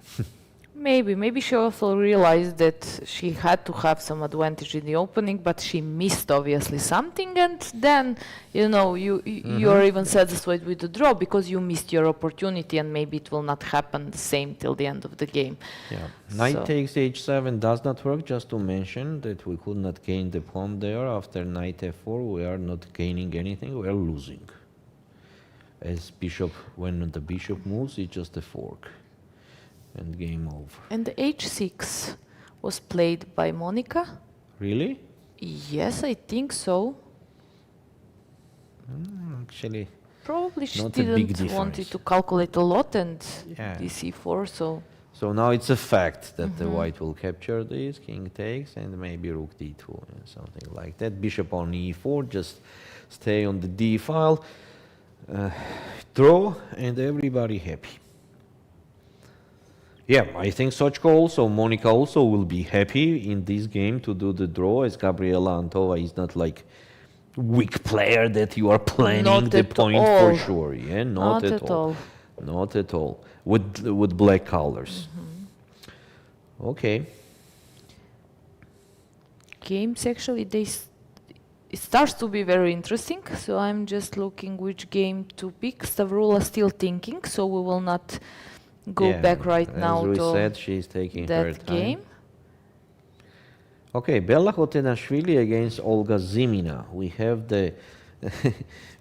Maybe she also realized that she had to have some advantage in the opening, but she missed obviously something, and then you're even satisfied with the draw because you missed your opportunity, and maybe it will not happen the same till the end of the game. Yeah, knight takes h7 does not work. Just to mention that we could not gain the pawn there. After knight f4, we are not gaining anything. We are losing. As bishop, when the bishop moves, it's just a fork. And game over. And the h6 was played by Monica? Really? Yes, I think so. Actually, Probably she not a big didn't want difference. it to calculate a lot and Yeah. dc4, so... So now it's a fact that the white will capture this, king takes, and maybe rook d2, and something like that. Bishop on e4, just stay on the d file, draw, and everybody happy. Yeah, I think Sochko also, Monica also will be happy in this game to do the draw, as Gabriela Antova is not like weak player that you are planning Not the at point all. for sure. Yeah, not at all. all. Not at all. With black colors. Okay. Games actually, it starts to be very interesting, so I'm just looking which game to pick. Stavroula still thinking, so we will not go back right now as we to said, she's taking her that time. game. Okay, Bella Khotenashvili against Olga Zimina. We have the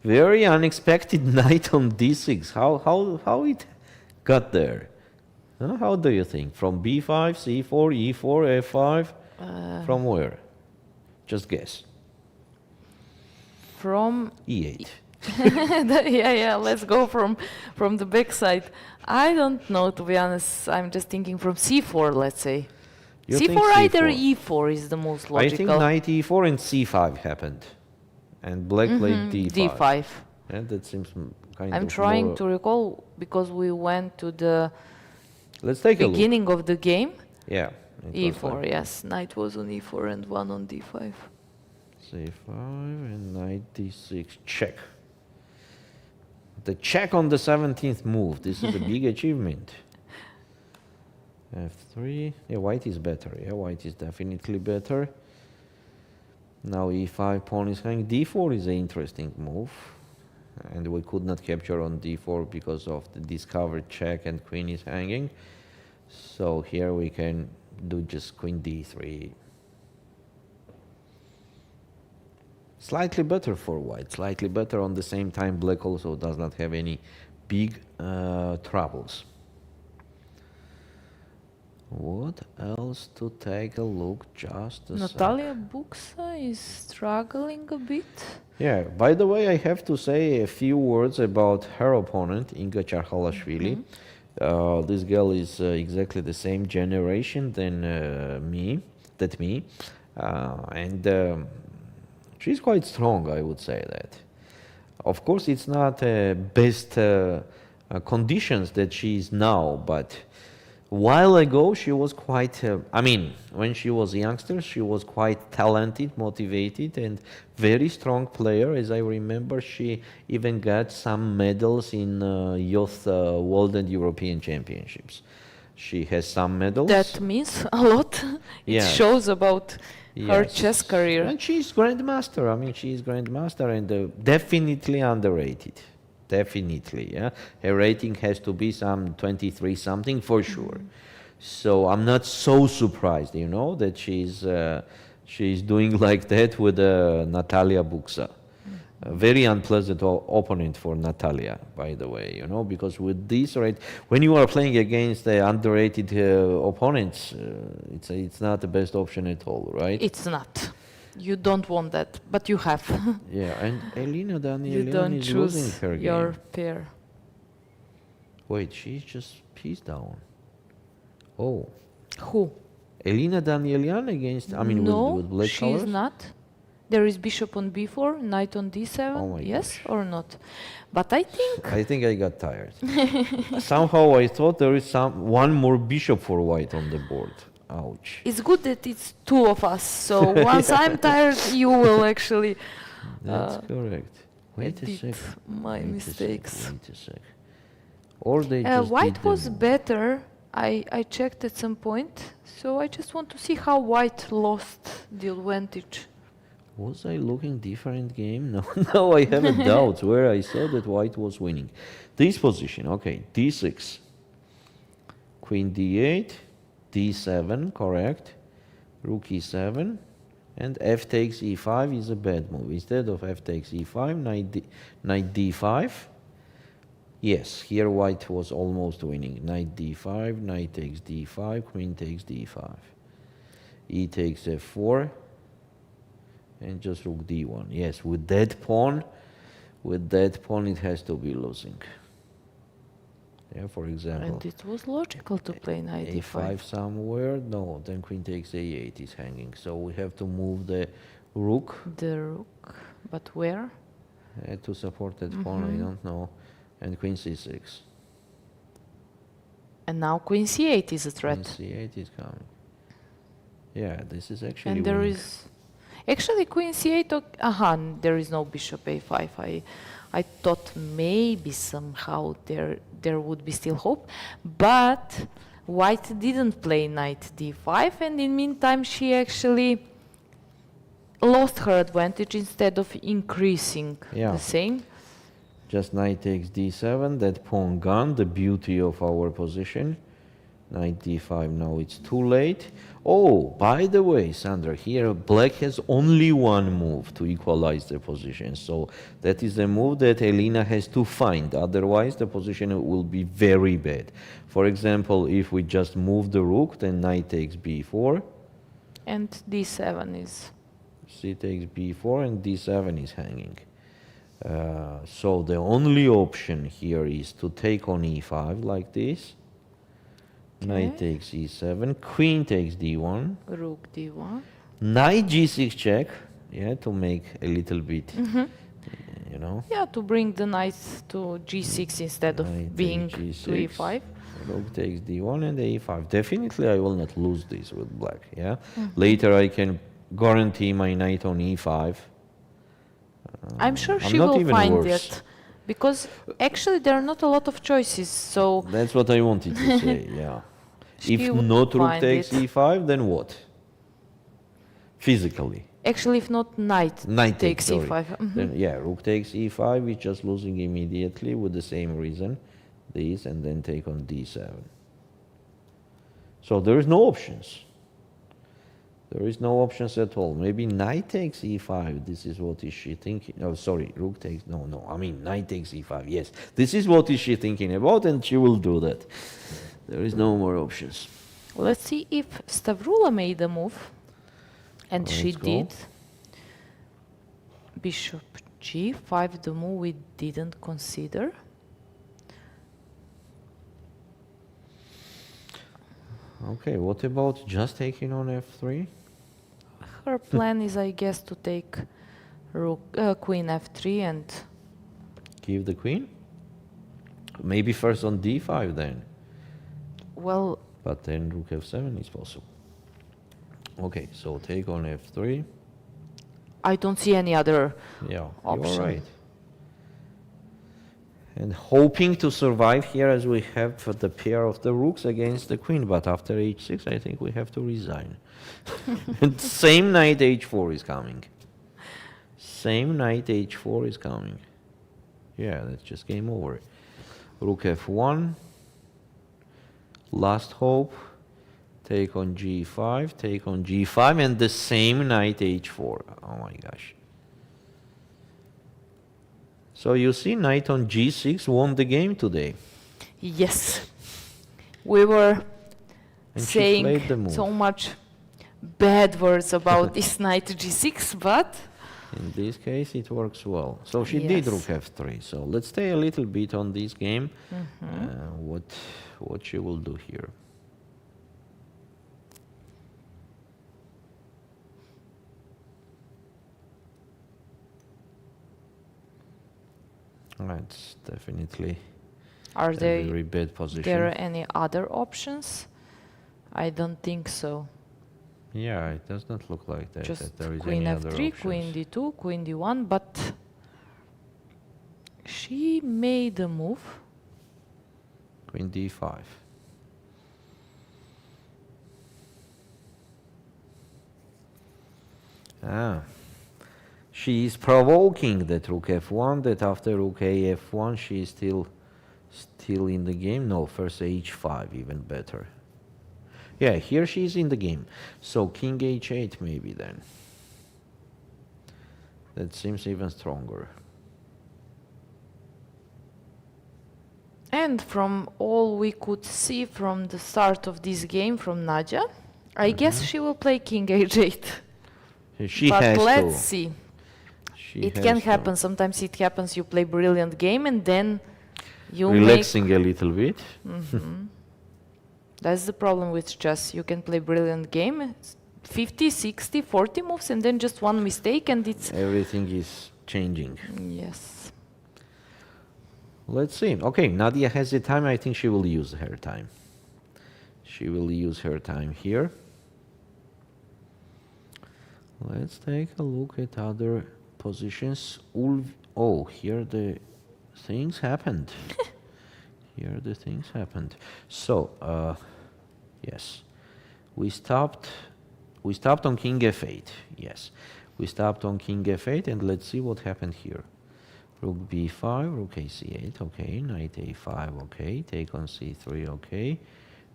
very unexpected knight on d6. How it got there? Huh? How do you think? From b5, c4, e4, f5? From where? Just guess. From e8. yeah, let's go from the back side. I don't know, to be honest. I'm just thinking from c4, let's say. You think c4 either c4? e4 is the most I logical. think knight e4 and c5 happened. And black played d5. d5. And that seems kind I'm of trying more. to recall because we went to the Let's take a look. beginning of the game. Yeah. it was e4, like yes. Knight was on e4 and one on d5. c5 and knight d6. Check. The check on the 17th move. This is a big achievement. f3. Yeah, white is better. Yeah, white is definitely better. Now e5, pawn is hanging. d4 is an interesting move. And we could not capture on d4 because of the discovered check and queen is hanging. So here we can do just queen d3. Slightly better for white, slightly better. On the same time, black also does not have any big troubles. What else to take a look? Just a Natalia Buksa is struggling a bit. Yeah, by the way, I have to say a few words about her opponent, Inga Charhalashvili. This girl is exactly the same generation than me, and she's quite strong, I would say that. Of course, it's not best conditions that she is now, but while ago she was quite, I mean, when she was a youngster, she was quite talented, motivated, and very strong player. As I remember, she even got some medals in youth world and European championships. She has some medals. That means a lot. It Yes. shows about her Yes. chess career. And she's grandmaster. I mean, she's grandmaster and definitely underrated. Definitely, yeah. Her rating has to be some 23 something for sure. So I'm not so surprised, you know, that she's doing like that with Natalia Buksa. A very unpleasant opponent for Natalia, by the way, you know, because with this rate, when you are playing against underrated opponents, it's not the best option at all, right? It's not. You don't want that, but you have. Yeah, and Elina You Danielian don't is losing choose her your game. pair. Wait, she's just piece down. Oh, Who? Elina Danielian against, I mean, No, with black she colors? is not. There is bishop on b4, knight on d7. Oh my Yes gosh. or not? But I think I got tired. Somehow I thought there is one more bishop for white on the board. Ouch. it's good that it's two of us. So once I'm tired, you will actually That's correct. Wait a edit sec. my Wait a sec, mistakes. Wait a sec. Or they just White did the was move. better. I checked at some point. So I just want to see how white lost the advantage. Was I looking different game? No, no, I have a doubt where I saw that white was winning. This position, okay, d6, queen d8, d7, correct, rook e7, and f takes e5 is a bad move. Instead of f takes e5, knight d5. Yes, here white was almost winning. Knight d5, knight takes d5, queen takes d5. E takes f4. And just rook d1. Yes, with that pawn it has to be losing. Yeah, for example. And it was logical to play knight a5 d5. somewhere. No, then queen takes a8 is hanging. So we have to move the rook The rook, but where? to support that pawn. I don't know. And queen c6. And now queen c8 is a Queen threat. c8 is coming. Yeah, this is actually And there winning. is actually queen c8. Aha, there is no bishop a5. I thought maybe somehow there would be still hope, but white didn't play knight d5, and in meantime she actually lost her advantage instead of increasing the same. Just knight takes d7, that pawn gone, the beauty of our position. Knight d5, now it's too late. Oh, by the way, Sandra, here black has only one move to equalize the position. So that is the move that Elina has to find. Otherwise, the position will be very bad. For example, if we just move the rook, then knight takes b4. And d7 is... C takes b4 and d7 is hanging. So the only option here is to take on e5 like this. Knight takes e7, queen takes d1, rook d1. knight g6 check, yeah, to make a little bit, you know. Yeah, to bring the knight to g6 instead of Knight being takes to G6, e5. rook takes d1 and a5. Definitely I will not lose this with black, yeah. Later I can guarantee my knight on e5. I'm sure I'm she not will even find worse. it. Because actually there are not a lot of choices, so That's what I wanted to say, yeah. she If will not rook find takes it. e5, then what? Physically. Actually, if not, knight takes sorry. e5. Then, yeah, rook takes e5, it's just losing immediately with the same reason. This, and then take on d7. So there is no options. There is no options at all. Maybe knight takes e5. This is what is she thinking. Oh, sorry, rook takes. No. I mean, knight takes e5. Yes, this is what is she thinking about, and she will do that. There is no more options. Let's see if Stavroula made a move. And she did. Bishop g5, the move we didn't consider. Okay, what about just taking on f3? Her plan is, I guess, to take queen f3 and... Give the queen? Maybe first on d5 then. Well... But then rook f7 is possible. Okay, so take on f3. I don't see any other option. You're right. And hoping to survive here as we have the pair of the rooks against the queen, but after h6 I think we have to resign. And same knight h4 is coming. Same knight h4 is coming. Yeah, that's just game over. Rook f1. Last hope. Take on g5, take on g5, and the same knight h4. Oh my gosh. So you see, knight on g6 won the game today. Yes. We were And saying so much bad words about this knight what but... In this case, it works well. So she did rook f3. So let's stay a little bit on this game. What she will do here. That's definitely a very bad position. There are any other options? I don't think so. Yeah, it does not look like that. Just that there is queen any f3, other queen d2, queen d1, but she made a move. Queen d5. She is provoking that rook f1, that after rook a f1 she is still in the game. No, first h5, even better. Yeah, here she is in the game. So king h8 maybe then. That seems even stronger. And from all we could see from the start of this game from Nadia, I guess she will play king h8. But let's see. It can happen. Sometimes it happens. You play brilliant game and then you relaxing a little bit. That's the problem with chess. You can play brilliant game, 50, 60, 40 moves, and then just one mistake, and it's everything is changing. Yes. Let's see. Okay, Nadia has the time. I think she will use her time. She will use her time here. Let's take a look at other positions. Oh, here the things happened. Here the things happened. So, yes, we stopped on king f8. Yes, we stopped on king f8, and let's see what happened here. Rook b5, rook ac8, okay, knight a5, okay, take on c3, okay,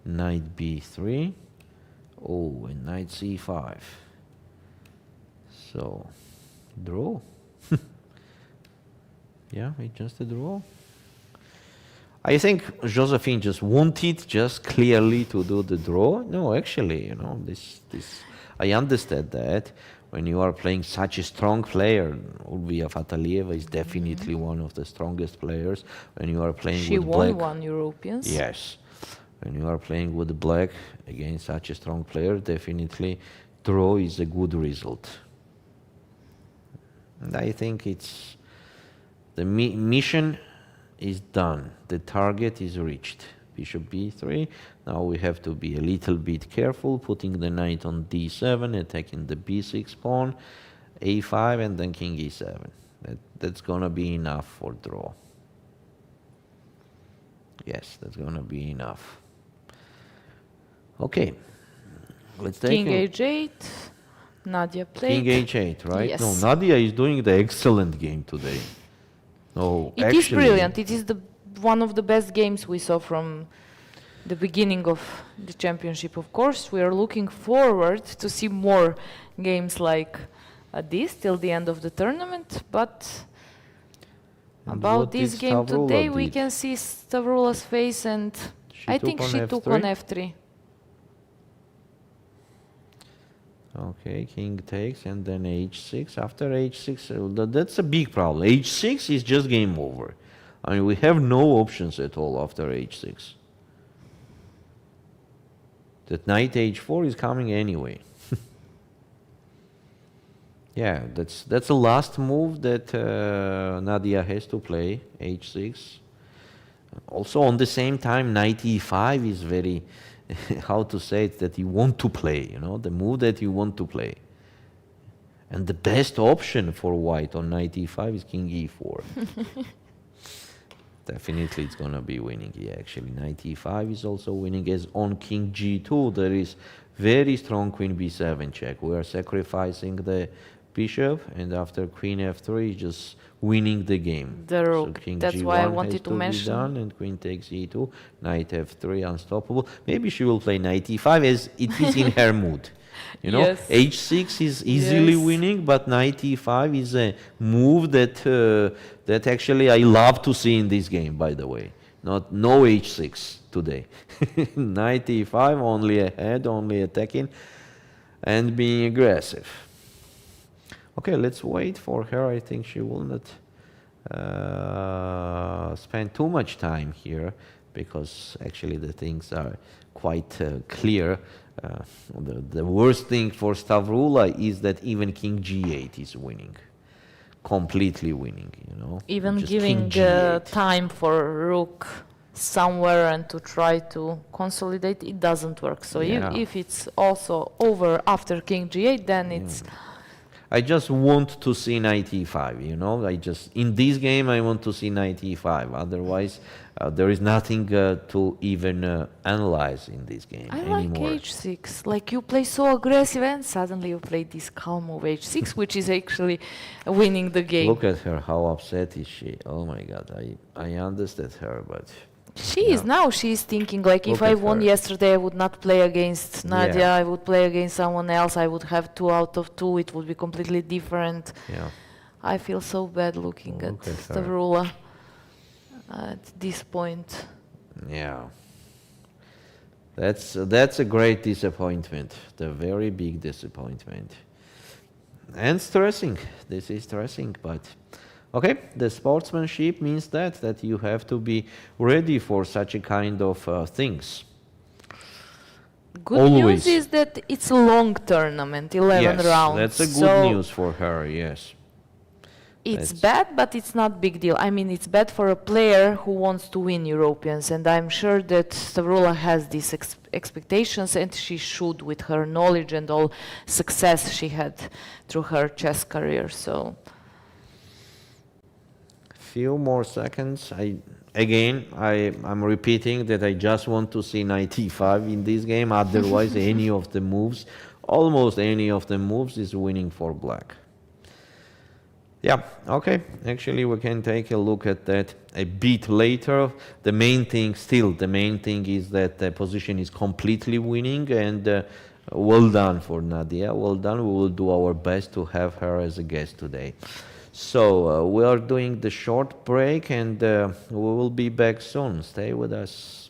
knight b3, oh, and knight c5. So, draw. Yeah, it's just a draw. I think Josephine just wanted just clearly to do the draw. No, actually, you know, this I understand that when you are playing such a strong player, Ulviyya Fataliyeva is definitely one of the strongest players. When you are playing with black, she won one Europeans. Yes, when you are playing with black against such a strong player, definitely draw is a good result. And I think it's the mission is done. The target is reached. Bishop b3. Now we have to be a little bit careful, putting the knight on d7, attacking the b6 pawn, a5, and then king e7. That's gonna be enough for draw. Yes, that's gonna be enough. Okay, let's take king h8. Nadia played. King h8, right? Yes. No, Nadia is doing the excellent game today. No, it is brilliant. It is one of the best games we saw from the beginning of the championship. Of course, we are looking forward to see more games like this till the end of the tournament, but And about what this did game Stavroula today, we did? can see Stavroula's face, and I think she took on f3. Okay, king takes and then h6. After h6, that's a big problem. h6 is just game over. I mean, we have no options at all after h6. That knight h4 is coming anyway. Yeah, that's the last move that Nadia has to play, h6. Also, on the same time, knight e5 is very, how to say it, that you want to play, you know, the move that you want to play. And the best option for white on knight e5 is king e4. Definitely it's going to be winning here, actually. Knight e5 is also winning, as on king g2 there is very strong queen b7 check. We are sacrificing the bishop, and after queen f3 just winning the game. The rook. So king That's g1 why I wanted to be mention. done, and queen takes e2, knight f3 unstoppable. Maybe she will play knight e5 as it is in her mood. You know, Yes. h6 is easily Yes. winning, but knight e5 is a move that that actually I love to see in this game, by the way. No h6 today. Knight e5, only ahead, only attacking and being aggressive. Okay, let's wait for her. I think she will not spend too much time here, because actually the things are quite clear. The worst thing for Stavroula is that even king g8 is winning, completely winning, you know. Even Just giving king g8. time for rook somewhere and to try to consolidate, it doesn't work. So Yeah. if it's also over after king g8, then it's... I just want to see knight e5, you know. In this game I want to see knight e5. Otherwise, there is nothing to even analyze in this game I anymore. like h6. Like, you play so aggressive and suddenly you play this calm move h6, which is actually winning the game. Look at her, how upset is she? Oh my God, I understand her, but She is now. She is thinking like, if Look I at won her. yesterday, I would not play against Nadia. Yeah. I would play against someone else. I would have 2 out of 2. It would be completely different. yeah. I feel so bad looking Look at at her. Stavroula at this point. Yeah. That's a great disappointment, the very big disappointment. And stressing. This is stressing, but okay, the sportsmanship means that you have to be ready for such a kind of things. Good Always. news is that it's a long tournament, 11 Yes, rounds. that's a good so news for her, yes. it's That's- bad, but it's not big deal. I mean, it's bad for a player who wants to win Europeans, and I'm sure that Stavroula has these expectations, and she should, with her knowledge and all success she had through her chess career. So Few more seconds. I'm repeating that I just want to see knight e5 in this game. Otherwise, any of the moves, almost any of the moves, is winning for black. Yeah, okay. Actually, we can take a look at that a bit later. The main thing is that the position is completely winning, and well done for Nadia. Well done. We will do our best to have her as a guest today. So we are doing the short break, and we will be back soon. Stay with us.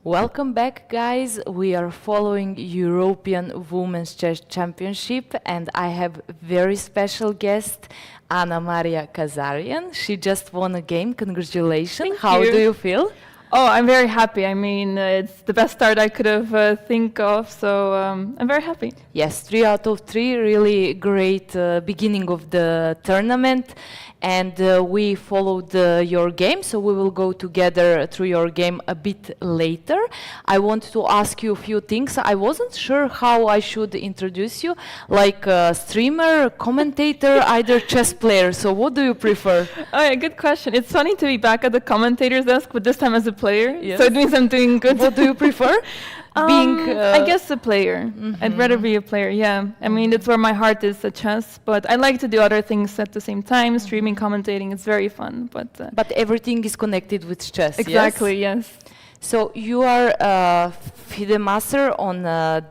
Welcome back, guys. We are following European Women's Chess Championship, and I have very special guest, Anna Maria Kazarian. She just won a game. Congratulations. How do you feel? Oh, I'm very happy. I mean, it's the best start I could have think of, so I'm very happy. Yes, 3 out of 3, really great beginning of the tournament. And we followed your game, so we will go together through your game a bit later. I want to ask you a few things. I wasn't sure how I should introduce you, like a streamer, commentator, either chess player. So what do you prefer? Oh yeah, good question. It's funny to be back at the commentator's desk, but this time as a player. Yes. So it means I'm doing good. What do you prefer? I guess a player. I'd rather be a player, yeah. I mean, it's where my heart is at chess, but I like to do other things at the same time, streaming, commentating, it's very fun. But everything is connected with chess, exactly, yes. So you are FIDE master on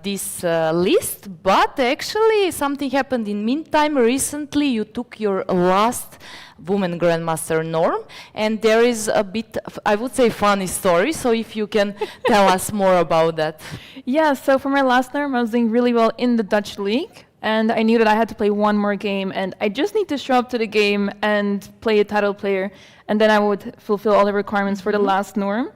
this list, but actually something happened in meantime. Recently you took your last women grandmaster norm, and there is a bit, I would say, funny story. So if you can tell us more about that. Yeah, so for my last norm, I was doing really well in the Dutch league, and I knew that I had to play one more game, and I just need to show up to the game and play a title player, and then I would fulfill all the requirements for the last norm.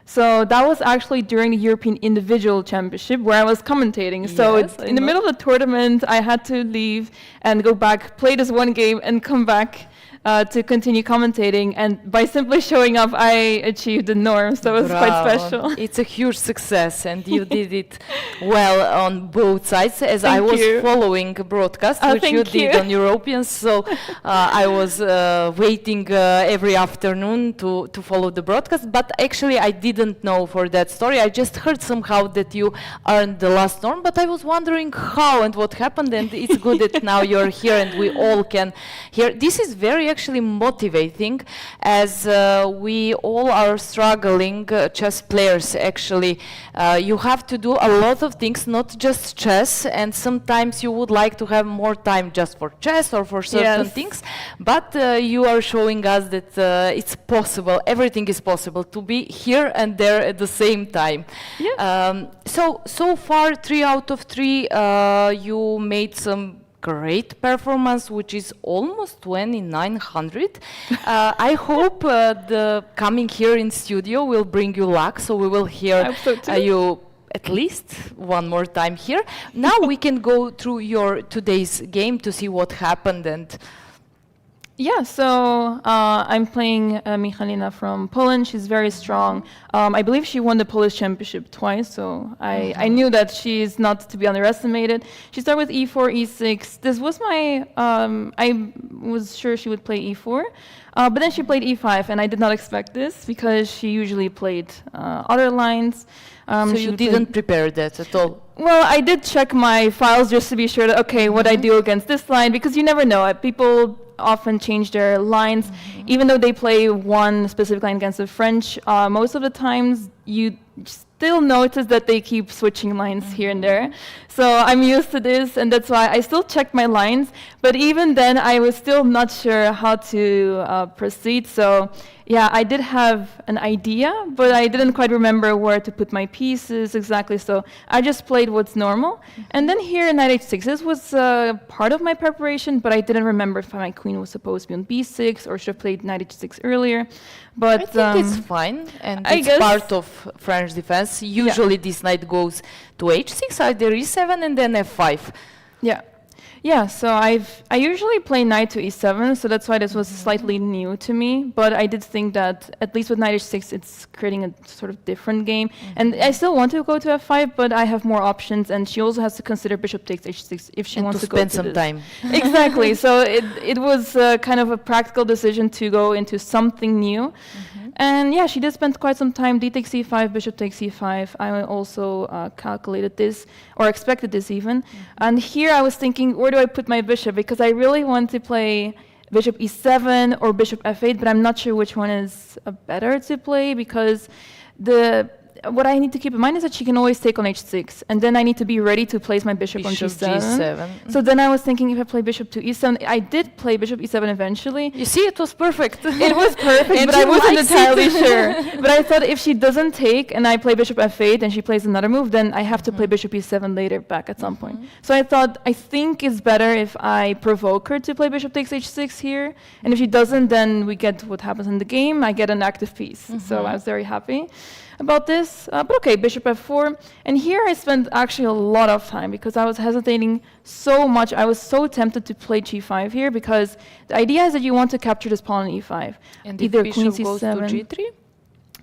So that was actually during the European Individual Championship where I was commentating. So Yes, in the middle of the tournament, I had to leave and go back, play this one game, and come back to continue commentating. And by simply showing up, I achieved the norm. So it was quite special. It's a huge success, and you did it well on both sides. As I was following a broadcast, which you did on Europeans, so I was waiting every afternoon to follow the broadcast. But actually, I didn't know for that story. I just heard somehow that you earned the last norm, but I was wondering how and what happened. And it's good that now you're here and we all can hear. This is very actually motivating, as we all are struggling, chess players actually. You have to do a lot of things, not just chess, and sometimes you would like to have more time just for chess or for certain things, but you are showing us that it's possible, everything is possible, to be here and there at the same time. So far 3 out of 3, you made some great performance, which is almost 2900. I hope the coming here in studio will bring you luck, so we will hear you at least one more time here. Now we can go through your today's game to see what happened. And yeah, so I'm playing Michalina from Poland. She's very strong. I believe she won the Polish championship twice, so I knew that she's not to be underestimated. She started with e4, e6. This was my, I was sure she would play e4, but then she played e5, and I did not expect this because she usually played other lines. So you didn't prepare that at all? Well, I did check my files just to be sure that, okay, what I do against this line, because you never know. People often change their lines, even though they play one specific line against the French. Most of the times, you still notice that they keep switching lines here and there. So I'm used to this, and that's why I still checked my lines. But even then, I was still not sure how to proceed. So yeah, I did have an idea, but I didn't quite remember where to put my pieces exactly, so I just played what's normal. And then here in knight h6, this was part of my preparation, but I didn't remember if my queen was supposed to be on b6 or should have played knight h6 earlier. But I think it's fine, and I it's guess part of French defense. Usually this knight goes to h6, either e7 and then f5. yeah. Yeah, so I usually play knight to e7, so that's why this was slightly new to me. But I did think that at least with knight h6, it's creating a sort of different game. And I still want to go to f5, but I have more options, and she also has to consider bishop takes h6 if she wants to go spend to some this. time. Exactly. So it was kind of a practical decision to go into something new. And yeah, she did spend quite some time. D takes e5, bishop takes e5. I also calculated this, or expected this even. And here I was thinking, where do I put my bishop? Because I really want to play bishop e7 or bishop f8, but I'm not sure which one is better to play, because what I need to keep in mind is that she can always take on h6, and then I need to be ready to place my bishop on g7. So then I was thinking, if I play bishop to e7, I did play bishop e7 eventually. You see, it was perfect. It was perfect, but she I wasn't likes entirely it. sure. But I thought if she doesn't take and I play bishop f8 and she plays another move, then I have to play bishop e7 later back at some point. So I thought, I think it's better if I provoke her to play bishop takes h6 here. And if she doesn't, then we get what happens in the game. I get an active piece. So I was very happy about this. But okay, bishop f4. And here I spent actually a lot of time because I was hesitating so much. I was so tempted to play g5 here because the idea is that you want to capture this pawn on e5. And either if queen bishop goes to c7. g3?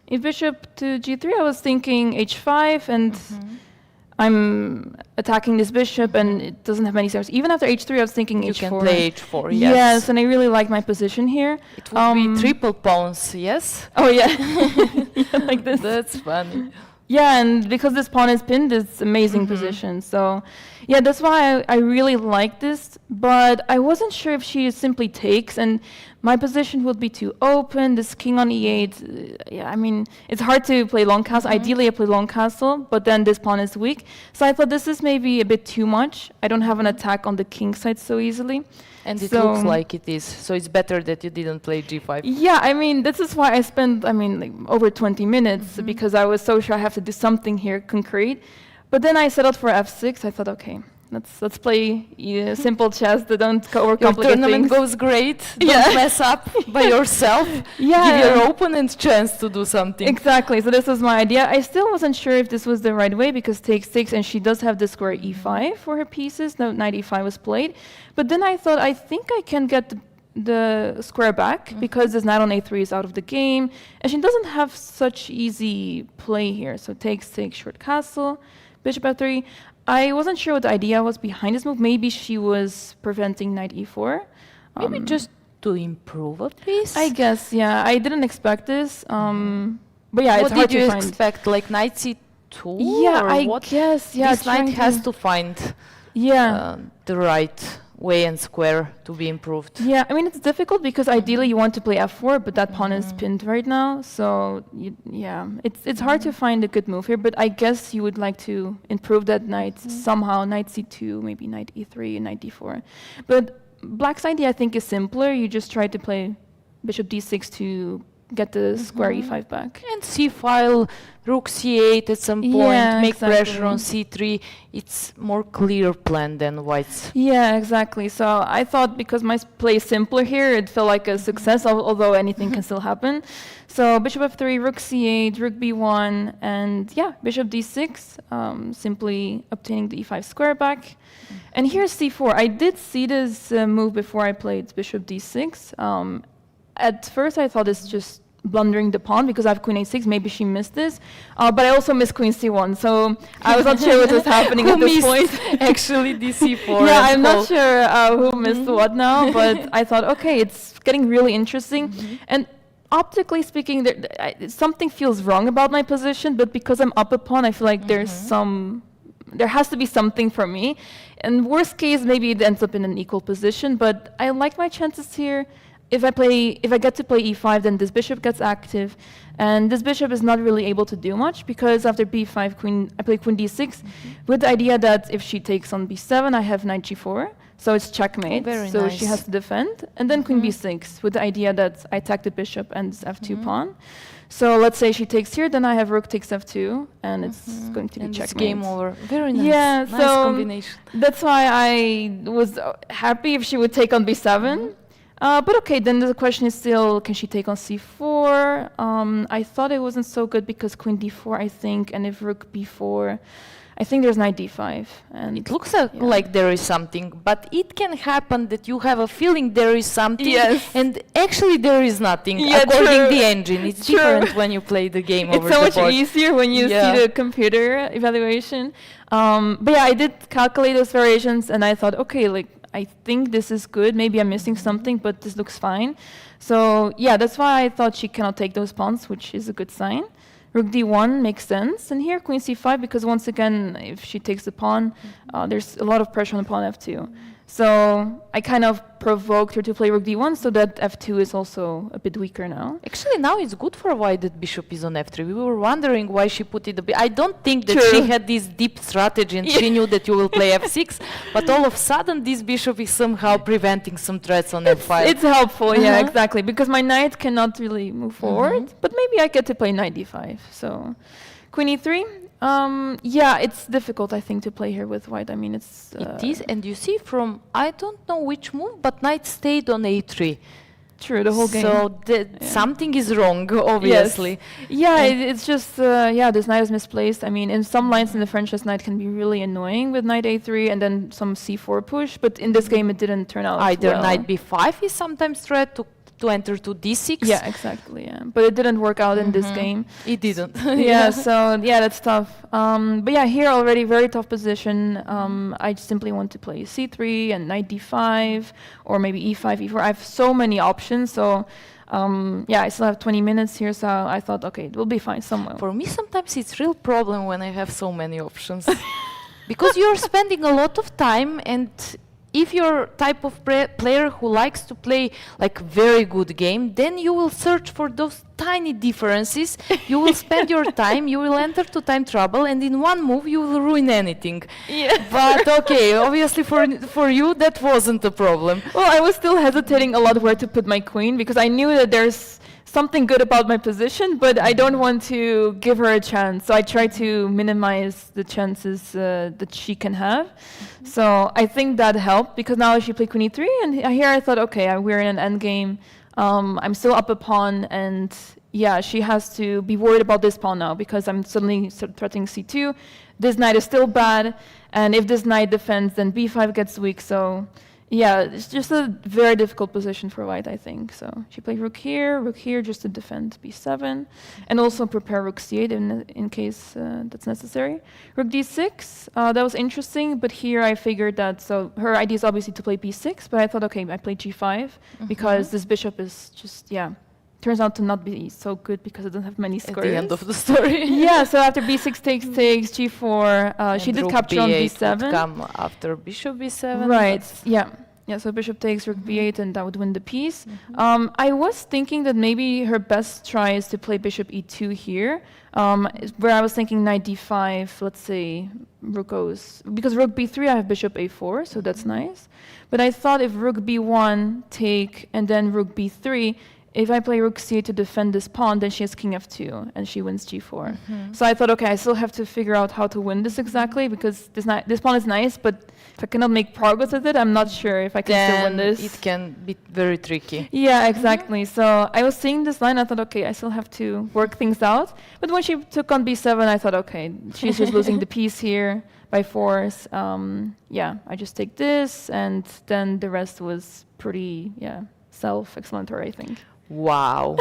If bishop to g3, I was thinking h5, and I'm attacking this bishop, and it doesn't have many steps. Even after h3, I was thinking You h4. can play h4, Yes, and I really like my position here. It would be triple pawns, yes? Oh, yeah. Yeah, like this. That's funny. Yeah, and because this pawn is pinned, it's amazing position. So, yeah, that's why I really like this. But I wasn't sure if she simply takes, and my position would be too open. This king on e8, yeah, I mean, it's hard to play long castle. Ideally, I play long castle, but then this pawn is weak. So I thought this is maybe a bit too much. I don't have an attack on the king side so easily. And it looks like it is. So it's better that you didn't play g5. Yeah, I mean, this is why I spent, like over 20 minutes, because I was so sure I have to do something here concrete. But then I settled for f6. I thought, okay, let's play simple chess. Don't Your overcomplicate tournament things. goes great. Don't mess up by yourself. Yeah. Give your opponent chance to do something. Exactly. So this was my idea. I still wasn't sure if this was the right way because takes 6, and she does have the square e5 for her pieces. No, knight e5 was played. But then I thought, I think I can get the square back because this knight on a3 is out of the game, and she doesn't have such easy play here. So takes short castle, bishop f3. I wasn't sure what the idea was behind this move. Maybe she was preventing knight e4. Maybe just to improve a piece. I guess, yeah. I didn't expect this. But yeah, What it's hard did you to find. expect? Like knight c2? Yeah, or I what? guess. Yeah, This knight trying has to- to find the right way and square to be improved. Yeah, I mean, it's difficult because ideally you want to play f4, but that pawn is pinned right now. So, yeah, it's hard to find a good move here, but I guess you would like to improve that knight somehow, knight c2, maybe knight e3, and knight d4. But black's idea, I think, is simpler. You just try to play bishop d6 to get the square e5 back. And c-file, rook c8 at some point, Yeah, make pressure exactly. on c3. It's more clear plan than white's. Yeah, exactly. So I thought because my play is simpler here, it felt like a success, although anything can still happen. So bishop f3, rook c8, rook b1, and yeah, bishop d6, simply obtaining the e5 square back. And here's c4. I did see this move before I played bishop d6. At first I thought it's just blundering the pawn because I have queen a6. Maybe she missed this, but I also missed queen c1. So I was not sure what was happening at this point. Actually, the c4. Yeah, I'm not sure who missed what now, but I thought, okay, it's getting really interesting. And optically speaking, something feels wrong about my position, but because I'm up a pawn, I feel like there has to be something for me. And worst case, maybe it ends up in an equal position, but I like my chances here. If I get to play e5, then this bishop gets active, and this bishop is not really able to do much because after b5, I play queen d6, with the idea that if she takes on b7, I have knight g4. So it's checkmate. Very so nice. she has to defend. And then queen b6 with the idea that I attack the bishop and f2 pawn. So let's say she takes here, then I have rook takes f2, and it's going to be And it's checkmate. game over. Very nice. Yeah, nice so combination. that's why I was happy if she would take on b7. But okay, then the question is still, can she take on c4? I thought it wasn't so good because queen d4, I think, and if rook b4, I think there's knight d5. And It looks like there is something, but it can happen that you have a feeling there is something, Yes. and actually there is nothing, Yeah, according true. the engine. It's True. different when you play the game over it's so the much board. easier when you Yeah. see the computer evaluation. But yeah, I did calculate those variations, and I thought, okay, like I think this is good. Maybe I'm missing something, but this looks fine. So yeah, that's why I thought she cannot take those pawns, which is a good sign. Rook d1 makes sense, and here queen c5, because once again, if she takes the pawn, there's a lot of pressure on the pawn f2. So I kind of provoked her to play rook d1, so that f2 is also a bit weaker now. Actually, now it's good for white that bishop is on f3. We were wondering why she put it a bit. I don't think that True. she had this deep strategy and she knew that you will play f6, but all of a sudden this bishop is somehow preventing some threats on f5. It's helpful, yeah, exactly, because my knight cannot really move forward, but maybe I get to play knight d5. So queen e3. Yeah, it's difficult, I think, to play here with white. I mean, it's... It is, and you see from, I don't know which move, but knight stayed on a3. True, the whole game. So something is wrong, obviously. Yeah, it's just, yeah, this knight is misplaced. I mean, in some lines in the French, this knight can be really annoying with knight a3 and then some c4 push, but in this game it didn't turn out Either well. knight b5 is sometimes threat to enter to d6. Yeah, exactly, yeah. But it didn't work out in this game. It didn't. Yeah, so yeah, that's tough. But yeah, here already very tough position. I simply want to play c3 and knight d5, or maybe e5, e4. I have so many options, so yeah, I still have 20 minutes here, so I thought, okay, it will be fine somewhere. For me, sometimes it's real problem when I have so many options. Because you're spending a lot of time, and if you're type of player who likes to play like very good game, then you will search for those tiny differences. You will spend your time, you will enter to time trouble, and in one move you will ruin anything. Yeah. But okay, obviously for you that wasn't a problem. Well, I was still hesitating a lot where to put my queen, because I knew that there's something good about my position, but I don't want to give her a chance. So I try to minimize the chances that she can have. So I think that helped, because now she played queen e3, and here I thought, okay, we're in an endgame. I'm still up a pawn, and yeah, she has to be worried about this pawn now, because I'm suddenly threatening c2. This knight is still bad, and if this knight defends, then b5 gets weak. So yeah, it's just a very difficult position for white, I think. So she played rook here just to defend b7, and also prepare rook c8 in case that's necessary. Rook d6, that was interesting, but here I figured that, so her idea is obviously to play b6, but I thought, okay, I play g5, because this bishop is just, yeah, turns out to not be so good because it doesn't have many squares. At the end of the story. Yeah, so after b6 takes, g4, she did capture on b7. Would come after bishop b7. Right, yeah. Yeah, so bishop takes rook b8, and that would win the piece. I was thinking that maybe her best try is to play bishop e2 here, where I was thinking knight d5, let's say rook goes, because rook b3 I have bishop a4, so that's nice. But I thought if rook b1 take and then rook b3, if I play rook c8 to defend this pawn, then she has king f2, and she wins g4. So I thought, okay, I still have to figure out how to win this exactly, because this pawn is nice, but if I cannot make progress with it, I'm not sure if I can still win this. It can be very tricky. Yeah, exactly. So I was seeing this line, I thought, okay, I still have to work things out. But when she took on b7, I thought, okay, she's just losing the piece here by force. Yeah, I just take this, and then the rest was pretty, yeah, self-explanatory, I think. Wow.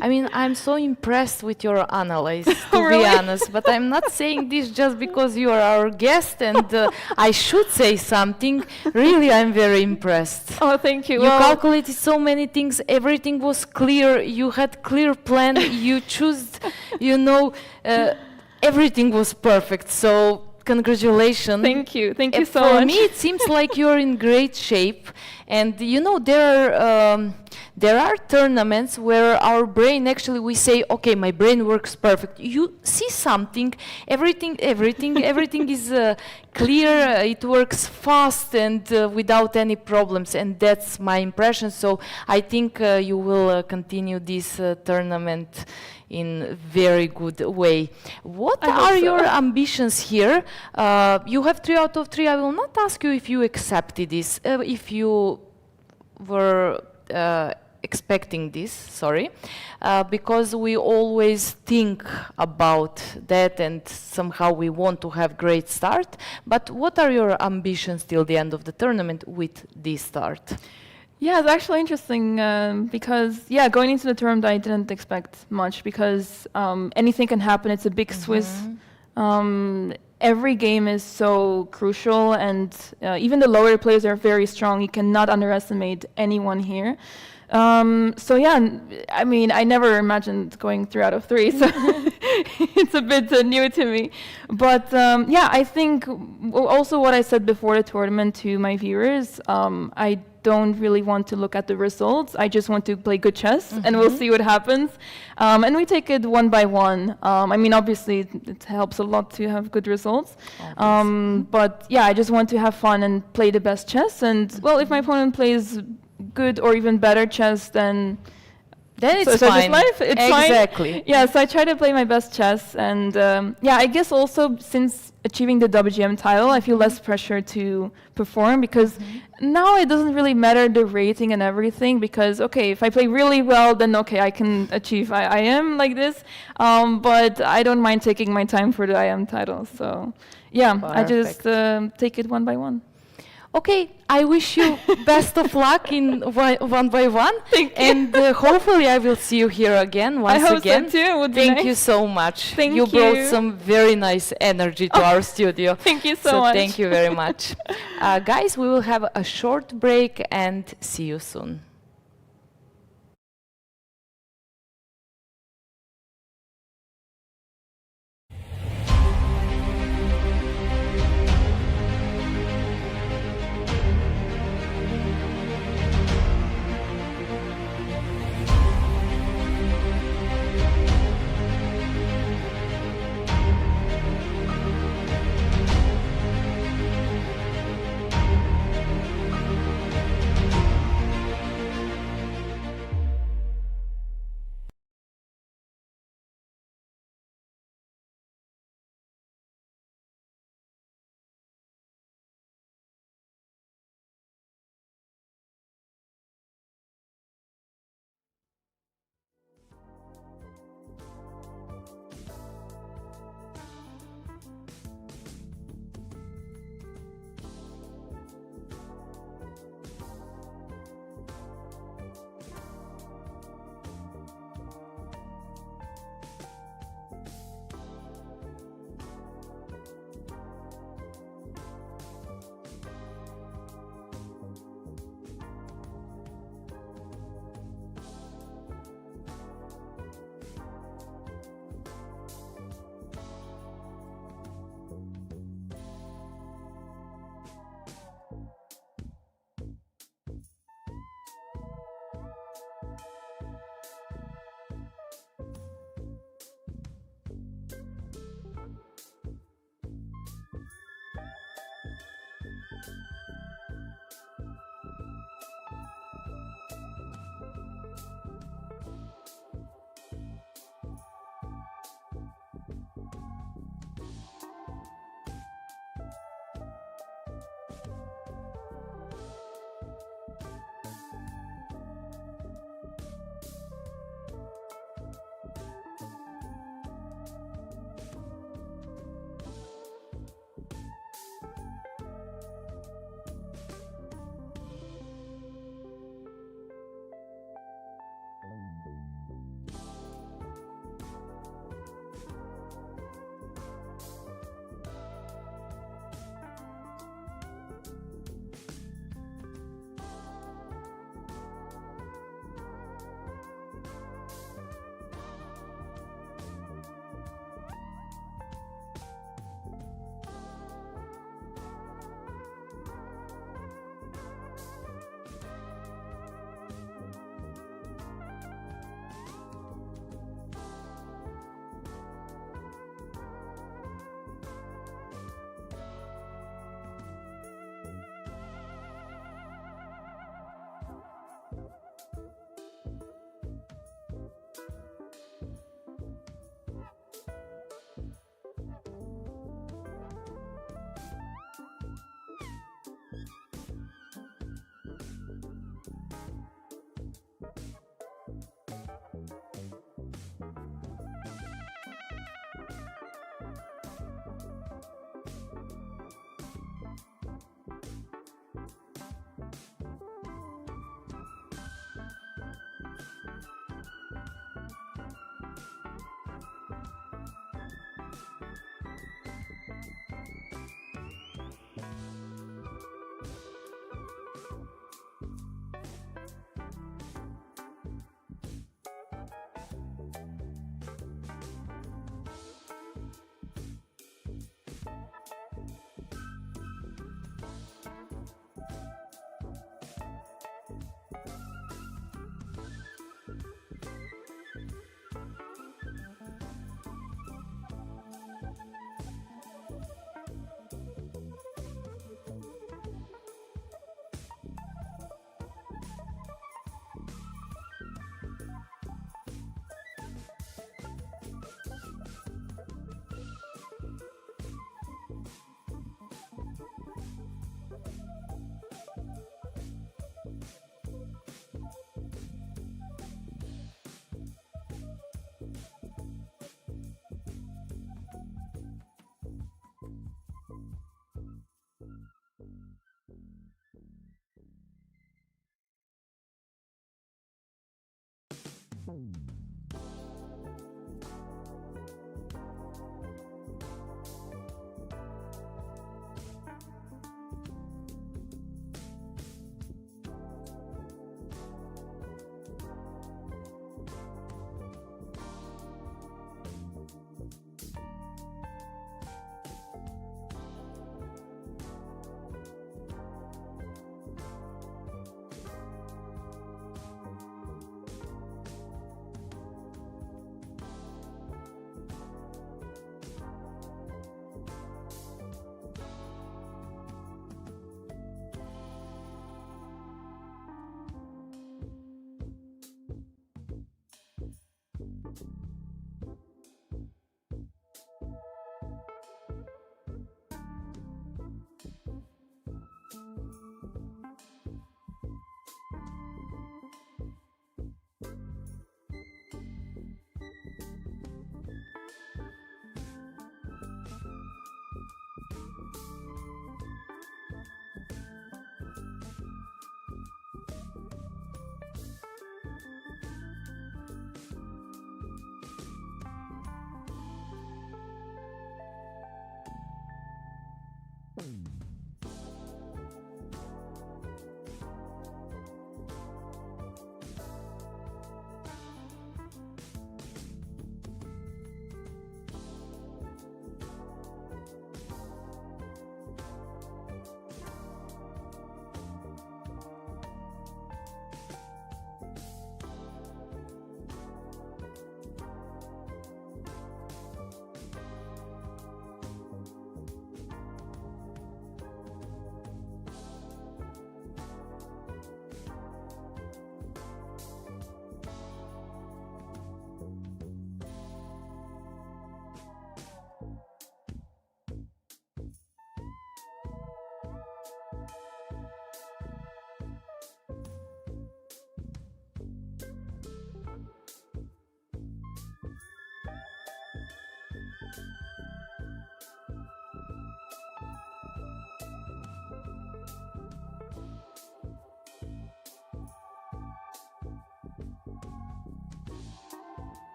I mean, I'm so impressed with your analysis, to Really? be honest. But I'm not saying this just because you are our guest and I should say something. Really, I'm very impressed. Oh, thank you. You calculated so many things. Everything was clear. You had clear plan. You chose, everything was perfect. So congratulations. Thank you so For much. me, it seems like you're in great shape, and you know there are tournaments where our brain actually we say, okay, my brain works perfect. You see something, everything is clear. It works fast and without any problems, and that's my impression. So I think you will continue this tournament in very good way. What are your ambitions here? You have 3 out of 3. I will not ask you if you accepted this, if you were expecting this, sorry, because we always think about that and somehow we want to have great start. But what are your ambitions till the end of the tournament with this start? Yeah, it's actually interesting because, yeah, going into the tournament, I didn't expect much because anything can happen. It's a big Swiss. Every game is so crucial, and even the lower players are very strong. You cannot underestimate anyone here. So yeah, I mean, I never imagined going 3 out of 3, so it's a bit new to me. But yeah, I think also what I said before the tournament to my viewers, I don't really want to look at the results. I just want to play good chess, and we'll see what happens. And we take it one by one. I mean, obviously, it helps a lot to have good results. But yeah, I just want to have fun and play the best chess. And well, if my opponent plays good or even better chess, then it's so fine. Just life. It's exactly. Fine. Yeah, so I try to play my best chess, and yeah, I guess also since achieving the WGM title, I feel less pressure to perform because now it doesn't really matter the rating and everything because okay, if I play really well, then okay, I can achieve IM like this, but I don't mind taking my time for the IM title. So yeah, Perfect. I just take it one by one. Okay, I wish you best of luck in one by one. Thank you. And hopefully I will see you here again once I hope again. so too. It would be Thank nice. you so much. Thank you brought you. some very nice energy to our studio. Thank you so much. Thank you very much. Guys, we will have a short break and see you soon.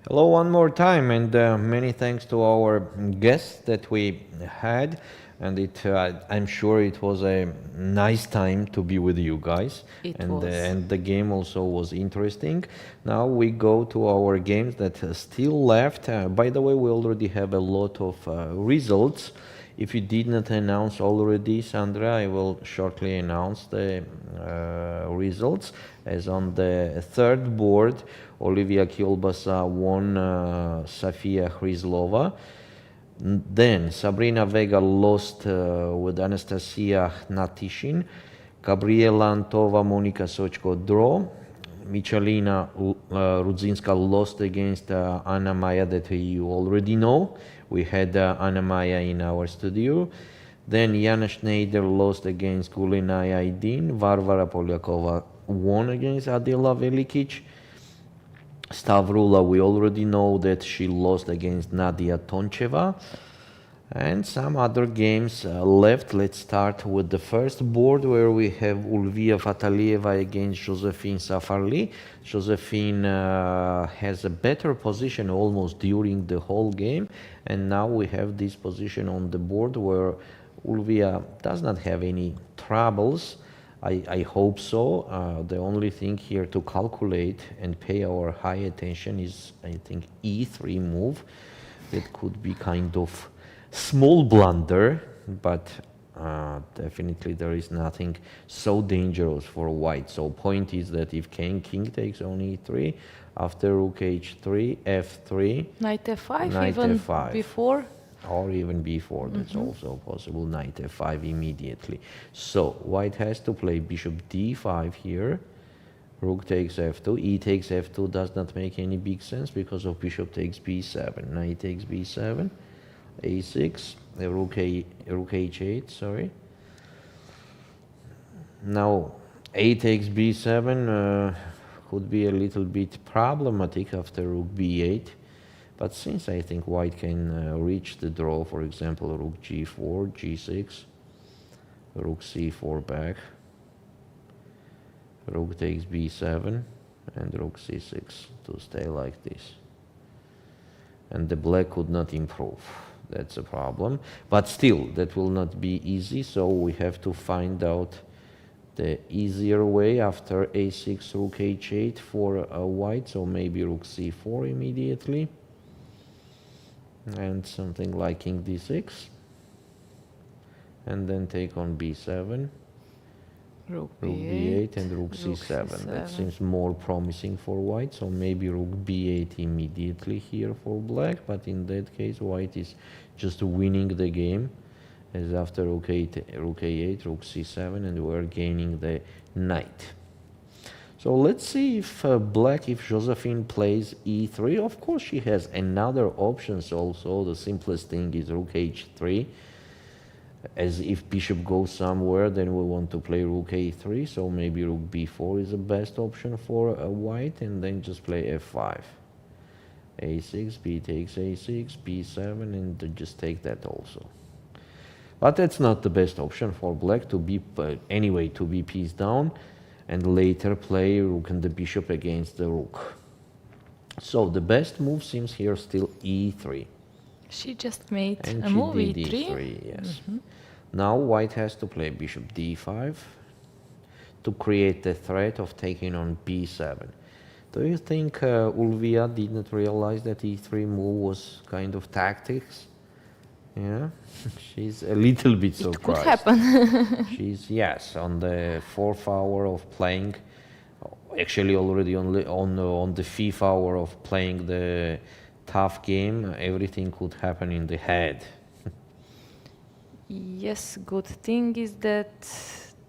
Hello one more time, and many thanks to our guests that we had, and I'm sure it was a nice time to be with you guys. It and was. And the game also was interesting. Now we go to our games that are still left. By the way, we already have a lot of results. If you did not announce already, Sandra, I will shortly announce the results. As on the third board, Ulviyya Kielbasa won Sofia Hryzlova. Then Sabrina Vega lost with Anastasia Natishin. Gabriela Antova, Monika Sochko draw. Michalina Rudzinska lost against Anna Maya, that you already know. We had Anna Maya in our studio. Then Yana Schneider lost against Gulina Aydin. Varvara Polyakova won against Adela Velikic. Stavroula, we already know that she lost against Nadia Toncheva. And some other games left. Let's start with the first board, where we have Ulviyya Fataliyeva against Josephine Safarli. Josephine has a better position almost during the whole game, and now we have this position on the board where Ulviyya does not have any troubles. I hope so. The only thing here to calculate and pay our high attention is, I think, E3 move. That could be kind of small blunder, but definitely there is nothing so dangerous for white. So point is that if king takes on E3, after rook H3, F3, Knight F5, Knight even F5. before. Or even before, that's also possible, Knight F5 immediately. So white has to play bishop D5 here. Rook takes F2, E takes F2 does not make any big sense because of bishop takes B7. Knight takes B7, A6, rook H8, sorry. Now A takes B7 could be a little bit problematic after rook B8. But since I think white can reach the draw, for example, rook G4, G6, rook C4 back, rook takes B7, and rook C6 to stay like this. And the black could not improve. That's a problem. But still, that will not be easy, so we have to find out the easier way after A6, rook H8 for white, so maybe rook C4 immediately. And something like king D6. And then take on B7. Rook B8 and rook C7. That seems more promising for white, so maybe rook B8 immediately here for black, but in that case white is just winning the game, as after rook A8, rook C7, and we're gaining the knight. So let's see if if Josephine plays E3. Of course she has another options also. The simplest thing is rook H3. As if bishop goes somewhere, then we want to play rook A3. So maybe rook B4 is the best option for white, and then just play F5. A6, B takes A6, B7, and just take that also. But that's not the best option for black to be, anyway, to be piece down, and later play rook and the bishop against the rook. So the best move seems here still E3. She just made And a she move, did E3. E3, yes. Now white has to play bishop D5 to create the threat of taking on B7. Do you think Ulviyya didn't realize that E3 move was kind of tactics? Yeah, she's a little bit surprised. It could happen. She's, yes, on the 4th hour of playing, actually already on the 5th hour of playing the tough game, everything could happen in the head. Yes, good thing is that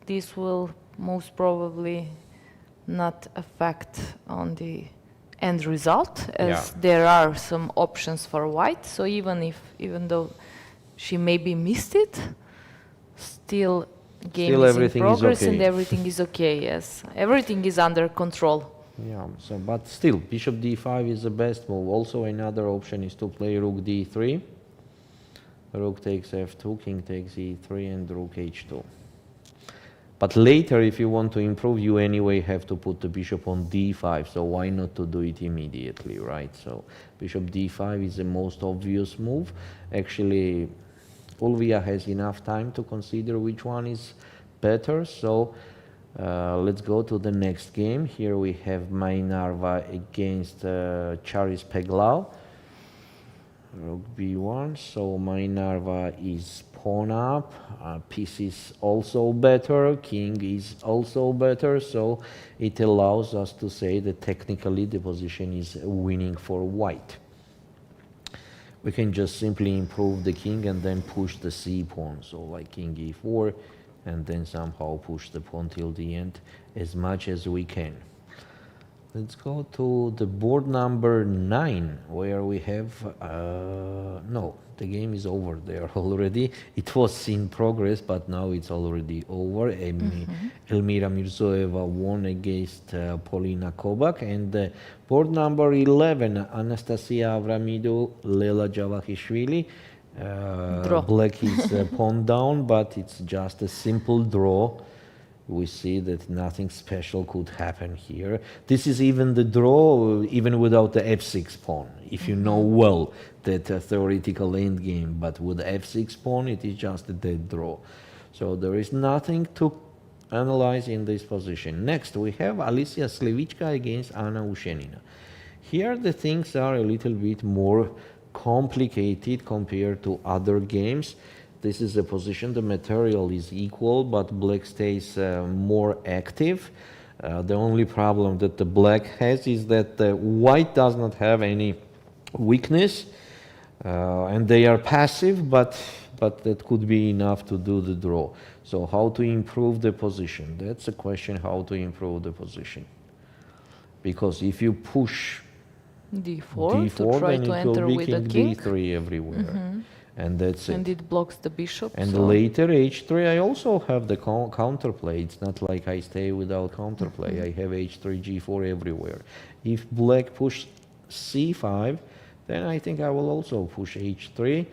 this will most probably not affect on the end result, as there are some options for white. So even though she maybe missed it, still game is in progress and everything is okay. Yes, everything is under control. Yeah, so but still bishop D5 is the best move. Also another option is to play rook D3. Rook takes F2, king takes E3, and rook H2. But later, if you want to improve, you anyway have to put the bishop on D5, so why not to do it immediately, right? So bishop D5 is the most obvious move. Actually, Ulviyya has enough time to consider which one is better, so let's go to the next game. Here we have Mai Narva against Charis Peglau. Rook B1, so Mai Narva is pawn up, piece is also better, king is also better, so it allows us to say that technically the position is winning for white. We can just simply improve the king and then push the c pawn, so like king e4, and then somehow push the pawn till the end as much as we can. Let's go to the board number 9, where we have, no, the game is over there already. It was in progress, but now it's already over. Elmira Mirzoeva won against Polina Kobak. And board number 11, Anastasia Avramidou, Lela Javakhishvili. Draw. Black is pawn down, but it's just a simple draw. We see that nothing special could happen here. This is even the draw, even without the f6 pawn. If you know well that theoretical endgame, but with f6 pawn, it is just a dead draw. So there is nothing to analyze in this position. Next, we have Alicia Slivicka against Anna Ushenina. Here the things are a little bit more complicated compared to other games. This is a position, the material is equal, but black stays more active. The only problem that the black has is that the white does not have any weakness, and they are passive, but that could be enough to do the draw. So how to improve the position? That's a question, how to improve the position. Because if you push d4 to try then to it will enter be with a king king. d3 everywhere. And that's And it. it blocks the bishop. And so later h3, I also have the counterplay. It's not like I stay without counterplay. I have h3, g4 everywhere. If black push c5, then I think I will also push h3.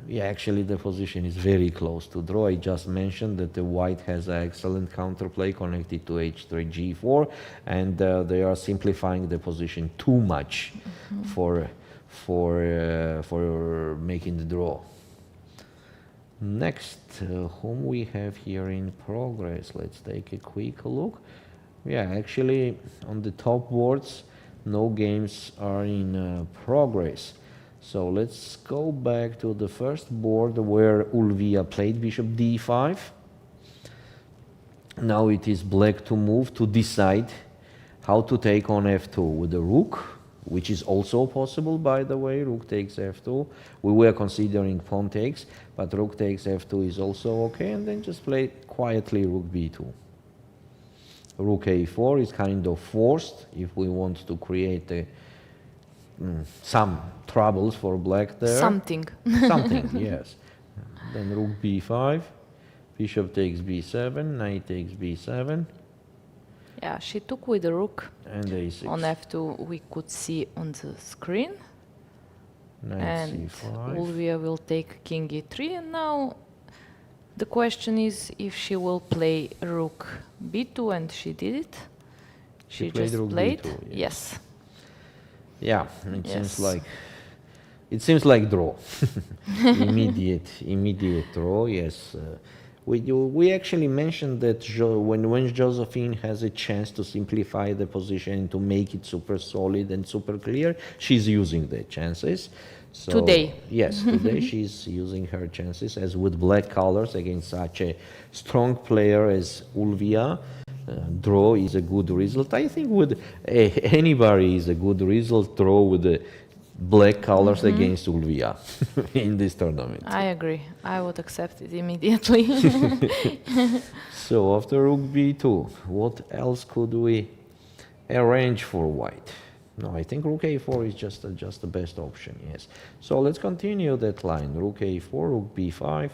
Yeah, actually the position is very close to draw. I just mentioned that the white has an excellent counterplay connected to h3, g4, and they are simplifying the position too much for making the draw. Next, whom we have here in progress, let's take a quick look. Yeah, actually on the top boards, no games are in progress. So let's go back to the first board where Ulviyya played bishop d5. Now it is black to move to decide how to take on f2 with the rook, which is also possible, by the way. Rook takes f2. We were considering pawn takes, but rook takes f2 is also okay, and then just play quietly rook b2. Rook a4 is kind of forced if we want to create some troubles for black there. something. Something, yes. Then rook b5, bishop takes b7, knight takes b7, Yeah, she took with the rook and a6. on f2. We could see on the screen. Knight And c5. Ulviyya will take king e3, and now the question is if she will play rook b2, and she did it. She played just rook played. b2, Yes. Yeah, it Yes. seems like draw. immediate draw. Yes, we actually mentioned that when Josephine has a chance to simplify the position, to make it super solid and super clear, she's using the chances. So, Today. Yes, today she's using her chances, as with black colors against such a strong player as Ulviyya. Draw is a good result. I think with anybody is a good result. Draw with the black colors against Ulviyya in this tournament. I agree. I would accept it immediately. So after rook b2, what else could we arrange for white? No, I think rook a4 is just the best option, yes. So let's continue that line. Rook a4, rook b5,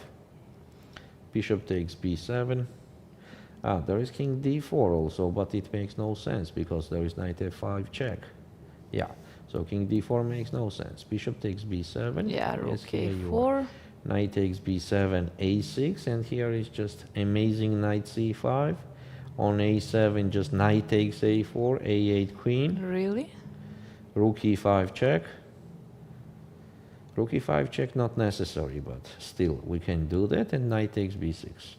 bishop takes b7. There is king d4 also, but it makes no sense because there is knight f5 check. Yeah, so king d4 makes no sense. Bishop takes b7. Yeah, rook Yes, here you a4. are. Knight takes b7, a6, and here is just amazing knight c5. On a7, just knight takes a4, a8 queen. Really? Rook e5 check. Rook e5 check not necessary, but still we can do that, and knight takes b6.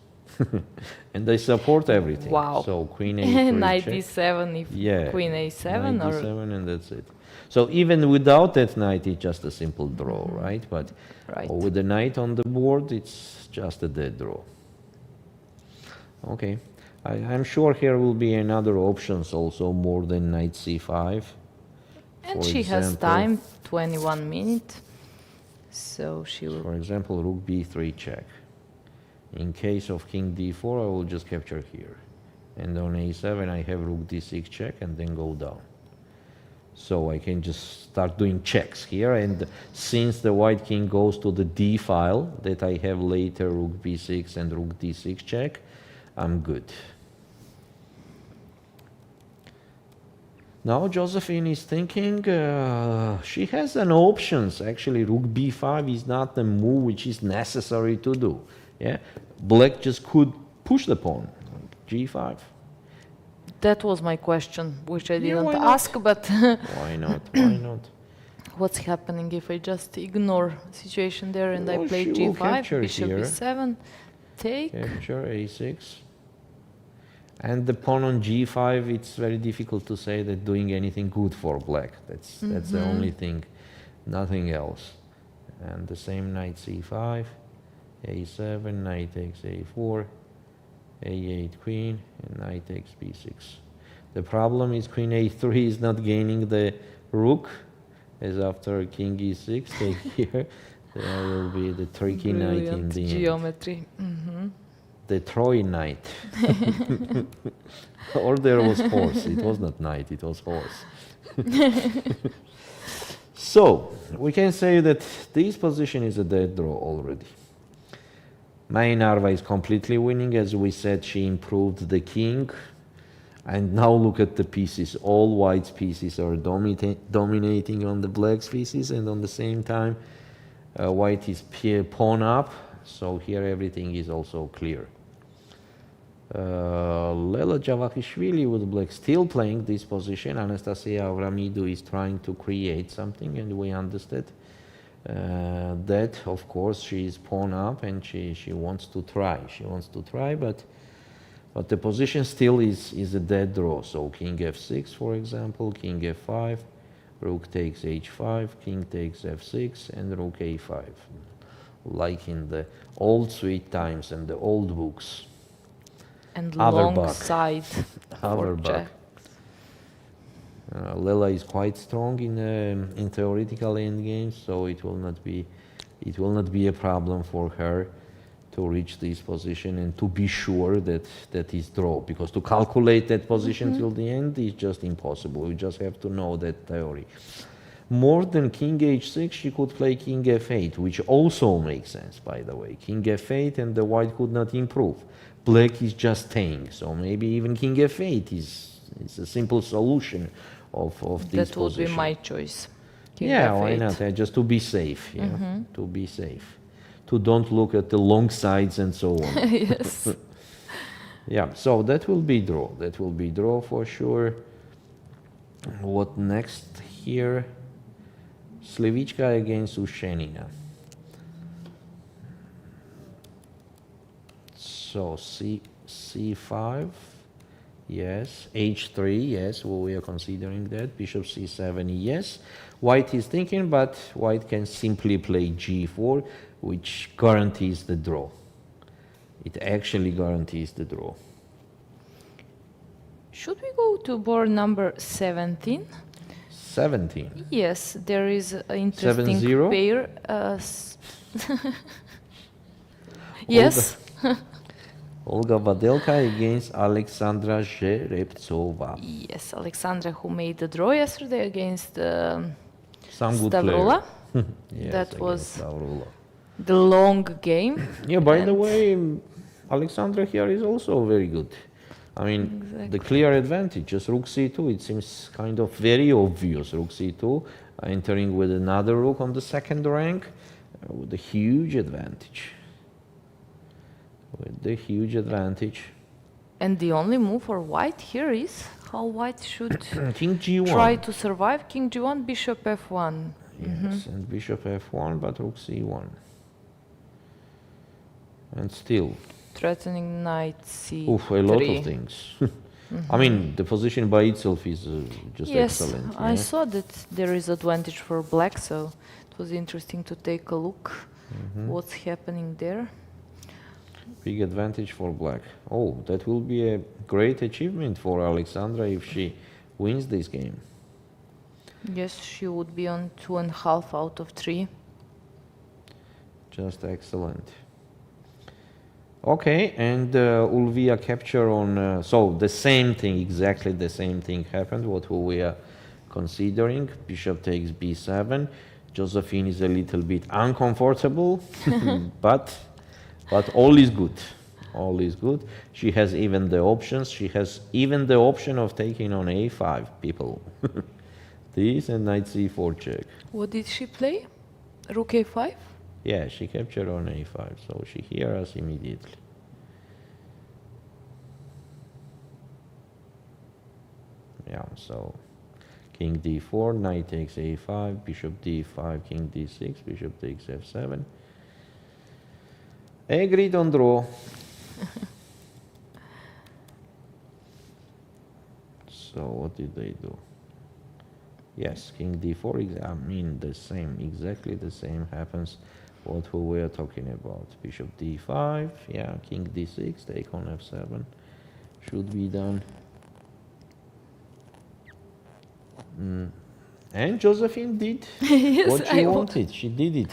And they support everything. Wow. So queen a3 Knight check. d7 if Yeah. queen a7 Knight or d7, and that's it. So even without that knight, it's just a simple draw, right? But Right. with the knight on the board, it's just a dead draw. Okay. I'm sure here will be another options also more than knight c5. and For she has example, time, 21 minutes. So she will. For example, rook b3 check. In case of king d4, I will just capture here. And on a7, I have rook d6 check and then go down. So I can just start doing checks here, and since the white king goes to the d file that I have later, rook b6 and rook d6 check, I'm good. Now Josephine is thinking, she has an options. Actually, rook b5 is not the move which is necessary to do. Yeah, black just could push the pawn, g5. That was my question, which I Yeah, didn't why not? ask, but Why not? Why not? what's happening if I just ignore situation there and I Well, play she will g5, capture bishop here. b7, take? Capture a6. And the pawn on g5, it's very difficult to say that doing anything good for black. That's the only thing, nothing else. And the same knight c5, a7, knight takes a4, a8 queen, and knight takes b6. The problem is queen a3 is not gaining the rook, as after king e6, take here, there will be the tricky knight in Brilliant the end. geometry. The Troy knight. Or there was horse. It was not knight, it was horse. So, we can say that this position is a dead draw already. Mai Narva is completely winning. As we said, she improved the king. And now look at the pieces. All white's pieces are dominating on the black's pieces, and on the same time, white is pawn up. So here everything is also clear. Lela Javakhishvili with black still playing this position. Anastasia Avramidou is trying to create something, and we understood that, of course, she is pawn up and she wants to try. She wants to try, but the position still is a dead draw. So king f6, for example, king f5, rook takes h5, king takes f6, and rook a5. Like in the old sweet times and the old books. And Haverbach. long side for check. Lela is quite strong in theoretical endgames, so it will not be a problem for her to reach this position and to be sure that is draw, because to calculate that position till the end is just impossible. You just have to know that theory. More than king h6, she could play king f8, which also makes sense, by the way. King f8 and the white could not improve. Black is just staying, so maybe even king f8 is a simple solution of this That would position. be my choice. King Yeah, f8. why not? Just to be safe, yeah, to be safe. To don't look at the long sides and so on. Yes. Yeah, so that will be draw. That will be draw for sure. What next here? Slivichka against Ushenina. So c5, yes. h3, yes, well, we are considering that. Bishop c7, yes. White is thinking, but white can simply play g4, which guarantees the draw. It actually guarantees the draw. Should we go to board number 17? 17. Yes, there is an interesting 7-0? pair. Yes. Olga Vadelka against Alexandra Zhereptsova. Yes, Alexandra, who made the draw yesterday against Some good Stavroula. player. Yes, That against was Stavroula. the long game. Yeah, by the And- way, Alexandra here is also very good. I mean, the clear advantage is rook c2. It seems kind of very obvious. Rook c2 entering with another rook on the second rank with a huge advantage. With the huge advantage. And the only move for white here is how white should King g1. try to survive. King g1, bishop f1. Yes, and bishop f1, but rook c1. And still, Threatening knight c3. oof, a lot of things. I mean, the position by itself is just Yes, excellent. I yeah? saw that there is advantage for black, so it was interesting to take a look what's happening there. Big advantage for black. Oh, that will be a great achievement for Alexandra if she wins this game. Yes, she would be on 2.5 out of 3. Just excellent. Okay, and Ulviyya capture on... so the same thing, exactly the same thing happened, what we are considering. Bishop takes b7. Josephine is a little bit uncomfortable, but all is good. All is good. She has even the options. She has even the option of taking on a5, people. This and knight c4 check. What did she play? Rook a5? Yeah, she captured on a5, so she hears us immediately. Yeah, so king d4, knight takes a5, bishop d5, king d6, bishop takes f7. Agreed on draw. So what did they do? Yes, king d4, I mean the same, exactly the same happens what we were talking about. Bishop d5, yeah, king d6, take on f7, should be done. And Josephine did Yes, what she wanted. She did it.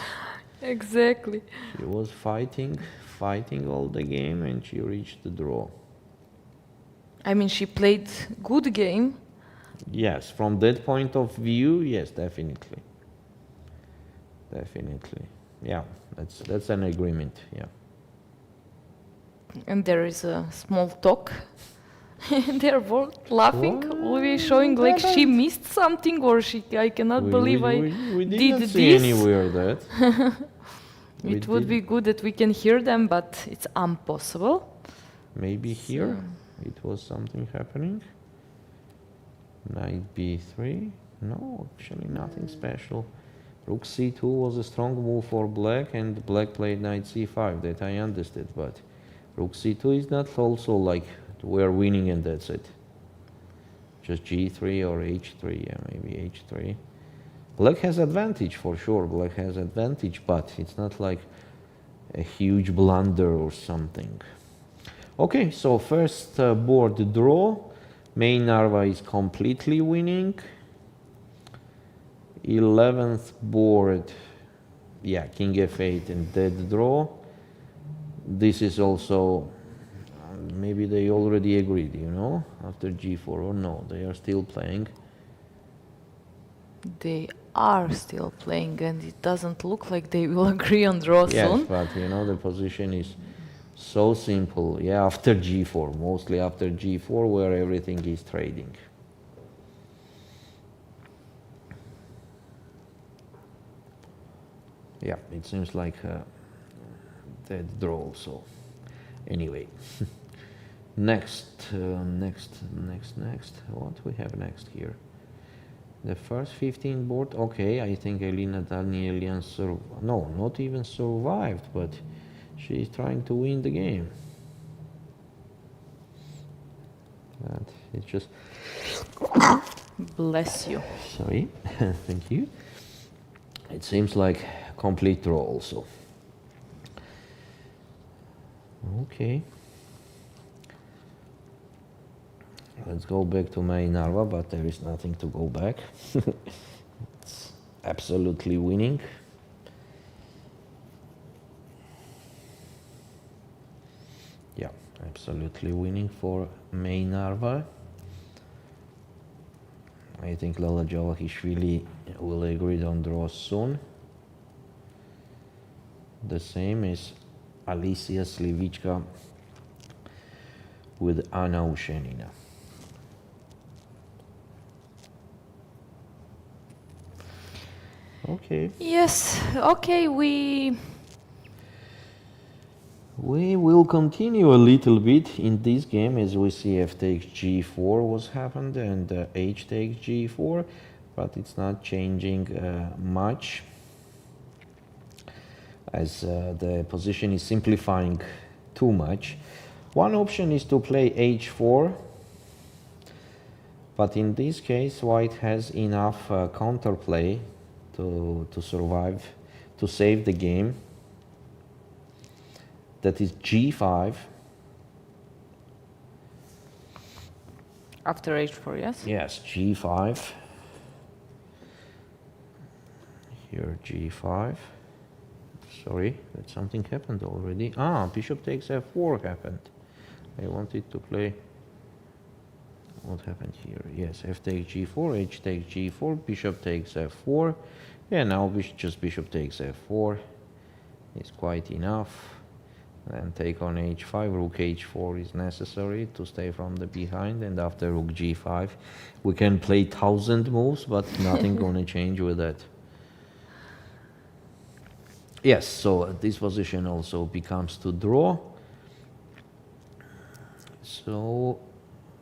Exactly. She was fighting all the game, and she reached the draw. I mean, she played good game. Yes, from that point of view, yes, definitely. Definitely. Yeah, that's an agreement, yeah. And there is a small talk. They're both laughing. What? Ulviyya showing like she missed something, or I cannot believe I we did didn't see this. anywhere that. It would be good that we can hear them, but it's impossible. Maybe here it was something happening. Knight b3. No, actually nothing special. Rook c2 was a strong move for black, and black played knight c5. That I understood, but rook c2 is not also like we're winning and that's it. Just g3 or h3, yeah, maybe h3. Black has advantage for sure. Black has advantage, but it's not like a huge blunder or something. Okay, so first board draw. Mai Narva is completely winning. 11th board, yeah, king f8 and dead draw. This is also, maybe they already agreed, you know, after g4, or no, they are still playing. They are still playing, and it doesn't look like they will agree on draw Yes, soon. but you know, the position is so simple. Yeah, after g4, mostly after g4, where everything is trading. Yeah, it seems like dead draw also. Anyway, next. What we have next here? The first 15 board. Okay, I think Elina Danielian no, not even survived, but she is trying to win the game. But it's just. Bless you. Sorry, thank you. It seems like complete draw also. Okay. Let's go back to Mai Narva, but there is nothing to go back. It's absolutely winning. Yeah, absolutely winning for Mai Narva. I think Lela Javakhishvili will agree on draw soon. The same is Alicia Slivichka with Anna Ushenina. Okay. Yes, okay, we will continue a little bit in this game, as we see f takes g4 was happened and h takes g4, but it's not changing much, as the position is simplifying too much. One option is to play h4, but in this case white has enough counterplay to survive, to save the game. That is g5. after h4, yes? Yes, g5. Here g5. Sorry, that something happened already. Ah, bishop takes f4 happened. I wanted to play. what happened here? Yes, f takes g4, h takes g4, bishop takes f4. Yeah, now just bishop takes f4 is quite enough. And take on h5, rook h4 is necessary to stay from the behind, and after rook g5 we can play 1,000 moves, but nothing gonna change with that. Yes, so this position also becomes to draw. So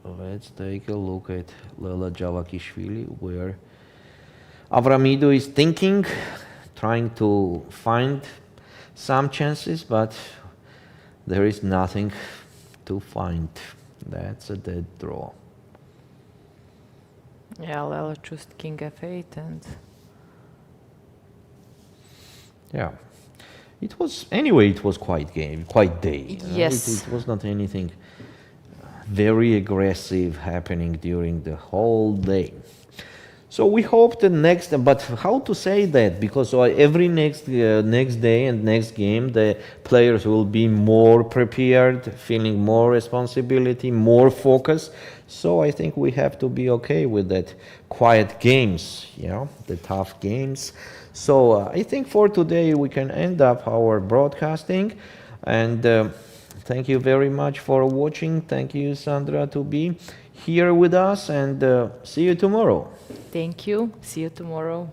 let's take a look at Lela Javakhishvili, where Avramidou is thinking, trying to find some chances, but there is nothing to find. That's a dead draw. Yeah, Lela chose king f8 and... Yeah. It was, anyway, it was quite day. Yes. It was not anything very aggressive happening during the whole day. So we hope the next, but how to say that? Because every next day and next game, the players will be more prepared, feeling more responsibility, more focus. So I think we have to be okay with that quiet games, you know, the tough games. So I think for today we can end up our broadcasting, and thank you very much for watching. Thank you, Sandra, to be here with us, and see you tomorrow. Thank you. See you tomorrow.